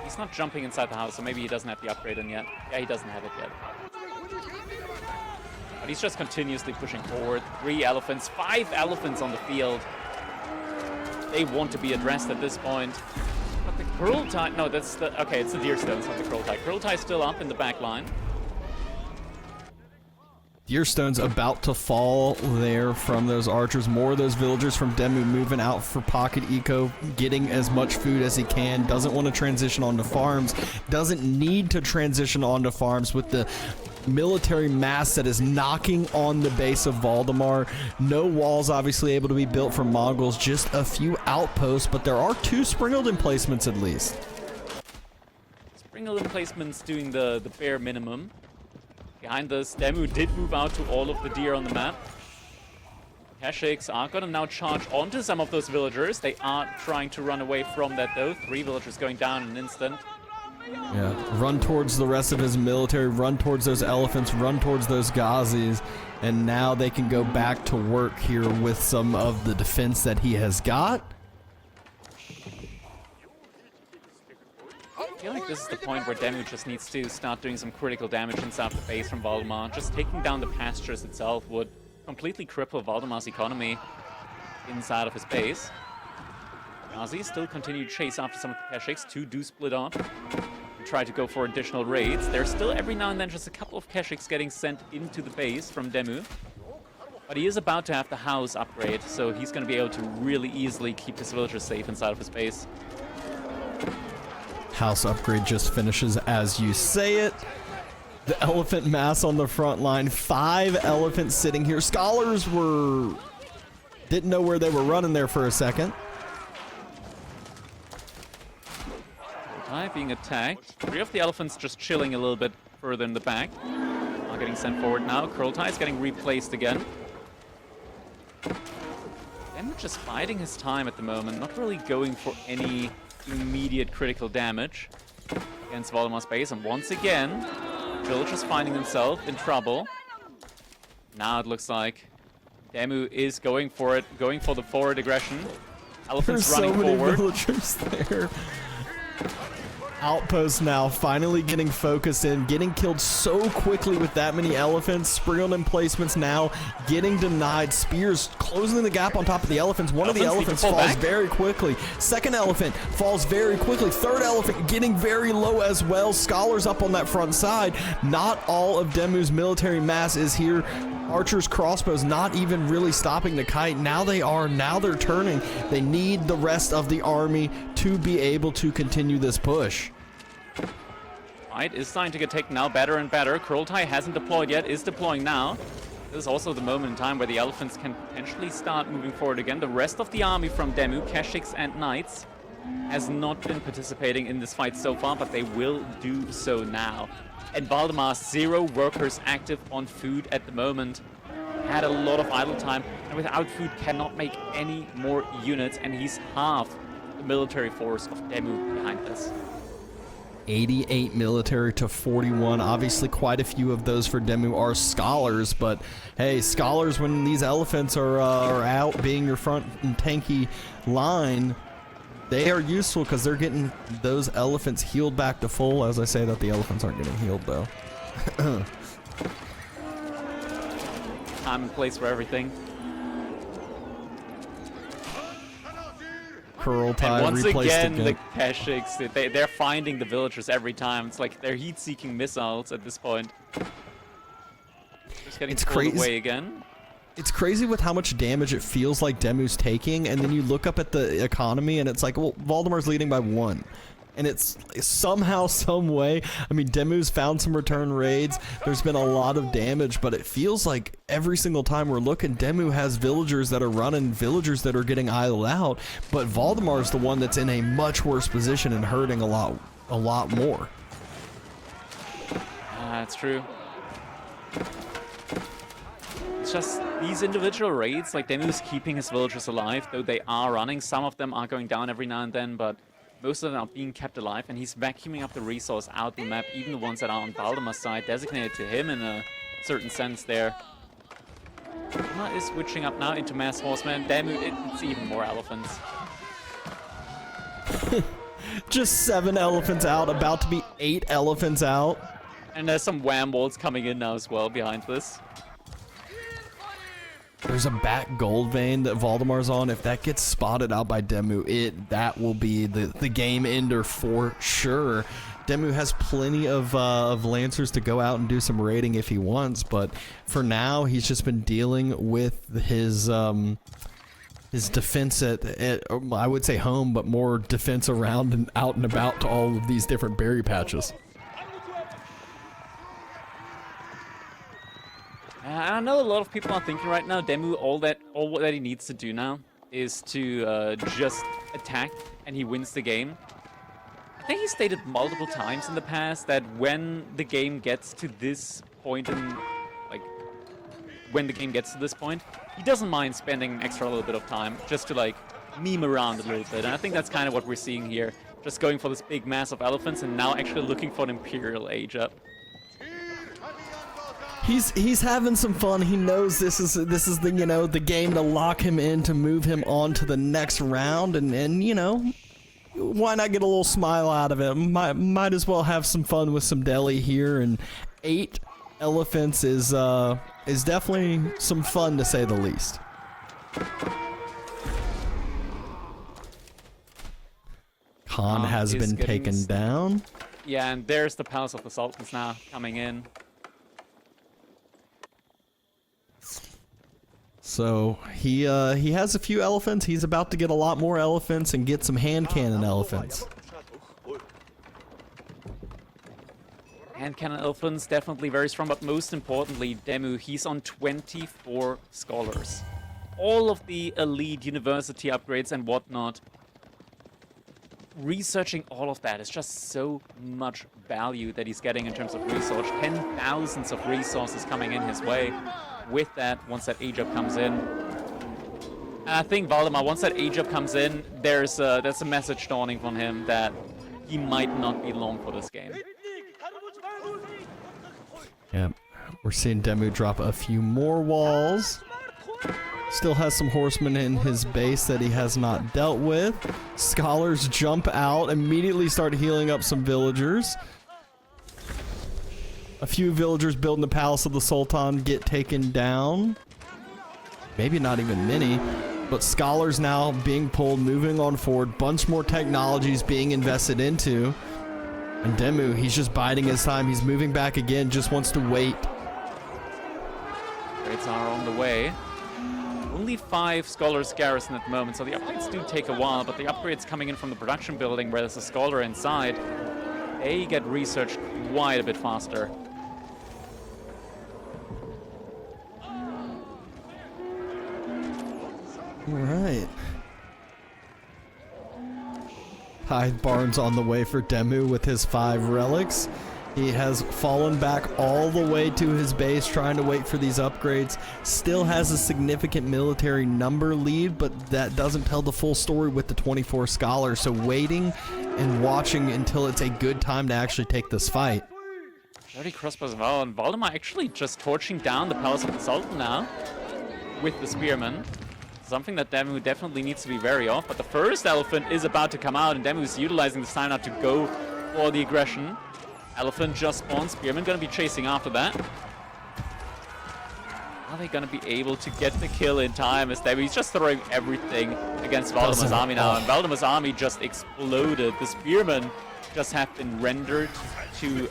He's not jumping inside the house, so maybe he doesn't have the upgrade in yet. Yeah, he doesn't have it yet. But he's just continuously pushing forward. 3 elephants, 5 elephants on the field. They want to be addressed at this point. But the Kurultai... No, that's the... Okay, it's the deer stones, not the Kurultai. Kurultai still up in the back line. Deerstone's about to fall there from those archers. More of those villagers from DeMu moving out for pocket eco, getting as much food as he can. Doesn't want to transition onto farms. Doesn't need to transition onto farms with the military mass that is knocking on the base of Valdemar. No walls obviously able to be built for Mongols. Just a few outposts, but there are 2 springled emplacements at least. Springled emplacements doing the bare minimum. Behind this, DeMu did move out to all of the deer on the map. Kashyyyks are gonna now charge onto some of those villagers. They are trying to run away from that though. 3 villagers going down in an instant. Yeah, run towards the rest of his military, run towards those elephants, run towards those Ghazis, and now they can go back to work here with some of the defense that he has got. I feel like this is the point where DeMu just needs to start doing some critical damage inside the base from Valdemar. Just taking down the pastures itself would completely cripple Valdemar's economy inside of his base. Ghazi still continue to chase after some of the Kashyyyks. 2 do split up and try to go for additional raids. There's still every now and then just a couple of Kashyyyks getting sent into the base from DeMu. But he is about to have the house upgrade, so he's going to be able to really easily keep his villagers safe inside of his base. House upgrade just finishes as you say it. The elephant mass on the front line. 5 elephants sitting here. Scholars didn't know where they were running there for a second. Being attacked. 3 of the elephants just chilling a little bit further in the back. Are getting sent forward now. Kurultai is getting replaced again. DeMu just biding his time at the moment. Not really going for any immediate critical damage against Valdemar's base, and once again villagers finding themselves in trouble. Now it looks like DeMu is going for it, going for the forward aggression. Elephants running forward. There's so many villagers there. Outpost now finally getting focused in, getting killed so quickly with that many elephants. Sprinkled emplacements now getting denied. Spears closing the gap on top of the elephants. One of the elephants falls very quickly. Second elephant falls very quickly. Third elephant getting very low as well. Scholars up on that front side. Not all of DeMu's military mass is here. Archers, crossbows not even really stopping the kite. Now they are. Now they're turning. They need the rest of the army to be able to continue this push. Fight is starting to get taken now better and better. Kurultai hasn't deployed yet, is deploying now. This is also the moment in time where the elephants can potentially start moving forward again. The rest of the army from DeMu, Kashyyyks and Knights, has not been participating in this fight so far, but they will do so now. And Valdemar, 0 workers active on food at the moment. Had a lot of idle time, and without food cannot make any more units, and he's half the military force of DeMu behind this. 88 military to 41. Obviously, quite a few of those for DeMu are scholars, but hey, scholars, when these elephants are out being your front and tanky line, they are useful because they're getting those elephants healed back to full. As I say that, the elephants aren't getting healed though. Time and place for everything. Curl tie, and once replaced again, the Kashyyyks, they're finding the villagers every time. It's like they're heat-seeking missiles at this point. Just getting pulled away again. It's crazy with how much damage it feels like DeMu's taking, and then you look up at the economy, and it's like, well, Valdemar's leading by 1. And it's somehow, some way, I mean, DeMu's found some return raids, there's been a lot of damage, but it feels like every single time we're looking, DeMu has villagers that are running, villagers that are getting idled out, but Valdemar's the one that's in a much worse position and hurting a lot more. That's true. It's just these individual raids, like DeMu's keeping his villagers alive, though they are running. Some of them are going down every now and then, but most of them are being kept alive, and he's vacuuming up the resource out the map, even the ones that are on Valdemar's side, designated to him in a certain sense there. Voldemar is switching up now into mass horsemen. DeMu, it's even more elephants. Just 7 elephants out, about to be 8 elephants out. And there's some wham walls coming in now as well behind this. There's a back gold vein that Valdemar's on. If that gets spotted out by DeMu, that will be the game ender for sure. DeMu has plenty of Lancers to go out and do some raiding if he wants, but for now, he's just been dealing with his defense at I would say home, but more defense around and out and about to all of these different berry patches. I know a lot of people are thinking right now, DeMu, all that he needs to do now is to just attack, and he wins the game. I think he stated multiple times in the past that when the game gets to this point, he doesn't mind spending an extra little bit of time just to like meme around a little bit, and I think that's kind of what we're seeing here. Just going for this big mass of elephants, and now actually looking for an Imperial age up. He's having some fun. He knows this is the the game to lock him in, to move him on to the next round, and why not get a little smile out of it? Might as well have some fun with some deli here, and 8 elephants is definitely some fun to say the least. Khan has been taken down. Yeah, and there's the Palace of the Sultans now coming in. So he has a few elephants. He's about to get a lot more elephants and get some hand cannon elephants. Hand cannon elephants definitely very strong, but most importantly, DeMu, he's on 24 scholars. All of the elite university upgrades and whatnot. Researching all of that is just so much value that he's getting in terms of resource. 10,000s of resources coming in his way. With that, once that age up comes in, and I think Valdemar, once that age up comes in, there's a message dawning from him that he might not be long for this game. Yeah, we're seeing DeMu drop a few more walls. Still has some horsemen in his base that he has not dealt with. Scholars jump out, immediately start healing up some villagers. A few villagers building the Palace of the Sultan get taken down. Maybe not even many, but scholars now being pulled, moving on forward. Bunch more technologies being invested into. And DeMu, he's just biding his time. He's moving back again, just wants to wait. Upgrades are on the way. Only 5 scholars garrison at the moment, so the upgrades do take a while, but the upgrades coming in from the production building where there's a scholar inside, they get researched quite a bit faster. All right. Hyde Barnes on the way for DeMu with his 5 relics. He has fallen back all the way to his base, trying to wait for these upgrades. Still has a significant military number lead, but that doesn't tell the full story with the 24 scholars. So waiting and watching until it's a good time to actually take this fight. Dirty crossbows as well, and Valdemar actually just torching down the palace of the Sultan now with the spearman. Something that DeMu definitely needs to be wary of, but the first elephant is about to come out, and DeMu is utilizing this time now to go for the aggression. Elephant just spawned, spearman gonna be chasing after that. Are they gonna be able to get the kill in time as DeMu's just throwing everything against Valdemar's army now, and Valdemar's army just exploded. The spearmen just have been rendered to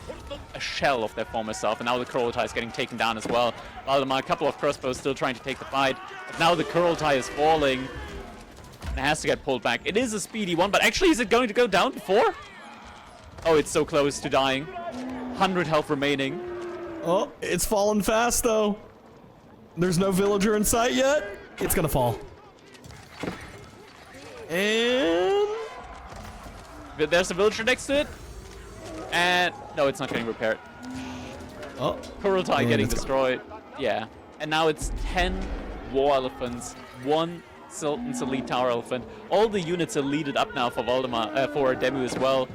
a shell of their former self, and now the Kurultai is getting taken down as well. Valdemar, a couple of crossbows still trying to take the fight, but now the Kurultai is falling and it has to get pulled back. It is a speedy one, but actually, is it going to go down before? Oh, it's so close to dying. 100 health remaining. Oh, it's falling fast though. There's no villager in sight yet. It's gonna fall. And there's a villager next to it. And no, it's not getting repaired. Oh, Kurultai getting destroyed. Yeah. And now it's 10 war elephants, 1 Sultan's elite tower elephant. All the units are leaded up now for Valdemar, for DeMu as well.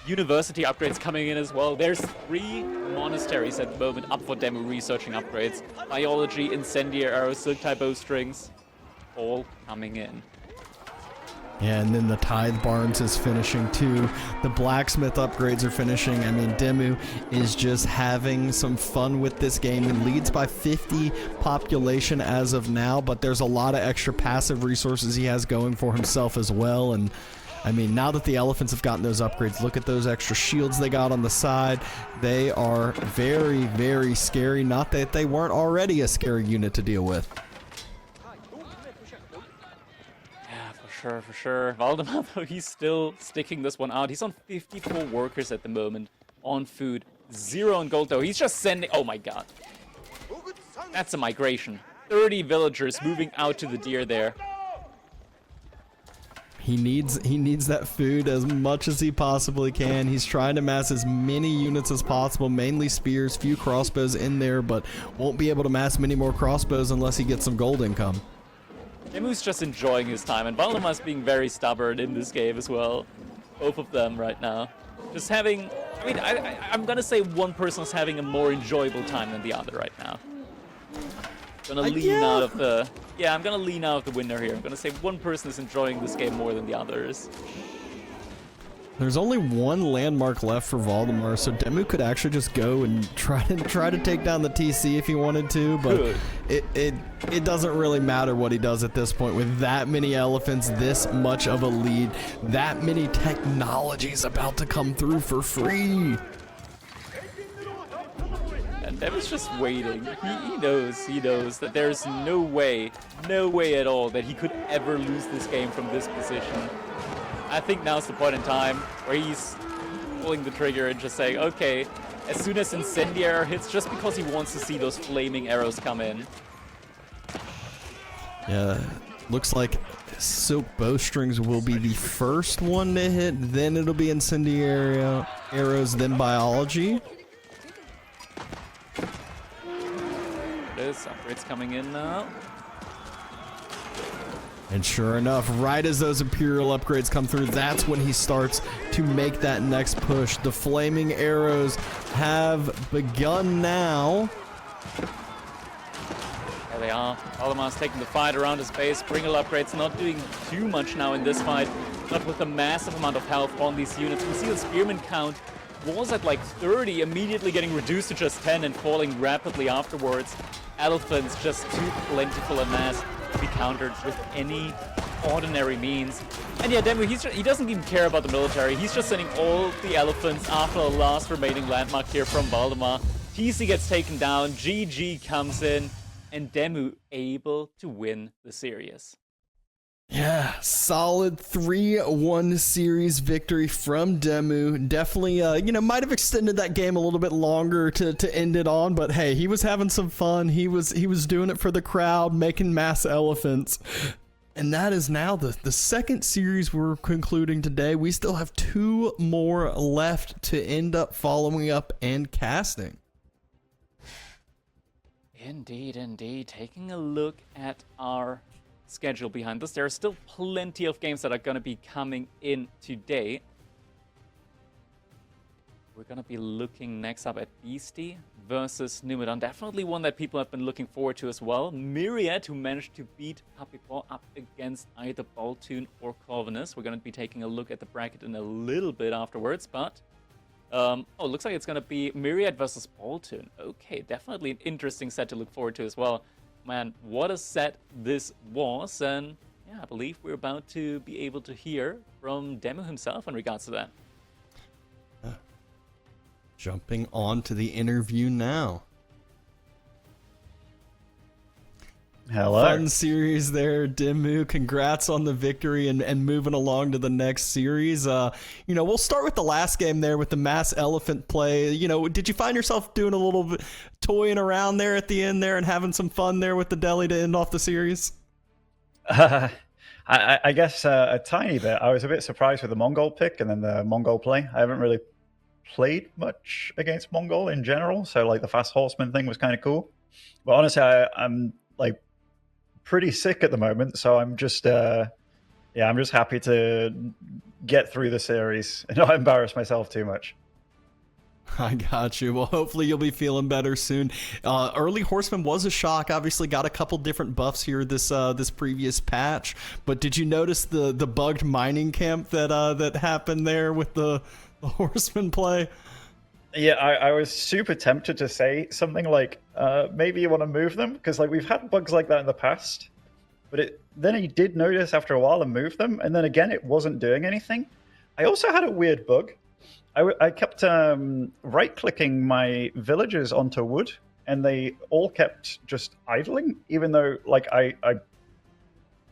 University upgrades coming in as well. There's 3 monasteries at the moment up for DeMu researching upgrades. Biology, incendiary arrows, silk-tie bowstrings, all coming in. Yeah, and then the Tithe Barns is finishing too. The blacksmith upgrades are finishing. I mean, DeMu is just having some fun with this game and leads by 50 population as of now, but there's a lot of extra passive resources he has going for himself as well. And I mean, now that the elephants have gotten those upgrades, look at those extra shields they got on the side. They are very, very scary. Not that they weren't already a scary unit to deal with. For sure. Valdemar, though, he's still sticking this one out. He's on 54 workers at the moment on food. 0 on gold, though. He's just sending... Oh, my God. That's a migration. 30 villagers moving out to the deer there. He needs that food as much as he possibly can. He's trying to mass as many units as possible, mainly spears, few crossbows in there, but won't be able to mass many more crossbows unless he gets some gold income. DeMu's just enjoying his time, and Valdemar's being very stubborn in this game as well. Both of them right now. Just having... I mean, I'm gonna say one person is having a more enjoyable time than the other right now. Gonna lean out of the... Yeah, I'm gonna lean out of the winner here. I'm gonna say one person is enjoying this game more than the others. There's only 1 landmark left for Valdemar, so DeMu could actually just go and try to take down the TC if he wanted to, but it doesn't really matter what he does at this point with that many elephants, this much of a lead, that many technologies about to come through for free. And DeMu's just waiting. He knows that there's no way at all that he could ever lose this game from this position. I think now's the point in time where he's pulling the trigger and just saying, okay, as soon as incendiary hits, just because he wants to see those flaming arrows come in. Yeah, looks like silk bowstrings will be the first one to hit, then it'll be incendiary arrows, then biology. There it is, upgrades coming in now. And sure enough, right as those Imperial upgrades come through, that's when he starts to make that next push. The flaming arrows have begun now. There they are. Valdemar's taking the fight around his base. Pringle upgrades not doing too much now in this fight. Not with a massive amount of health on these units. We see the spearman count was at like 30, immediately getting reduced to just 10 and falling rapidly afterwards. Elephants just too plentiful a mass to be countered with any ordinary means. And yeah, DeMu, he doesn't even care about the military. He's just sending all the elephants after the last remaining landmark here from Valdemar. TC gets taken down, GG comes in, and DeMu able to win the series. Yeah, solid 3-1 series victory from DeMu. Definitely, might have extended that game a little bit longer to end it on, but hey, he was having some fun. He was doing it for the crowd, making mass elephants. And that is now the second series we're concluding today. We still have 2 more left to end up following up and casting. Indeed. Taking a look at our schedule behind this. There are still plenty of games that are going to be coming in today. We're going to be looking next up at Beastie versus Numidon. Definitely one that people have been looking forward to as well. Myriad, who managed to beat Puppypaw up against either Baltoon or Corvinus. We're going to be taking a look at the bracket in a little bit afterwards, but... oh, looks like it's going to be Myriad versus Baltoon. Okay, definitely an interesting set to look forward to as well. Man, what a set this was, and yeah, I believe we're about to be able to hear from DeMu himself in regards to that. Jumping on to the interview now. Hello. Fun series there, DeMu. Congrats on the victory and moving along to the next series. We'll start with the last game there with the mass elephant play. Did you find yourself doing a little bit toying around there at the end there and having some fun there with the deli to end off the series? I guess a tiny bit. I was a bit surprised with the Mongol pick and then the Mongol play. I haven't really played much against Mongol in general, so like the fast horseman thing was kind of cool. But honestly, I'm like pretty sick at the moment, so I'm just I'm just happy to get through the series and not embarrass myself too much. I got you. Well, hopefully you'll be feeling better soon. Early Horseman was a shock. Obviously got a couple different buffs here this previous patch. But did you notice the bugged mining camp that happened there with the Horseman play? Yeah, I was super tempted to say something like, maybe you want to move them, because like we've had bugs like that in the past. But then he did notice after a while and move them, and then again it wasn't doing anything. I also had a weird bug. I kept right-clicking my villagers onto wood, and they all kept just idling, even though like I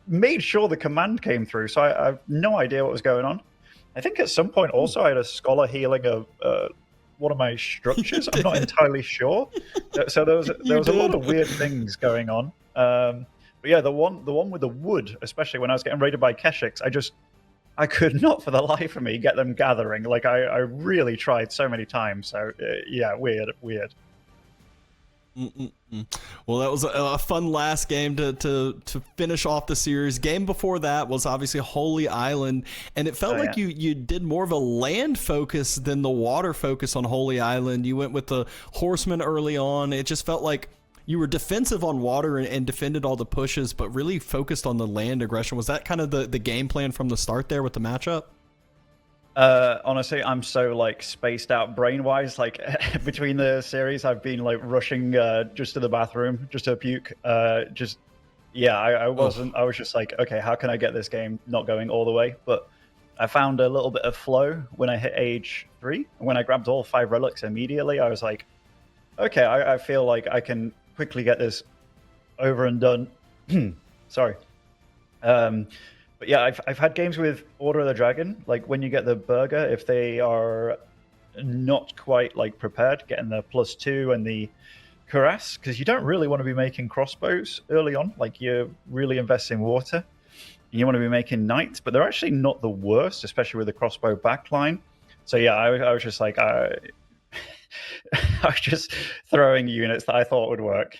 made sure the command came through, so I have no idea what was going on. I think at some point also I had a scholar healing one of my structures. I'm not entirely sure. So there was a lot of weird things going on. But yeah, the one with the wood, especially when I was getting raided by Keshiks, I could not for the life of me get them gathering. Like I really tried so many times. So yeah, weird. Well, that was a fun last game to finish off the series. Game before that was obviously Holy Island, and it felt like you did more of a land focus than the water focus on Holy Island. You went with the horsemen early on. It just felt like you were defensive on water and defended all the pushes, but really focused on the land aggression. Was that kind of the game plan from the start there with the matchup? Honestly, I'm so like spaced out brain wise. Like between the series, I've been like rushing just to the bathroom, just to puke. I wasn't. I was just like, okay, how can I get this game not going all the way? But I found a little bit of flow when I hit age 3. When I grabbed all 5 relics immediately, I was like, okay, I feel like I can quickly get this over and done. Sorry. But yeah, I've had games with Order of the Dragon, like when you get the burger, if they are not quite like prepared, getting the +2 and the cuirass, because you don't really want to be making crossbows early on, like you're really investing water. You want to be making knights, but they're actually not the worst, especially with the crossbow backline. So yeah, I was just like, I was just throwing units that I thought would work.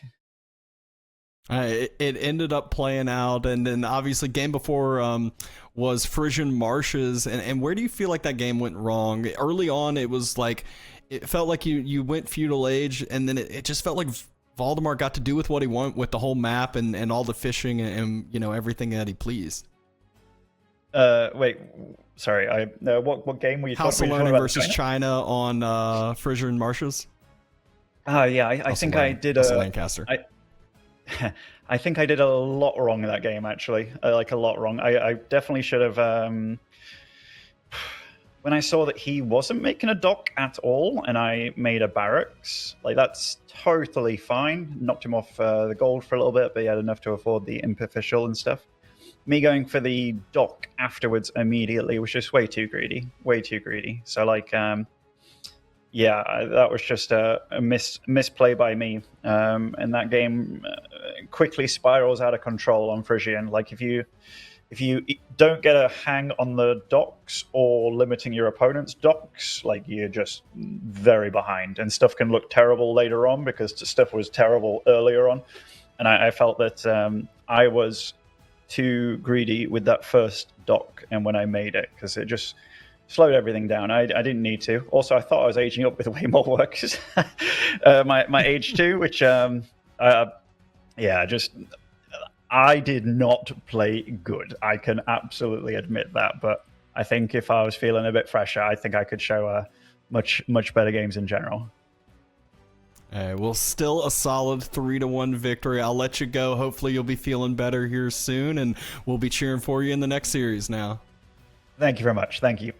It ended up playing out, and then obviously game before was Frisian Marshes, and where do you feel like that game went wrong? Early on, it was like, it felt like you went feudal age, and then it just felt like Valdemar got to do with what he wanted with the whole map and all the fishing and everything that he pleased. Wait, sorry, what game were you House talking about? House of Learning versus China on Frisian Marshes? Yeah, I think I did a Lancaster. I think I did a lot wrong in that game, actually. Like a lot wrong. I definitely should have. When I saw that he wasn't making a dock at all, and I made a barracks, like that's totally fine. Knocked him off the gold for a little bit, but he had enough to afford the imp official and stuff. Me going for the dock afterwards immediately was just way too greedy. Way too greedy. So like, yeah, that was just a misplay by me. And that game quickly spirals out of control on Frisian. Like if you don't get a hang on the docks or limiting your opponent's docks, like you're just very behind, and stuff can look terrible later on because stuff was terrible earlier on. And I felt that I was too greedy with that first dock and when I made it, because it just slowed everything down. I didn't need to. Also, I thought I was aging up with way more workers. My age too, which I did not play good. I can absolutely admit that. But I think if I was feeling a bit fresher, I think I could show much better games in general. Well, still a solid 3-1 victory. I'll let you go. Hopefully you'll be feeling better here soon, and we'll be cheering for you in the next series now. Thank you very much. Thank you.